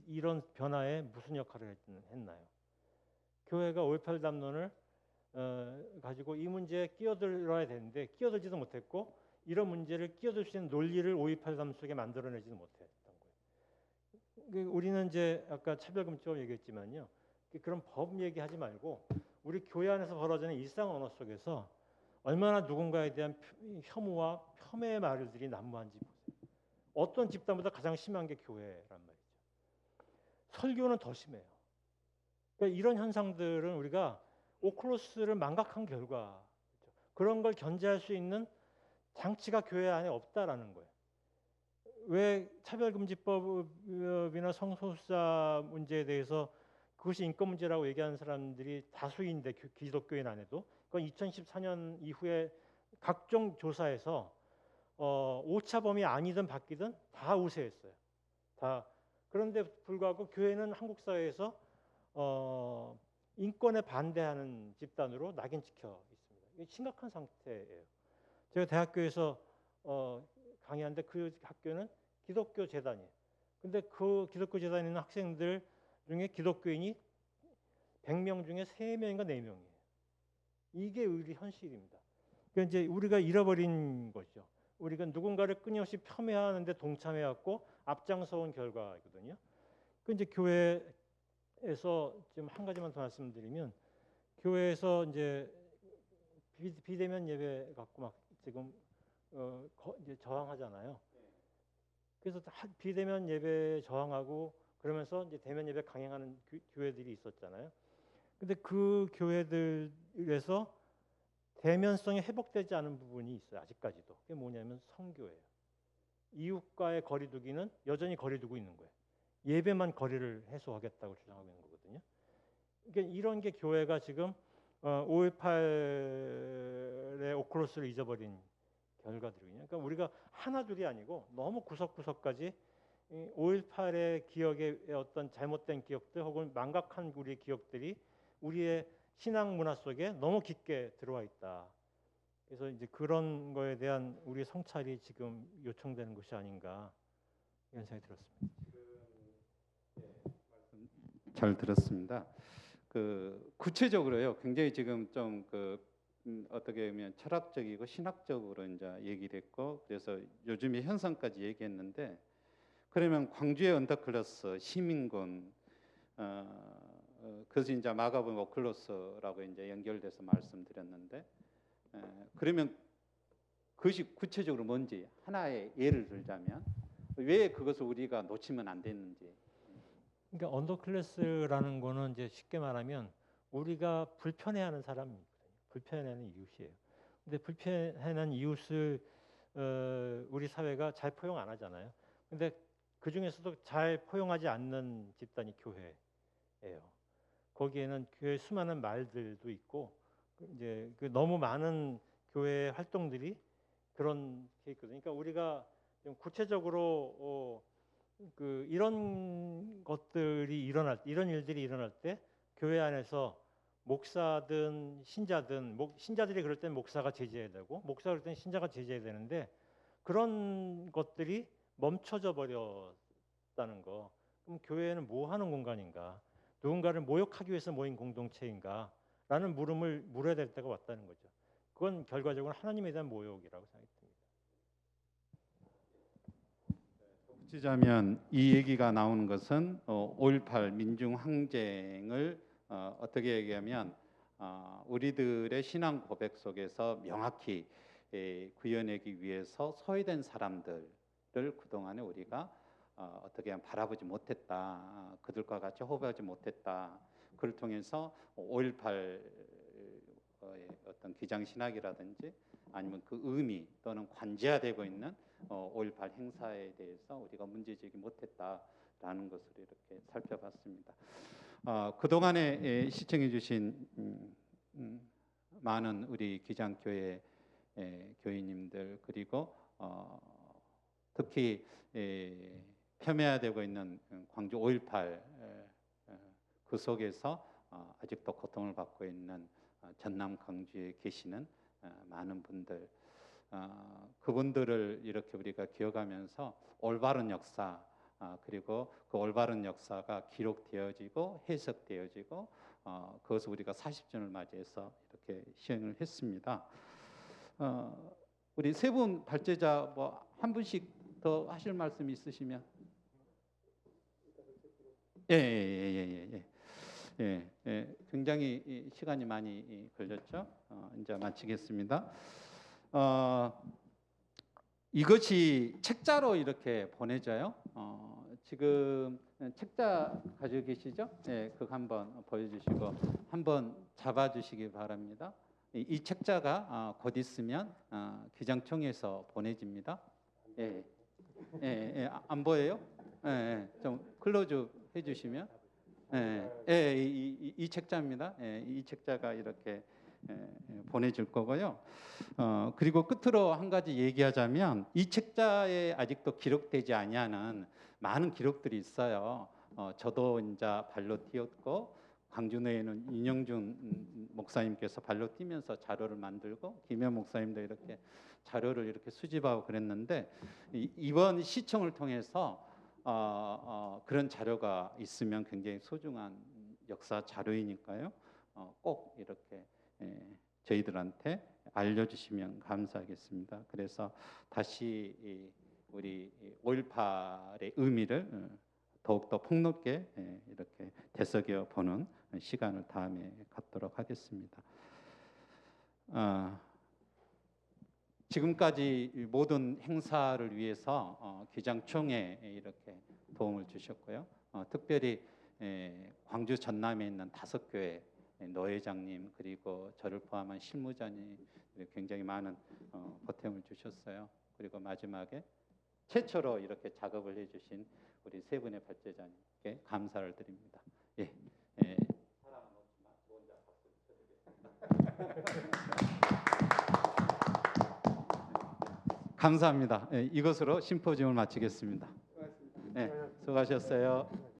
이런 변화에 무슨 역할을 했나요? 교회가 5.18 담론을 가지고 이 문제에 끼어들어야 되는데 끼어들지도 못했고, 이런 문제를 끼어들 수 있는 논리를 5.18 담론 속에 만들어내지도 못했던 거예요. 우리는 이제 아까 차별금지법 얘기했지만요, 그런 법 얘기하지 말고 우리 교회 안에서 벌어지는 일상 언어 속에서 얼마나 누군가에 대한 혐오와 폄훼의 말들이 난무한지 보세요. 어떤 집단보다 가장 심한 게 교회란 말이죠. 설교는 더 심해요. 그러니까 이런 현상들은 우리가 오클로스를 망각한 결과 그런 걸 견제할 수 있는 장치가 교회 안에 없다라는 거예요. 왜 차별금지법이나 성소수자 문제에 대해서 그것이 인권 문제라고 얘기하는 사람들이 다수인데 기독교인 안에도 그건 2014년 이후에 각종 조사에서 오차범위 아니든 바뀌든 다 우세했어요. 다. 그런데 불구하고 교회는 한국 사회에서 인권에 반대하는 집단으로 낙인 찍혀 있습니다. 이게 심각한 상태예요. 제가 대학교에서 강의하는데 그 학교는 기독교 재단이에요. 근데 그 기독교 재단에 있는 학생들 중에 기독교인이 100명 중에 3명인가 4명이에요. 이게 우리 현실입니다. 그러니까 이제 우리가 잃어버린 거죠. 우리가 누군가를 끊임없이 폄훼하는데 동참해왔고 앞장서온 결과이거든요. 그 이제 교회에서 지금 한 가지만 더 말씀드리면 교회에서 이제 비대면 예배 갖고 막 지금 이제 저항하잖아요. 그래서 비대면 예배 저항하고 그러면서 이제 대면 예배 강행하는 교회들이 있었잖아요. 근데 그 교회들에서 대면성이 회복되지 않은 부분이 있어요. 아직까지도. 그게 뭐냐면 선교예요. 이웃과의 거리두기는 여전히 거리두고 있는 거예요. 예배만 거리를 해소하겠다고 주장하고 있는 거거든요. 그러니까 이런 게 교회가 지금 5.18의 오클로스를 잊어버린 결과들이거든요. 그러니까 우리가 하나둘이 아니고 너무 구석구석까지 5.18의 기억의 어떤 잘못된 기억들 혹은 망각한 우리의 기억들이 우리의 신앙 문화 속에 너무 깊게 들어와 있다. 그래서 이제 그런 거에 대한 우리의 성찰이 지금 요청되는 것이 아닌가 이런 생각이 들었습니다. 잘 들었습니다. 그 구체적으로요. 굉장히 지금 좀 어떻게 보면 철학적이고 신학적으로 이제 얘기됐고 그래서 요즘의 현상까지 얘기했는데 그러면 광주의 언더클래스 시민군 그것이 이제 마가복음 오클로스라고 이제 연결돼서 말씀드렸는데 그러면 그것이 구체적으로 뭔지 하나의 예를 들자면 왜 그것을 우리가 놓치면 안 됐는지. 그러니까 언더클래스라는 거는 이제 쉽게 말하면 우리가 불편해하는 사람이거든요. 불편해하는 이웃이에요. 근데 불편해하는 이웃을 우리 사회가 잘 포용 안 하잖아요. 근데 그 중에서도 잘 포용하지 않는 집단이 교회예요. 거기에는 교회 수많은 말들도 있고 이제 너무 많은 교회 활동들이 그런 게 있거든요. 그러니까 우리가 좀 구체적으로 이런 것들이 이런 일들이 일어날 때 교회 안에서 목사든 신자든 신자들이 그럴 땐 목사가 제재해야 되고 목사가 그럴 땐 신자가 제재해야 되는데 그런 것들이 멈춰져 버렸다는 거. 그럼 교회는 뭐 하는 공간인가? 누군가를 모욕하기 위해서 모인 공동체인가? 라는 물음을 물어야 될 때가 왔다는 거죠. 그건 결과적으로 하나님에 대한 모욕이라고 생각이 듭니다. 덧붙이자면 이 얘기가 나오는 것은 5.18 민중항쟁을 어떻게 얘기하면 우리들의 신앙 고백 속에서 명확히 구현하기 위해서 소외된 사람들을 그동안에 우리가 어떻게 하면 바라보지 못했다. 그들과 같이 호흡하지 못했다. 그를 통해서 5.18의 어떤 기장신학이라든지 아니면 그 의미 또는 관제화되고 있는 5.18 행사에 대해서 우리가 문제제기 못했다라는 것을 이렇게 살펴봤습니다. 그동안에 시청해 주신 많은 우리 기장교회 교인님들 그리고 특히 폄훼되고 있는 광주 5.18 그 속에서 아직도 고통을 받고 있는 전남 광주에 계시는 많은 분들 그분들을 이렇게 우리가 기억하면서 올바른 역사 그리고 그 올바른 역사가 기록되어지고 해석되어지고 그것을 우리가 40주년을 맞이해서 이렇게 시행을 했습니다. 우리 세 분 발제자 뭐 한 분씩 더 하실 말씀 있으시면 예. 굉장히 시간이 많이 걸렸죠. 이제 마치겠습니다. 이것이 책자로 이렇게 보내져요. 지금 책자 가지고 계시죠? 그거 한번 보여주시고 한번 잡아주시기 바랍니다. 이 책자가 곧 있으면 기장총회에서 보내집니다. 안 보여요? 좀 클로즈 해주시면. 이 책자입니다. 이 책자가 이렇게 보내줄 거고요. 그리고 끝으로 한 가지 얘기하자면 이 책자에 아직도 기록되지 아니하는 많은 기록들이 있어요. 저도 이제 발로 뛰었고 광주내에는 윤영준 목사님께서 발로 뛰면서 자료를 만들고 김현 목사님도 이렇게 자료를 이렇게 수집하고 그랬는데 이번 시청을 통해서 그런 자료가 있으면 굉장히 소중한 역사 자료이니까요. 꼭 이렇게 저희들한테 알려주시면 감사하겠습니다. 그래서 다시 우리 5.18의 의미를 더욱더 폭넓게 이렇게 되새겨 보는 시간을 다음에 갖도록 하겠습니다. 지금까지 모든 행사를 위해서 기장총회에 이렇게 도움을 주셨고요. 특별히 광주 전남에 있는 5교회 노회장님 그리고 저를 포함한 실무자님 굉장히 많은 보탬을 주셨어요. 그리고 마지막에 최초로 이렇게 작업을 해주신 우리 세 분의 발제자님께 감사를 드립니다. 사람은 없지만 저 혼자 박수 쳐드리겠습니다. 감사합니다. 이것으로 심포지움을 마치겠습니다. 수고하셨어요.